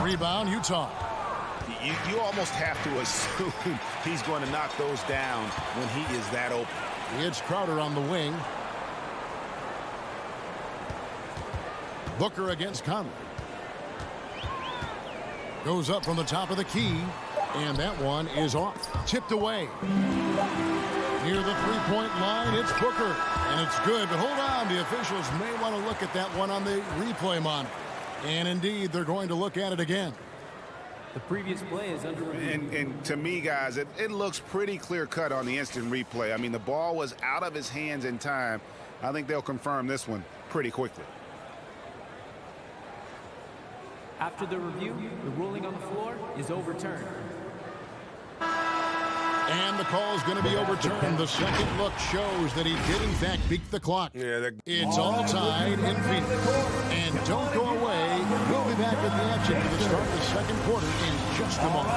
Rebound, Utah. You almost have to assume he's going to knock those down when he is that open. It's Crowder on the wing. Booker against Conley. Goes up from the top of the key. And that one is off. Tipped away. Near the three-point line, it's Booker. And it's good, but hold on. The officials may want to look at that one on the replay monitor. And indeed, they're going to look at it again. The previous play is under review. And to me, guys, it looks pretty clear-cut on the instant replay. I mean, the ball was out of his hands in time. I think they'll confirm this one pretty quickly. After the review, the ruling on the floor is overturned. And the call is going to be overturned. The second look shows that he did, in fact, beat the clock. Yeah, it's all tied in Phoenix. And don't go away. We'll be back with the action for the start of the second quarter in just a moment.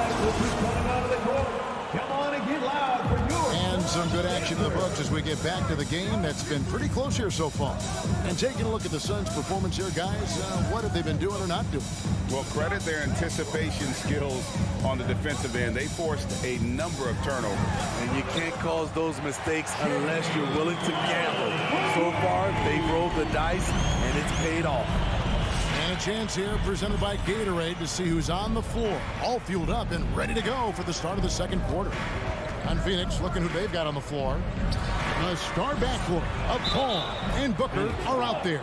Come on and get loud for yours. And some good action in the books as we get back to the game that's been pretty close here so far. And taking a look at the Suns' performance here, guys, what have they been doing or not doing? Well, credit their anticipation skills on the defensive end. They forced a number of turnovers. And you can't cause those mistakes unless you're willing to gamble. So far, they rolled the dice, and it's paid off. And a chance here presented by Gatorade to see who's on the floor. All fueled up and ready to go for the start of the second quarter. On Phoenix, looking who they've got on the floor. A star backcourt of Paul and Booker are out there.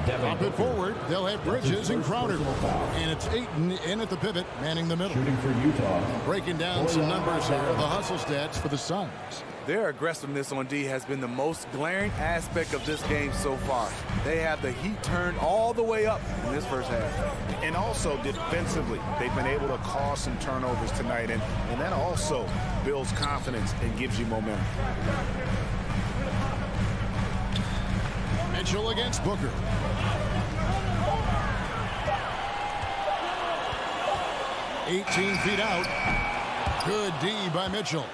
Drop it forward. They'll have Bridges and Crowder. And it's Ayton in at the pivot, manning the middle. Shooting for Utah. Breaking down some numbers here, the hustle stats for the Suns. Their aggressiveness on D has been the most glaring aspect of this game so far. They have the heat turned all the way up in this first half. And also defensively, they've been able to cause some turnovers tonight. And that also builds confidence and gives you momentum. Mitchell against Booker. "18 feet out. Good D by Mitchell.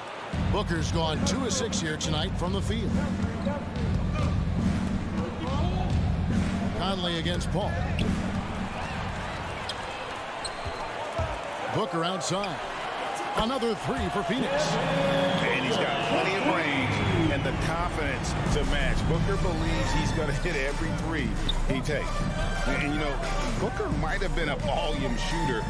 Booker's gone 2 of 6 here tonight from the field. Conley against Paul. Booker outside. Another three for Phoenix. And he's got plenty of range and the confidence to match. Booker believes he's going to hit every three he takes. And, you know, Booker might have been a volume shooter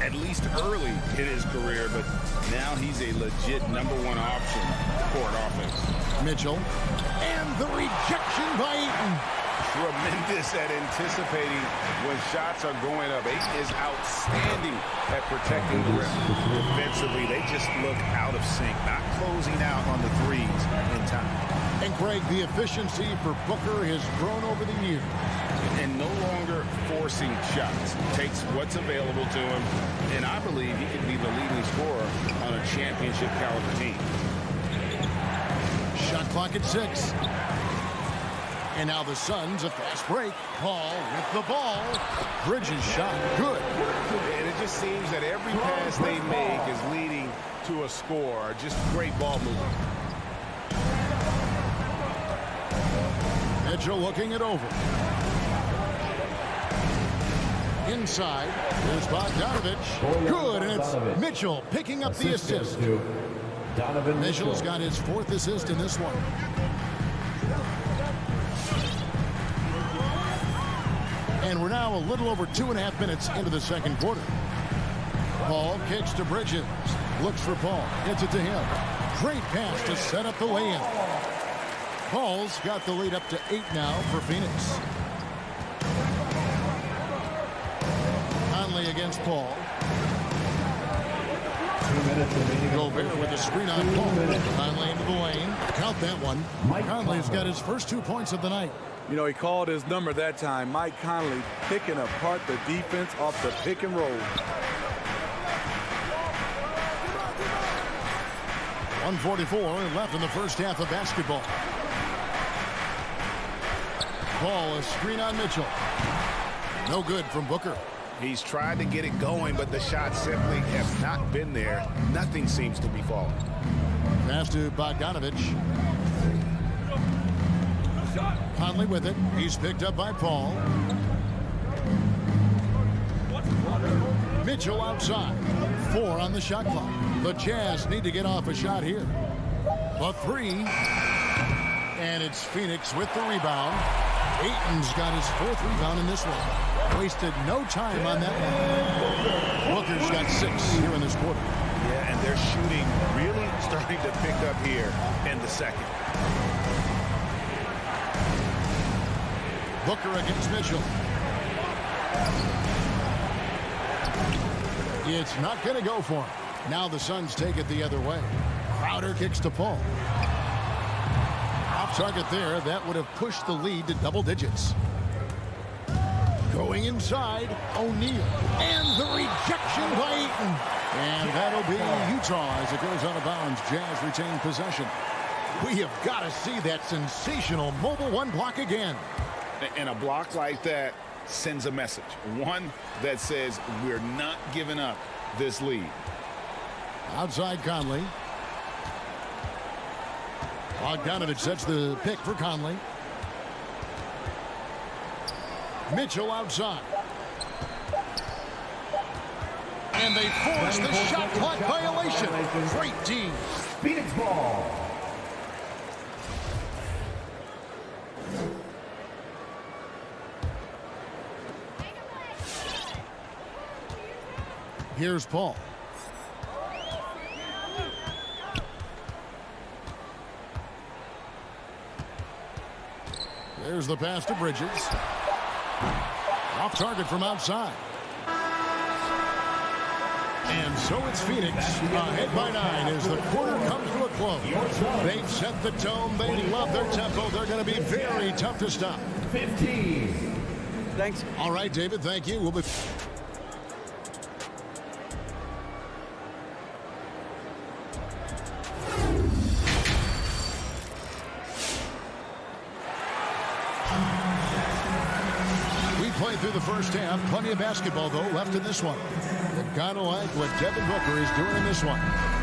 at least early in his career, but now he's a legit #1 option for an offense. Mitchell. And the rejection by Ayton. Tremendous at anticipating when shots are going up. Ayton is outstanding at protecting the rim. Defensively, they just look out of sync, not closing out on the threes in time. And Craig, the efficiency for Booker has grown over the years. And no longer forcing shots. Takes what's available to him, and I believe he could be the leading scorer on a championship caliber team. Shot clock at 6. And now the Suns, a fast break. Paul with the ball. Bridges shot good. And it just seems that every pass they make is leading to a score. Just great ball movement. Mitchell looking it over. Inside, there's Bogdanovich. Good, and it's Mitchell picking up the assist. Mitchell's got his 4th assist in this one. And we're now a little over 2.5 minutes into the second quarter. Paul kicks to Bridges. Looks for Paul. Gets it to him. Great pass to set up the lay-in. Paul's got the lead up to 8 now for Phoenix. Conley against Paul. Gobert with a screen on Paul. Conley into the lane. Count that one. Conley's got his first 2 points of the night. You know, he called his number that time. Mike Conley picking apart the defense off the pick and roll. 1:44 left in the first half of basketball. Ball, a screen on Mitchell. No good from Booker. He's tried to get it going, but the shots simply have not been there. Nothing seems to be falling. Pass to Bogdanovich. Conley with it. He's picked up by Paul. Mitchell outside. 4 on the shot clock. The Jazz need to get off a shot here. A 3. And it's Phoenix with the rebound. Ayton's got his 4th rebound in this one. Wasted no time on that one. Booker's got 6 here in this quarter. Yeah, and their shooting really starting to pick up here in the second. Booker against Mitchell. It's not going to go for him. Now the Suns take it the other way. Crowder kicks to Paul. Off target there. That would have pushed the lead to double digits. Going inside, O'Neal. And the rejection by Ayton. And that'll be Utah as it goes out of bounds. Jazz retain possession. We have got to see that sensational mobile 1 block again. And a block like that sends a message. One that says we're not giving up this lead. Outside Conley. Bogdanovich sets the pick for Conley. Mitchell outside. And they force the shot clock violation. Great team. Phoenix ball. Here's Paul. There's the pass to Bridges. Off target from outside. And so it's Phoenix ahead by 9 as the quarter comes to a close. They've set the tone. They love their tempo. They're going to be very tough to stop. 15. Thanks. All right, David, thank you. We'll be... Played through the first half. Plenty of basketball, though, left in this one. You've got to like what Devin Booker is doing in this one.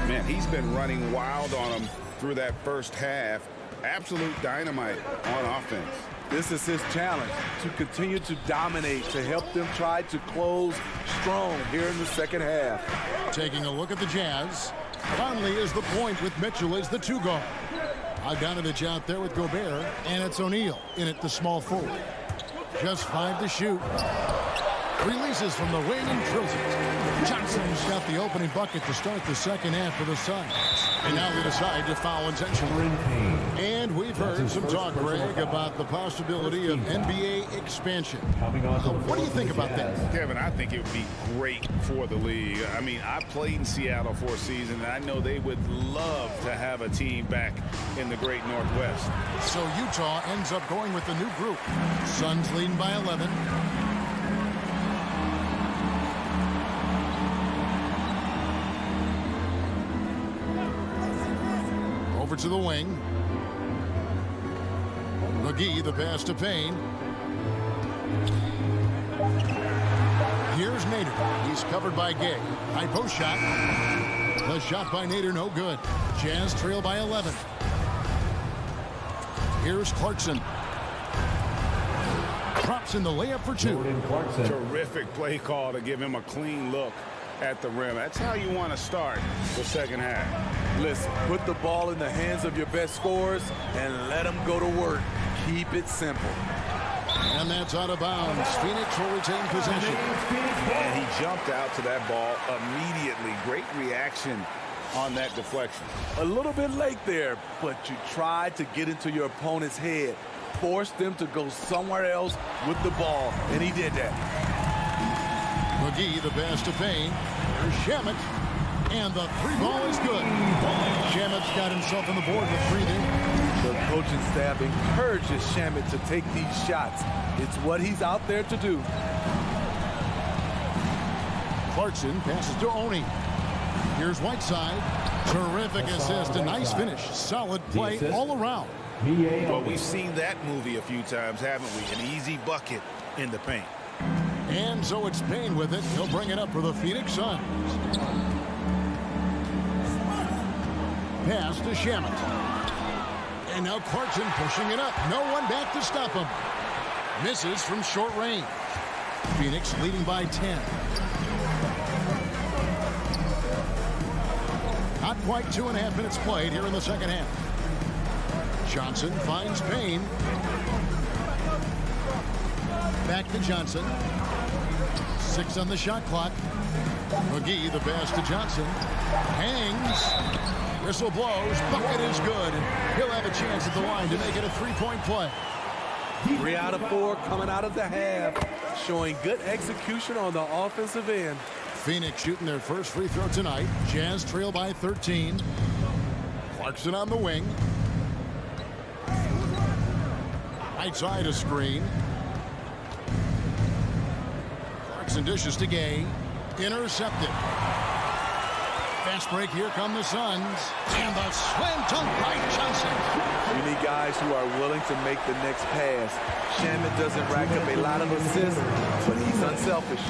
Man, he's been running wild on them through that first half. Absolute dynamite on offense. This is his challenge, to continue to dominate, to help them try to close strong here in the second half. Taking a look at the Jazz. Conley is the point with Mitchell as the 2 guard. Bogdanovich out there with Gobert, and it's O'Neal in at the small forward. Just 5 to shoot. Releases from the wing and drills it. Johnson's got the opening bucket to start the second half for the Suns. And now they decide to foul intentionally. And we've heard some talk, Greg, about the possibility of NBA expansion. What do you think about that? Kevin, I think it would be great for the league. I mean, I played in Seattle for a season, and I know they would love to have a team back in the great Northwest. So Utah ends up going with the new group. Suns leading by 11. Over to the wing. McGee, the pass to Payne. Here's Nader. He's covered by Gay. High post shot. The shot by Nader, no good. Jazz trail by 11. Here's Clarkson. Drops in the layup for 2. Terrific play call to give him a clean look at the rim. That's how you want to start the second half. Listen, put the ball in the hands of your best scorers and let them go to work. Keep it simple. And that's out of bounds. Phoenix will retain possession. And he jumped out to that ball immediately. Great reaction on that deflection. A little bit late there, but you tried to get into your opponent's head. Force them to go somewhere else with the ball, and he did that. McGee, the pass to Payne. There's Shamet. And the three ball is good. Shamit's got himself on the board with 3 there. The coaching staff encourages Shamit to take these shots. It's what he's out there to do. Clarkson passes to Oni. Here's Whiteside. Terrific assist. A nice finish. Solid play all around. Well, we've seen that movie a few times, haven't we? An easy bucket in the paint. And so it's Payne with it. He'll bring it up for the Phoenix Suns. Pass to Shamit. And now Clarkson pushing it up. No one back to stop him. Misses from short range. Phoenix leading by 10. Not quite 2.5 minutes played here in the second half. Johnson finds Payne. Back to Johnson. 6 on the shot clock. McGee, the pass to Johnson. Hangs. Whistle blows. Bucket is good. And he'll have a chance at the line to make it a 3-point play. 3 out of 4 coming out of the half, showing good execution on the offensive end. Phoenix shooting their first free throw tonight. Jazz trail by 13. Clarkson on the wing. Right side a screen. Clarkson dishes to Gay. Intercepted. Fast break. Here come the Suns. And the slam dunk by Johnson. You need guys who are willing to make the next pass. Shamit doesn't rack up a lot of assists, but he's unselfish.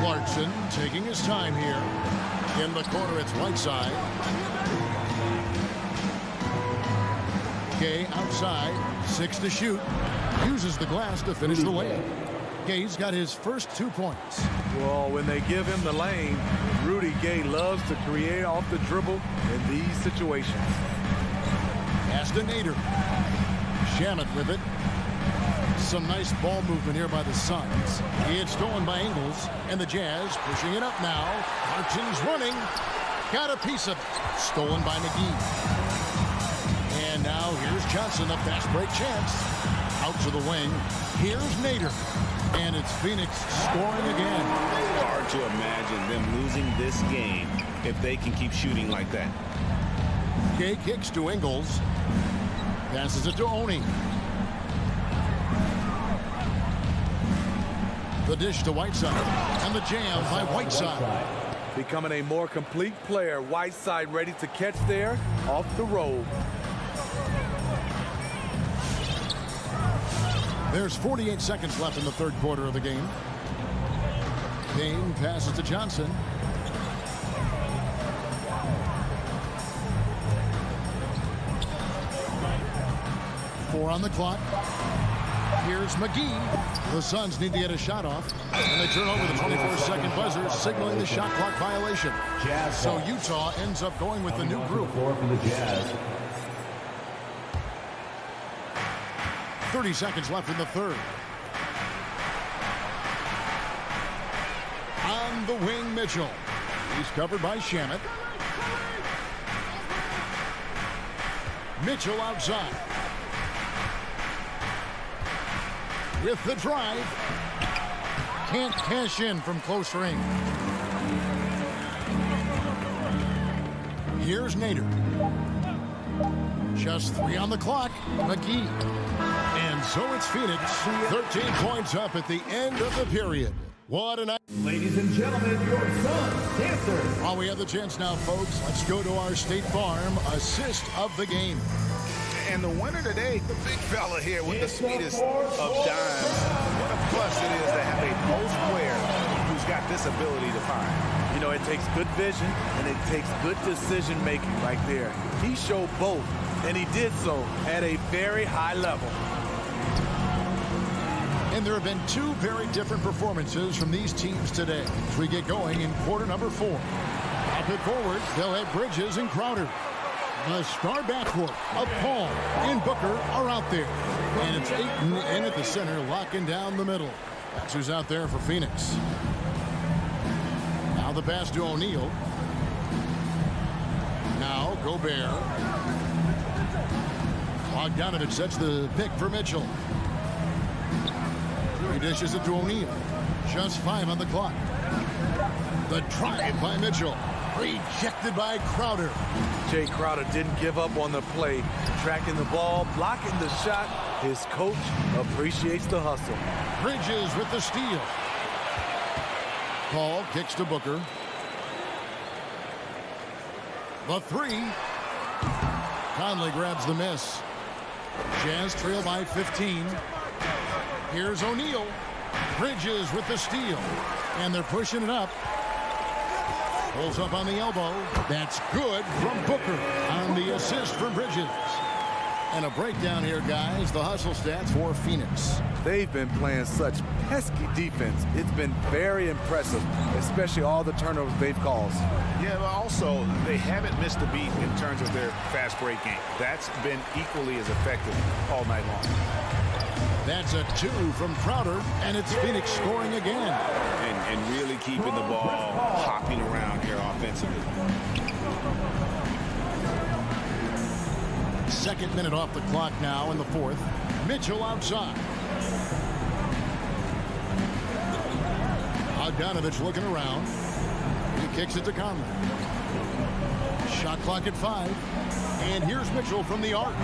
Clarkson taking his time here. In the corner, it's Whiteside. Gay outside. 6 to shoot. Uses the glass to finish the layup. Gay's got his first 2 points. Well, when they give him the lane, Rudy Gay loves to create off the dribble in these situations. Pass to Nader. Shamit with it. Some nice ball movement here by the Suns. It's stolen by Ingles, and the Jazz pushing it up now. Clarkson's running. Got a piece of it. Stolen by McGee. And now here's Johnson, a fast break chance. Out to the wing. Here's Nader. And it's Phoenix scoring again. Hard to imagine them losing this game if they can keep shooting like that. Gay kicks to Ingles. Passes it to Oni. The dish to Whiteside. And the jam by Whiteside. Becoming a more complete player. Whiteside ready to catch there off the roll. There's 48 seconds left in the third quarter of the game. Payne passes to Johnson. Four on the clock. Here's McGee. The Suns need to get a shot off. And they turn over the 24-second buzzer, signaling the shot clock violation. So Utah ends up going with the new group. 30 seconds left in the third. On the wing, Mitchell. He's covered by Shamit. Mitchell outside. With the drive. Can't cash in from close range. Here's Nader. Just 3 on the clock. McGee. And so it's Phoenix, 13 points up at the end of the period. What a night. Ladies and gentlemen, your Suns Dancers. While we have the chance now, folks, let's go to our State Farm assist of the game. And the winner today, the big fella here with the sweetest of dimes. What a plus it is to have a post player who's got this ability to find. You know, it takes good vision and it takes good decision making right there. He showed both, and he did so at a very high level. And there have been 2 very different performances from these teams today as we get going in quarter number 4. Up it forward, they'll have Bridges and Crowder. The star backcourt of Paul and Booker are out there. And it's Ayton in at the center, locking down the middle. That's who's out there for Phoenix. Now the pass to O'Neal. Now Gobert. Bogdanovich sets the pick for Mitchell. He dishes it to O'Neal. Just 5 on the clock. The drive by Mitchell. Rejected by Crowder. Jay Crowder didn't give up on the play. Tracking the ball, blocking the shot. His coach appreciates the hustle. Bridges with the steal. Paul kicks to Booker. The three. Conley grabs the miss. Jazz trail by 15. Here's O'Neal. Bridges with the steal. And they're pushing it up. Pulls up on the elbow. That's good from Booker on the assist from Bridges. And a breakdown here, guys. The hustle stats for Phoenix. They've been playing such pesky defense. It's been very impressive, especially all the turnovers they've caused. Yeah, but also, they haven't missed a beat in terms of their fast break game. That's been equally as effective all night long. That's a 2 from Crowder, and it's Phoenix scoring again. And really keeping the ball hopping around here offensively. Second minute off the clock now in the fourth. Mitchell outside. Bogdanovich looking around. He kicks it to Conley. Shot clock at 5. And here's Mitchell from the arc.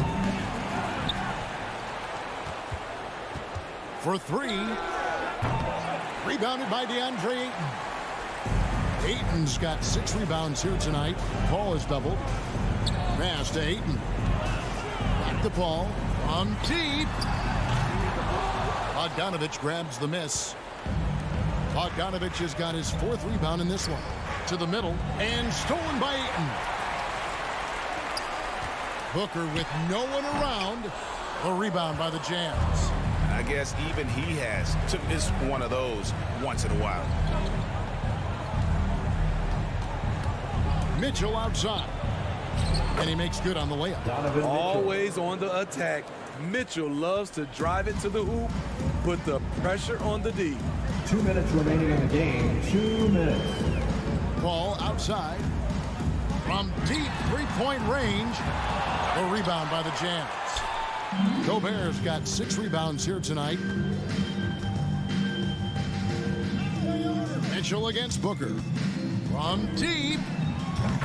For 3. Rebounded by DeAndre Ayton. Ayton's got 6 rebounds here tonight. Paul is doubled. Pass to Ayton. Back to Paul. On deep. Bogdanovich grabs the miss. Bogdanovich has got his 4th rebound in this one. To the middle. And stolen by Ayton. Booker with no one around. A rebound by the Jazz. I guess even he has to miss one of those once in a while. Mitchell outside. And he makes good on the layup. Always on the attack. Mitchell loves to drive it to the hoop, put the pressure on the D. 2 minutes remaining in the game. 2 minutes. Ball outside. From deep three-point range. A rebound by the Jazz. Gobert's got 6 rebounds here tonight. Mitchell against Booker. From deep.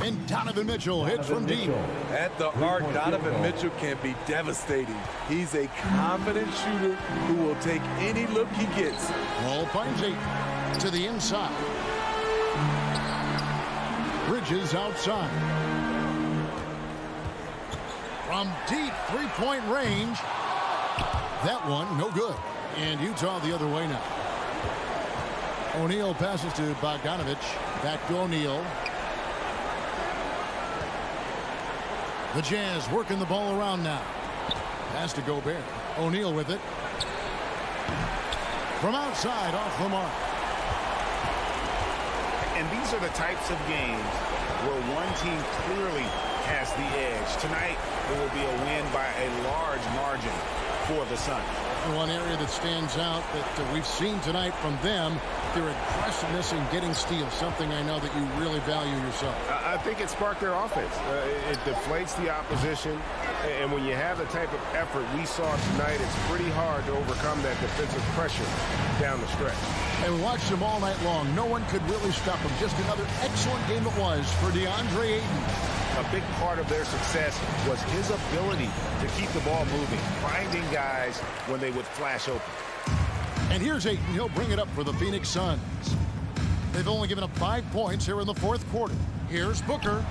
And Donovan Mitchell hits from deep. At the arc, Donovan Mitchell can be devastating. He's a confident shooter who will take any look he gets. Ball finds Ayton to the inside. Bridges outside. From deep three-point range. That one, no good. And Utah the other way now. O'Neal passes to Bogdanovich. Back to O'Neal. The Jazz working the ball around now. Pass to Gobert. O'Neal with it. From outside, off the mark. And these are the types of games where one team clearly has the edge. Tonight, it will be a win by a large margin for the Suns. One area that stands out that we've seen tonight from them, their aggressiveness in getting steals, something I know that you really value yourself. I think it sparked their offense. It deflates the opposition, and when you have the type of effort we saw tonight, it's pretty hard to overcome that defensive pressure down the stretch. And we watched them all night long. No one could really stop them. Just another excellent game it was for DeAndre Ayton. A big part of their success was his ability to keep the ball moving, finding guys when they would flash open. And here's Ayton. He'll bring it up for the Phoenix Suns. They've only given up 5 points here in the fourth quarter. Here's Booker.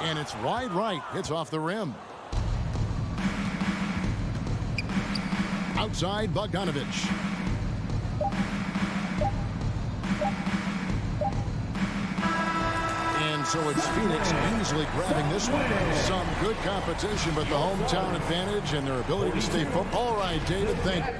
And it's wide right. It's off the rim. Outside, Bogdanovich. And so it's Phoenix easily grabbing this one. Some good competition, but the hometown advantage and their ability to stay focused. All right, David, thank you.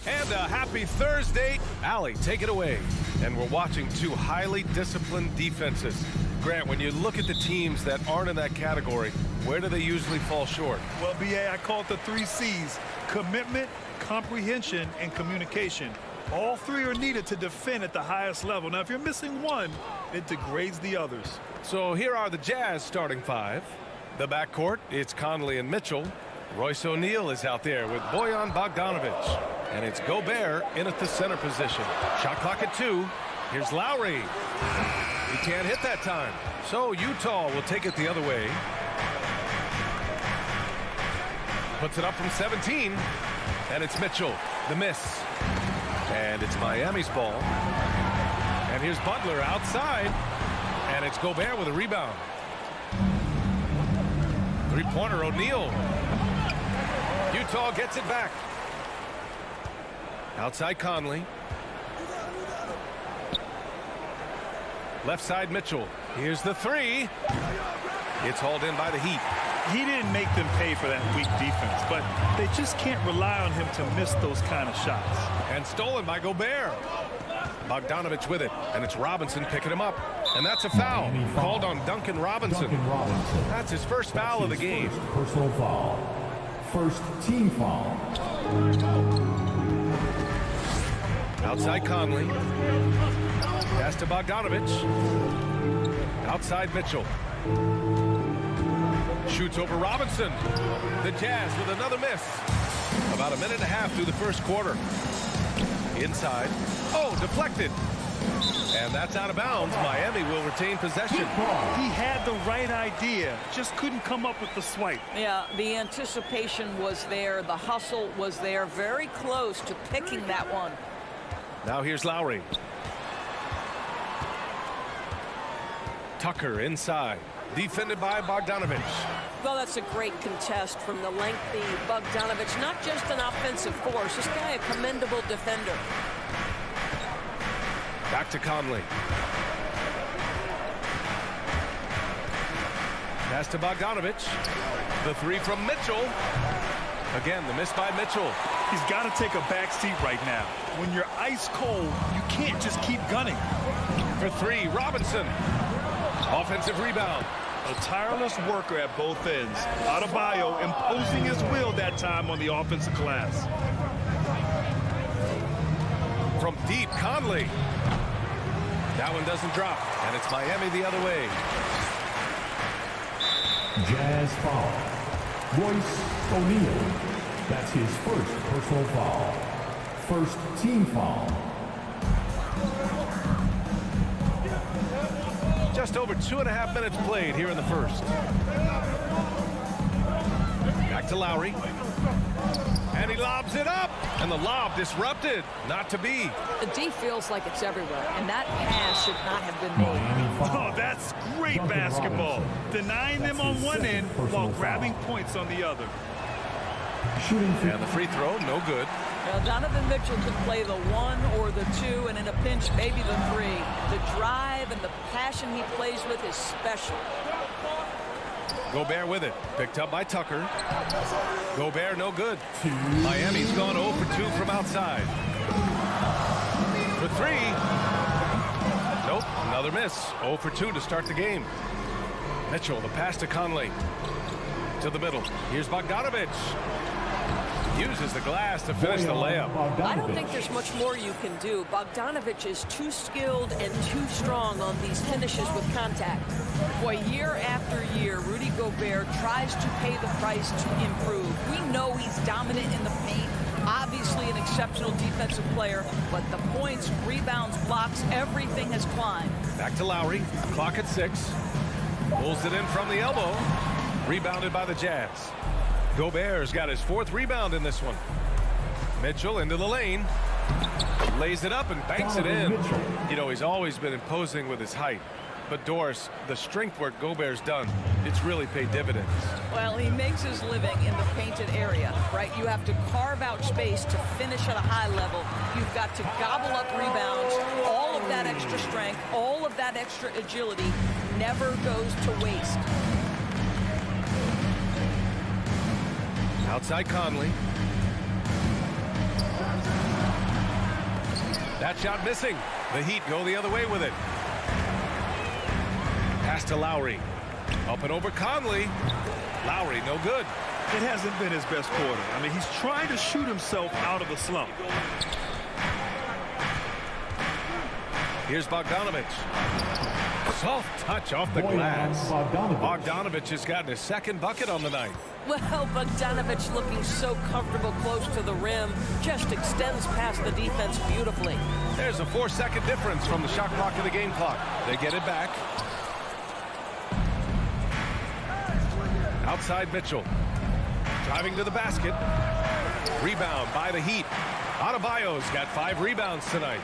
And a happy Thursday. Allie, take it away. And we're watching two highly disciplined defenses. Grant, when you look at the teams that aren't in that category, where do they usually fall short? Well, BA, I call it the 3 C's: commitment, comprehension, and communication. All 3 are needed to defend at the highest level. Now, if you're missing one, it degrades the others. So here are the Jazz starting 5. The backcourt, it's Conley and Mitchell. Royce O'Neal is out there with Bojan Bogdanovic. And it's Gobert in at the center position. Shot clock at 2. Here's Lowry. He can't hit that time. So Utah will take it the other way. Puts it up from 17. And it's Mitchell. The miss. And it's Miami's ball. And here's Butler outside. And it's Gobert with a rebound. Three-pointer, O'Neal. Utah gets it back. Outside Conley. Left side Mitchell. Here's the 3. It's hauled in by the Heat. He didn't make them pay for that weak defense, but they just can't rely on him to miss those kind of shots. And stolen by Gobert. Bogdanovic with it, and it's Robinson picking him up. And that's a foul called on Duncan Robinson. That's his first foul of the game. Personal foul. First team foul. Outside Conley. Pass to Bogdanovic. Outside Mitchell. Shoots over Robinson. The Jazz with another miss. About a minute and a half through the first quarter. Inside. Oh, deflected. And that's out of bounds. Miami will retain possession. He had the right idea, just couldn't come up with the swipe. Yeah, the anticipation was there. The hustle was there. Very close to picking that one. Now here's Lowry. Tucker inside. Defended by Bogdanovic. Well, that's a great contest from the lengthy Bogdanovic. Not just an offensive force. This guy a commendable defender. Back to Conley. Pass to Bogdanovic. The 3 from Mitchell. Again, the miss by Mitchell. He's got to take a back seat right now. When you're ice cold, you can't just keep gunning. For 3, Robinson. Offensive rebound. A tireless worker at both ends. Adebayo imposing his will that time on the offensive glass. From deep, Conley. That one doesn't drop, and it's Miami the other way. Jazz foul. Royce O'Neal. That's his first personal foul. First team foul. Just over 2.5 minutes played here in the first. Back to Lowry. And he lobs it up. And the lob disrupted. Not to be. The D feels like it's everywhere, and that pass should not have been made. Oh, that's great basketball. Denying them on one end while grabbing points on the other. And the free throw, no good. Now, Donovan Mitchell could play the 1 or the 2, and in a pinch, maybe the 3. The drive and the passion he plays with is special. Gobert with it. Picked up by Tucker. Gobert no good. Miami's gone 0 for 2 from outside. For 3. Nope, another miss. 0 for 2 to start the game. Mitchell, the pass to Conley. To the middle. Here's Bogdanovic. Uses the glass to finish the layup. I don't think there's much more you can do. Bogdanovic is too skilled and too strong on these finishes with contact. Boy, year after year, Rudy Gobert tries to pay the price to improve. We know he's dominant in the paint, obviously an exceptional defensive player, but the points, rebounds, blocks, everything has climbed. Back to Lowry. Clock at 6. Pulls it in from the elbow. Rebounded by the Jazz. Gobert's got his 4th rebound in this one. Mitchell into the lane. Lays it up and banks it in. You know, he's always been imposing with his height. But Doris, the strength work Gobert's done, it's really paid dividends. Well, he makes his living in the painted area, right? You have to carve out space to finish at a high level. You've got to gobble up rebounds. All of that extra strength, all of that extra agility never goes to waste. Outside Conley. That shot missing. The Heat go the other way with it. Pass to Lowry. Up and over Conley. Lowry, no good. It hasn't been his best quarter. I mean, he's trying to shoot himself out of the slump. Here's Bogdanovich. Soft touch off the glass. Bogdanovich has gotten his second bucket on the night. Well, Bogdanovich looking so comfortable close to the rim, just extends past the defense beautifully. There's a 4-second difference from the shot clock to the game clock. They get it back. Outside Mitchell. Driving to the basket. Rebound by the Heat. Adebayo's got 5 rebounds tonight.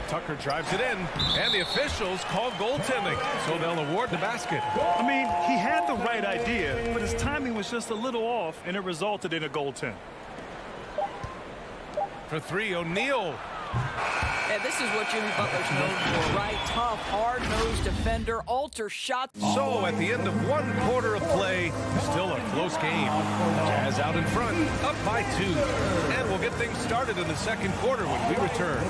Tucker drives it in, and the officials call goaltending, so they'll award the basket. I mean, he had the right idea, but his timing was just a little off, and it resulted in a goaltend. For 3, O'Neal. And this is what Jimmy Butler's known for, right? Tough, hard-nosed defender, alter shots. So at the end of 1 quarter of play, still a close game. Jazz out in front, up by 2. And we'll get things started in the second quarter when we return.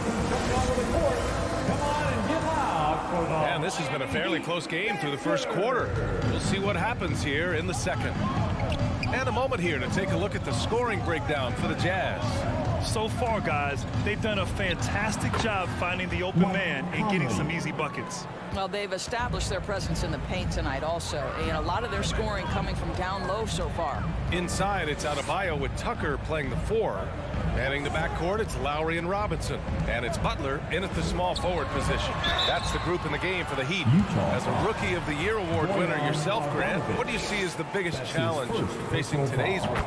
And this has been a fairly close game through the first quarter. We'll see what happens here in the second. And a moment here to take a look at the scoring breakdown for the Jazz. So far, guys, they've done a fantastic job finding the open man and getting some easy buckets. Well, they've established their presence in the paint tonight also, and a lot of their scoring coming from down low so far. Inside, it's Adebayo with Tucker playing the 4. Manning the backcourt, it's Lowry and Robinson. And it's Butler in at the small forward position. That's the group in the game for the Heat. As a Rookie of the Year award winner yourself, Grant, what do you see as the biggest challenge facing today's rookies?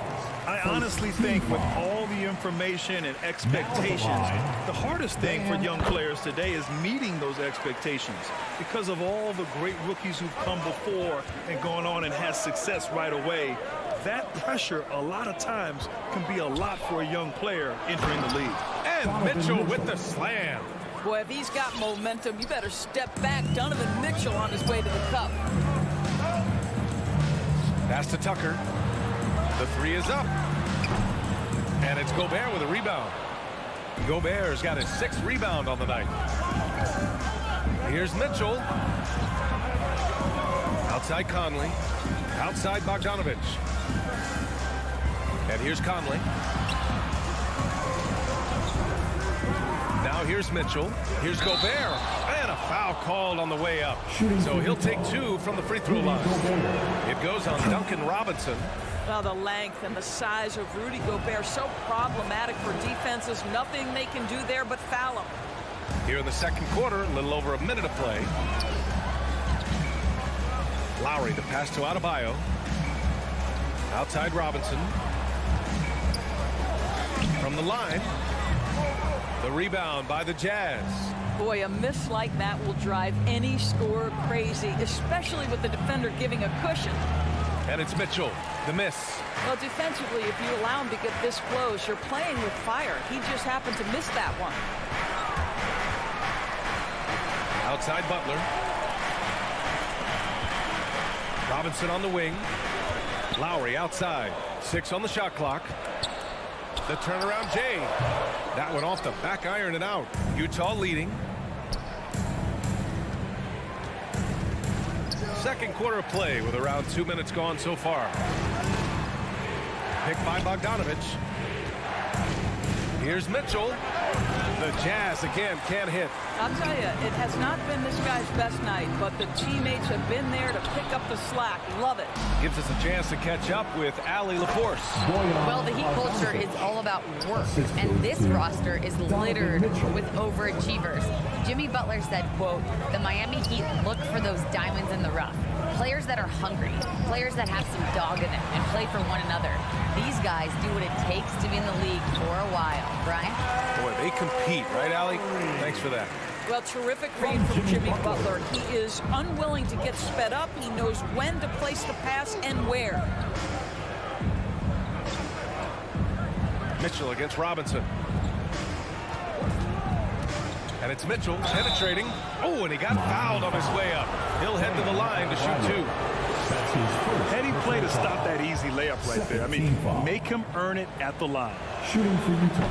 I honestly think with all the information and expectations, the hardest thing for young players today is meeting those expectations because of all the great rookies who've come before and gone on and had success right away. That pressure a lot of times can be a lot for a young player entering the league. And Mitchell with the slam. Boy, if he's got momentum, you better step back. Donovan Mitchell on his way to the cup. Pass to Tucker. The 3 is up. And it's Gobert with a rebound. Gobert's got his 6th rebound on the night. Here's Mitchell. Outside Conley. Outside Bogdanovich. And here's Conley. Now here's Mitchell. Here's Gobert. And a foul called on the way up. So he'll take 2 from the free throw line. It goes on Duncan Robinson. Well, the length and the size of Rudy Gobert so problematic for defenses. Nothing they can do there but foul him. Here in the second quarter, a little over a minute of play. Lowry, the pass to Adebayo. Outside Robinson. From the line. The rebound by the Jazz. Boy, a miss like that will drive any scorer crazy, especially with the defender giving a cushion. And it's Mitchell, the miss. Well, defensively, if you allow him to get this close, you're playing with fire. He just happened to miss that one. Outside Butler. Robinson on the wing. Lowry outside. 6 on the shot clock. The turnaround Jay. That one off the back iron and out. Utah leading. Second quarter of play with around 2 minutes gone so far. Picked by Bogdanovich. Here's Mitchell. The Jazz again can't hit. I'll tell you, it has not been this guy's best night, but the teammates have been there to pick up the slack. Love it. Gives us a chance to catch up with Allie LaForce. Well, the Heat culture is all about work, and this roster is littered with overachievers. Jimmy Butler said, quote, "The Miami Heat look for those diamonds in the rough. Players that are hungry, players that have some dog in them and play for one another. These guys do what it takes to be in the league for a while." Brian? Boy, they compete, right, Allie? Thanks for that. Well, terrific read from Jimmy Butler. He is unwilling to get sped up. He knows when to place the pass and where. Mitchell against Robinson. And it's Mitchell penetrating. Oh, and he got fouled on his way up. He'll head to the line to shoot 2. Heady play to stop that easy layup right there. I mean, make him earn it at the line.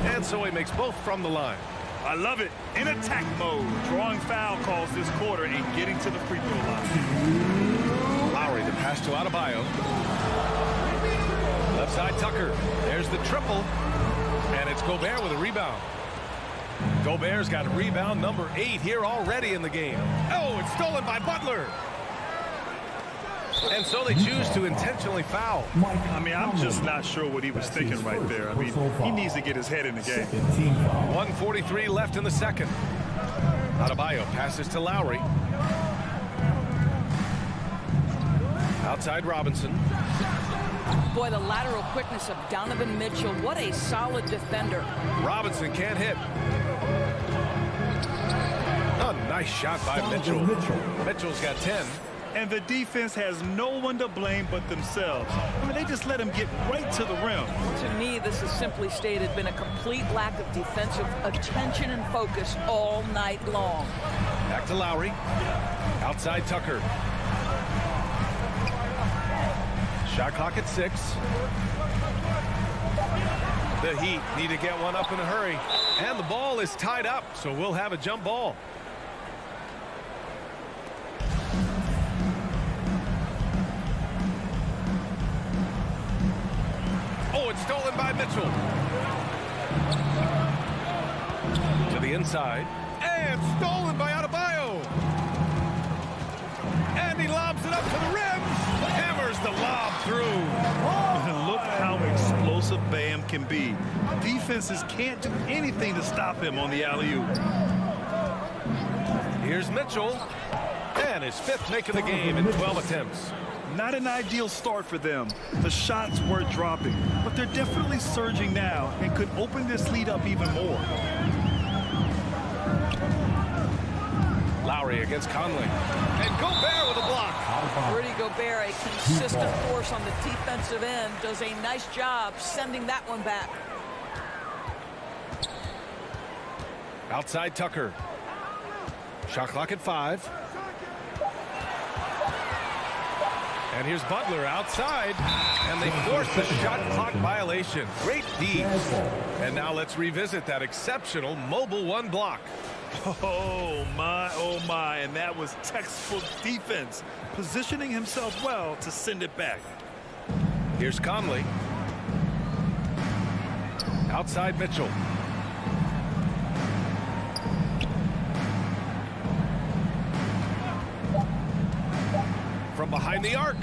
And so he makes both from the line. I love it. In attack mode, drawing foul calls this quarter and getting to the free throw line. Lowry, the pass to Adebayo. Left side Tucker. There's the triple. And it's Gobert with a rebound. Gobert's got rebound number 8 here already in the game. Oh, it's stolen by Butler. And so they choose to intentionally foul. I mean, I'm just not sure what he was thinking right there. I mean, he needs to get his head in the game. 1:43 left in the second. Adebayo passes to Lowry. Outside Robinson. Boy, the lateral quickness of Donovan Mitchell. What a solid defender. Robinson can't hit. A nice shot by Mitchell. Mitchell's got 10. And the defense has no one to blame but themselves. I mean, they just let him get right to the rim. To me, this has simply stated been a complete lack of defensive attention and focus all night long. Back to Lowry. Outside Tucker. Shot clock at 6. The Heat need to get one up in a hurry. And the ball is tied up, so we'll have a jump ball. Oh, it's stolen by Mitchell. To the inside. And stolen by Adebayo. And he lobs it up to the rim. Hammers the lob through. And look how explosive Bam can be. Defenses can't do anything to stop him on the alley-oop. Here's Mitchell. And his 5th make of the game in 12 attempts. Not an ideal start for them. The shots were dropping, but they're definitely surging now and could open this lead up even more. Lowry against Conley. And Gobert with a block. Rudy Gobert, a consistent force on the defensive end, does a nice job sending that one back. Outside Tucker. Shot clock at 5. And here's Butler outside, and they force the shot clock violation. Great D. And now let's revisit that exceptional mobile 1 block. Oh my, and that was textbook defense, positioning himself well to send it back. Here's Conley. Outside Mitchell. From behind the arc.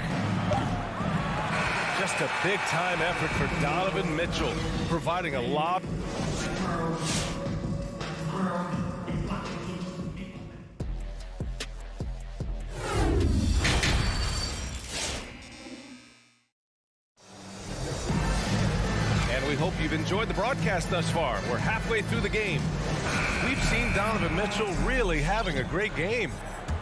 Just a big-time effort for Donovan Mitchell, providing a lob. And we hope you've enjoyed the broadcast thus far. We're halfway through the game. We've seen Donovan Mitchell really having a great game.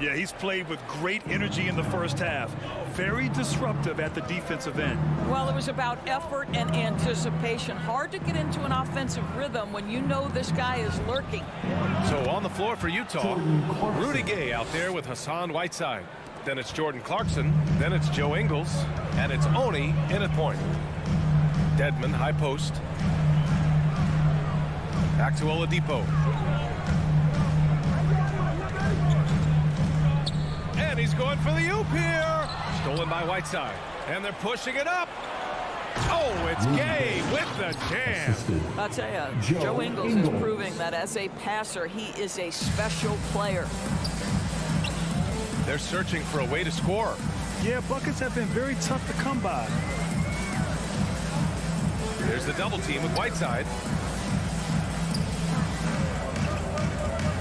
Yeah, he's played with great energy in the first half. Very disruptive at the defensive end. Well, it was about effort and anticipation. Hard to get into an offensive rhythm when you know this guy is lurking. So on the floor for Utah, Rudy Gay out there with Hassan Whiteside. Then it's Jordan Clarkson. Then it's Joe Ingles. And it's Oni in at point. Dedmon, high post. Back to Oladipo. And he's going for the oop here. Stolen by Whiteside. And they're pushing it up. Oh, it's Gay with the jam. I'll tell you, Joe Ingles is proving that as a passer, he is a special player. They're searching for a way to score. Yeah, buckets have been very tough to come by. There's the double team with Whiteside.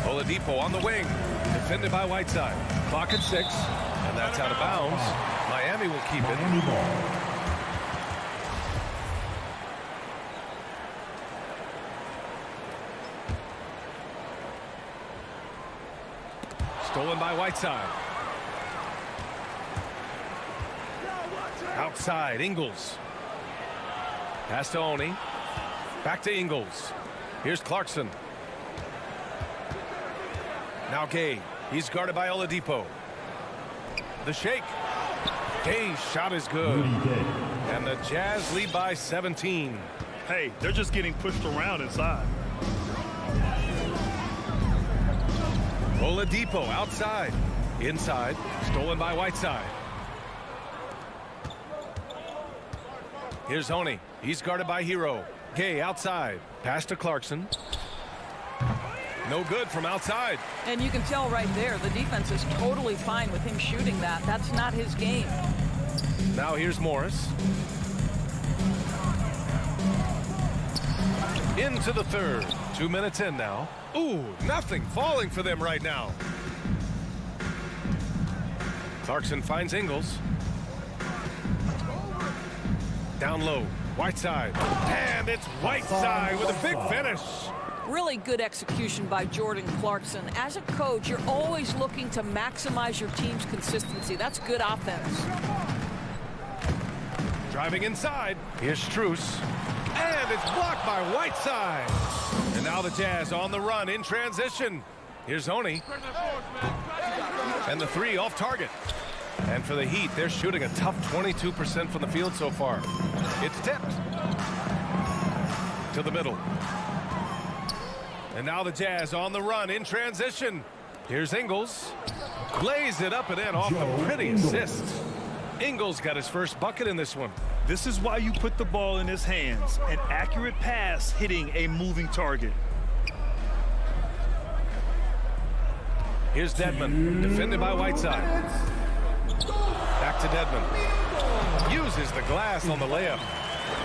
Oladipo on the wing. Defended by Whiteside. Clock at 6. And that's out of bounds. Miami will keep it. Stolen by Whiteside. Outside, Ingles. Pass to Oni. Back to Ingles. Here's Clarkson. Now Gay. He's guarded by Oladipo. The shake. Gay's shot is good. And the Jazz lead by 17. Hey, they're just getting pushed around inside. Oladipo outside. Inside. Stolen by Whiteside. Here's Honey. He's guarded by Hero. Gay outside. Pass to Clarkson. No good from outside. And you can tell right there, the defense is totally fine with him shooting that. That's not his game. Now here's Morris. Into the third. 2 minutes in now. Ooh, nothing falling for them right now. Clarkson finds Ingles. Down low. Whiteside. And it's Whiteside with a big finish. Really good execution by Jordan Clarkson. As a coach, you're always looking to maximize your team's consistency. That's good offense. Driving inside. Here's Strus. And it's blocked by Whiteside. And now the Jazz on the run in transition. Here's Oni. And the three off target. And for the Heat, they're shooting a tough 22% from the field so far. It's tipped to the middle. And now the Jazz on the run in transition. Here's Ingles. Lays it up and in off a pretty assist. Ingles got his first bucket in this one. This is why you put the ball in his hands. An accurate pass hitting a moving target. Here's Dedmon, defended by Whiteside. Back to Dedmon. Uses the glass on the layup.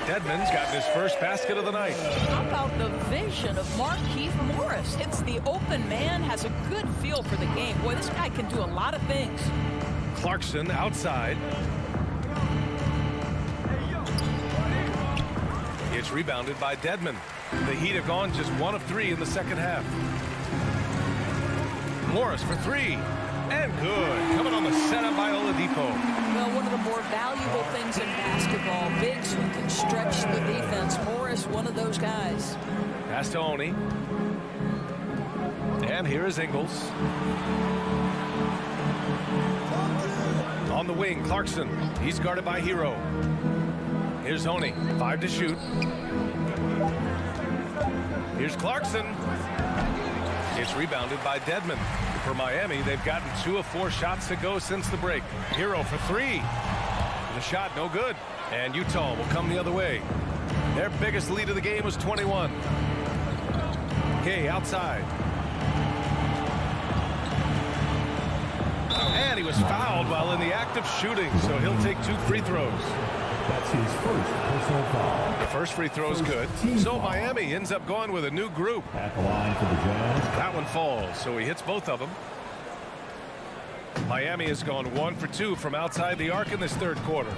Dedmon's gotten his first basket of the night. How about the vision of Markieff Morris? Hits the open man, has a good feel for the game. Boy, this guy can do a lot of things. Clarkson outside. It's rebounded by Dedmon. The Heat have gone just 1 of 3 in the second half. Morris for 3. And good. Coming on the setup by Oladipo. Well, one of the more valuable things in basketball, bigs who can stretch the defense. Morris, one of those guys. Pass to Oni. And here is Ingles. On the wing, Clarkson. He's guarded by Hero. Here's Oni. 5 to shoot. Here's Clarkson. It's rebounded by Dedmon. For Miami, they've gotten 2 of 4 shots to go since the break. Hero for 3. The shot no good. And Utah will come the other way. Their biggest lead of the game was 21. Gay outside. And he was fouled while in the act of shooting, so he'll take 2 free throws. That's his first personal foul. The first free throw is good. So Miami ends up going with a new group. At the line for the Jazz. That one falls, so he hits both of them. Miami has gone 1 for 2 from outside the arc in this third quarter.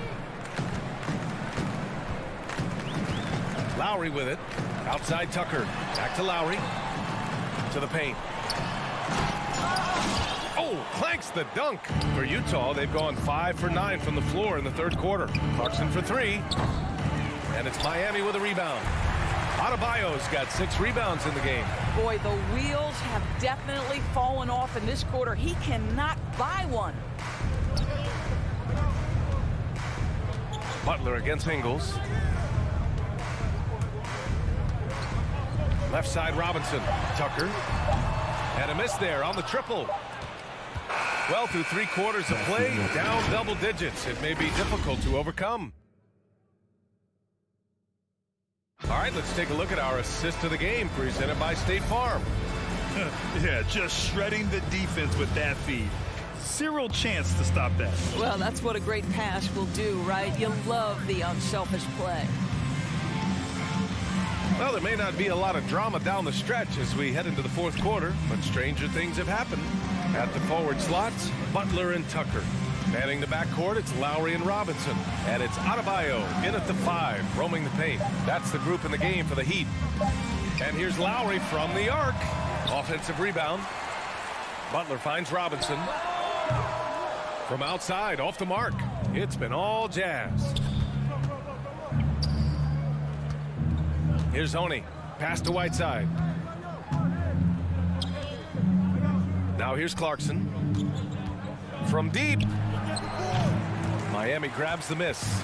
Lowry with it. Outside Tucker. Back to Lowry. To the paint. Oh, clanks the dunk. For Utah, they've gone 5 for 9 from the floor in the third quarter. Clarkson for 3. And it's Miami with a rebound. Adebayo's got 6 rebounds in the game. Boy, the wheels have definitely fallen off in this quarter. He cannot buy one. Butler against Ingles. Left side Robinson. Tucker. And a miss there on the triple. Well, through 3 quarters of play, down double digits. It may be difficult to overcome. All right, let's take a look at our assist of the game presented by State Farm. Yeah, just shredding the defense with that feed. Zero chance to stop that. Well, that's what a great pass will do, right? You love the unselfish play. Well, there may not be a lot of drama down the stretch as we head into the fourth quarter, but stranger things have happened. At the forward slots, Butler and Tucker. Manning the backcourt, it's Lowry and Robinson. And it's Adebayo in at the 5, roaming the paint. That's the group in the game for the Heat. And here's Lowry from the arc. Offensive rebound. Butler finds Robinson. From outside, off the mark. It's been all Jazz. Here's Oni. Pass to Whiteside. Now here's Clarkson. From deep. Miami grabs the miss.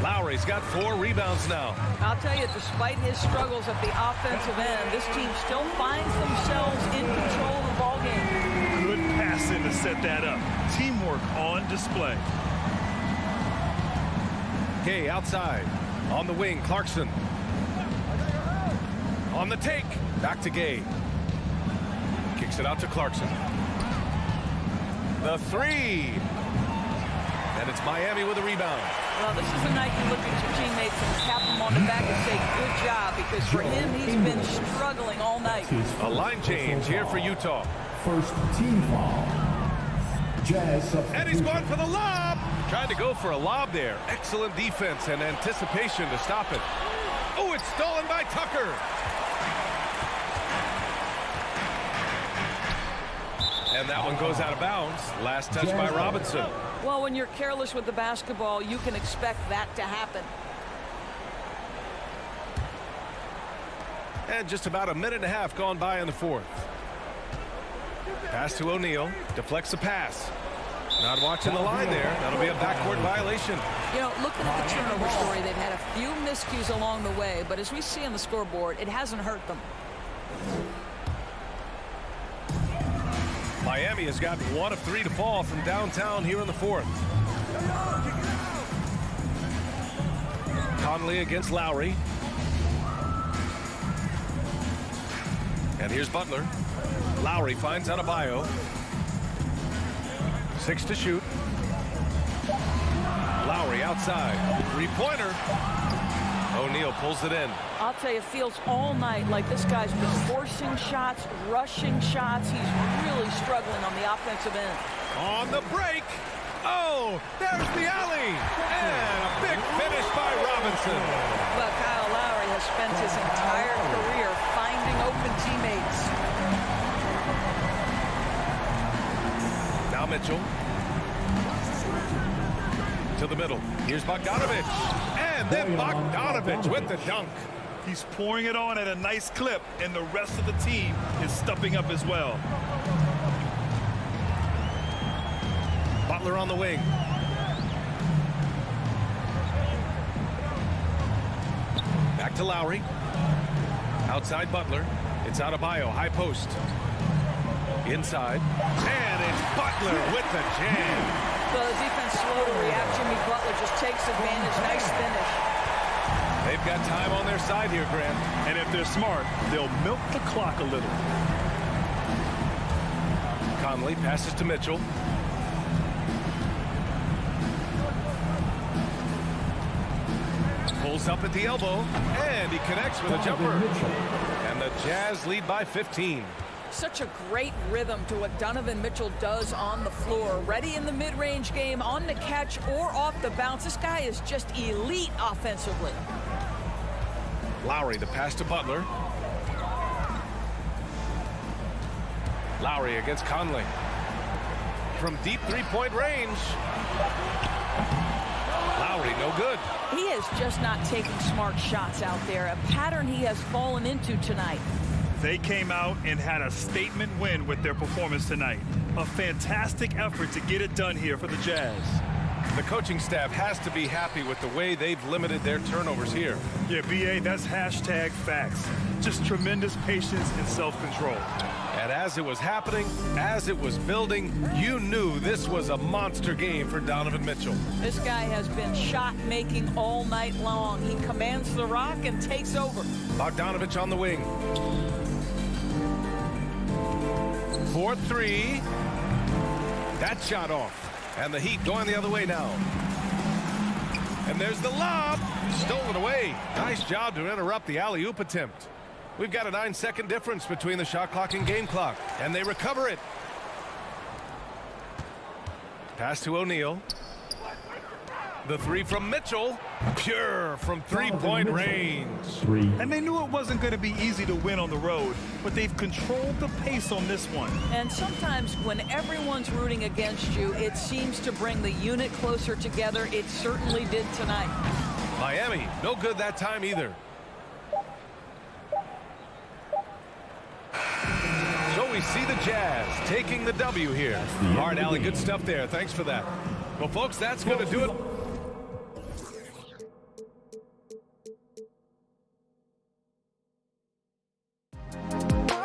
Lowry's got 4 rebounds now. I'll tell you, despite his struggles at the offensive end, this team still finds themselves in control of the ball game. Good passing to set that up. Teamwork on display. Gay outside. On the wing, Clarkson. On the take. Back to Gay. Kicks it out to Clarkson. The 3. And it's Miami with a rebound. Well, this is the night you look at your teammates and tap them on the back and say, good job, because for him, he's been struggling all night. A line change here for Utah. First team foul. Jazz And he's going for the lob. Trying to go for a lob there. Excellent defense and anticipation to stop it. Oh, it's stolen by Tucker. And that one goes out of bounds. Last touch by Robinson. Well, when you're careless with the basketball, you can expect that to happen. And just about a minute and a half gone by in the 4th. Pass to O'Neal. Deflects the pass. Not watching the line there. That'll be a backcourt violation. You know, looking at the turnover story, they've had a few miscues along the way, but as we see on the scoreboard, it hasn't hurt them. Miami has got 1 of 3 to fall from downtown here in the 4th. Conley against Lowry. And here's Butler. Lowry finds Adebayo. 6 to shoot. Lowry outside. 3-pointer. O'Neal pulls it in. I'll tell you, it feels all night like this guy's been forcing shots, rushing shots. He's really struggling on the offensive end. On the break. Oh, there's the alley. And a big finish by Robinson. Well, Kyle Lowry has spent his entire career finding open teammates. Now Mitchell. To the middle. Here's Bogdanovich. And then Bogdanovich with the dunk. He's pouring it on at a nice clip, and the rest of the team is stepping up as well. Butler on the wing. Back to Lowry. Outside Butler. It's Adebayo, high post. Inside. And it's Butler with the jam. Well, the defense slow to react. Jimmy Butler just takes advantage. Nice finish. They've got time on their side here, Grant. And if they're smart, they'll milk the clock a little. Conley passes to Mitchell. Pulls up at the elbow. And he connects with a jumper. And the Jazz lead by 15. Such a great rhythm to what Donovan Mitchell does on the floor. Ready in the mid-range game, on the catch, or off the bounce. This guy is just elite offensively. Lowry, the pass to Butler. Lowry against Conley. From deep three-point range. Lowry, no good. He is just not taking smart shots out there. A pattern he has fallen into tonight. They came out and had a statement win with their performance tonight. A fantastic effort to get it done here for the Jazz. The coaching staff has to be happy with the way they've limited their turnovers here. Yeah, BA, that's hashtag facts. Just tremendous patience and self-control. And as it was happening, as it was building, you knew this was a monster game for Donovan Mitchell. This guy has been shot-making all night long. He commands the rock and takes over. Bogdanovich on the wing. 4-3. That shot off. And the Heat going the other way now. And there's the lob. Stolen away. Nice job to interrupt the alley-oop attempt. We've got a 9-second difference between the shot clock and game clock. And they recover it. Pass to O'Neal. The 3 from Mitchell. Pure from three-point range. And they knew it wasn't going to be easy to win on the road, but they've controlled the pace on this one. And sometimes when everyone's rooting against you, it seems to bring the unit closer together. It certainly did tonight. Miami, no good that time either. So we see the Jazz taking the W here. All right, Allie, good stuff there. Thanks for that. Well, folks, that's going to do it.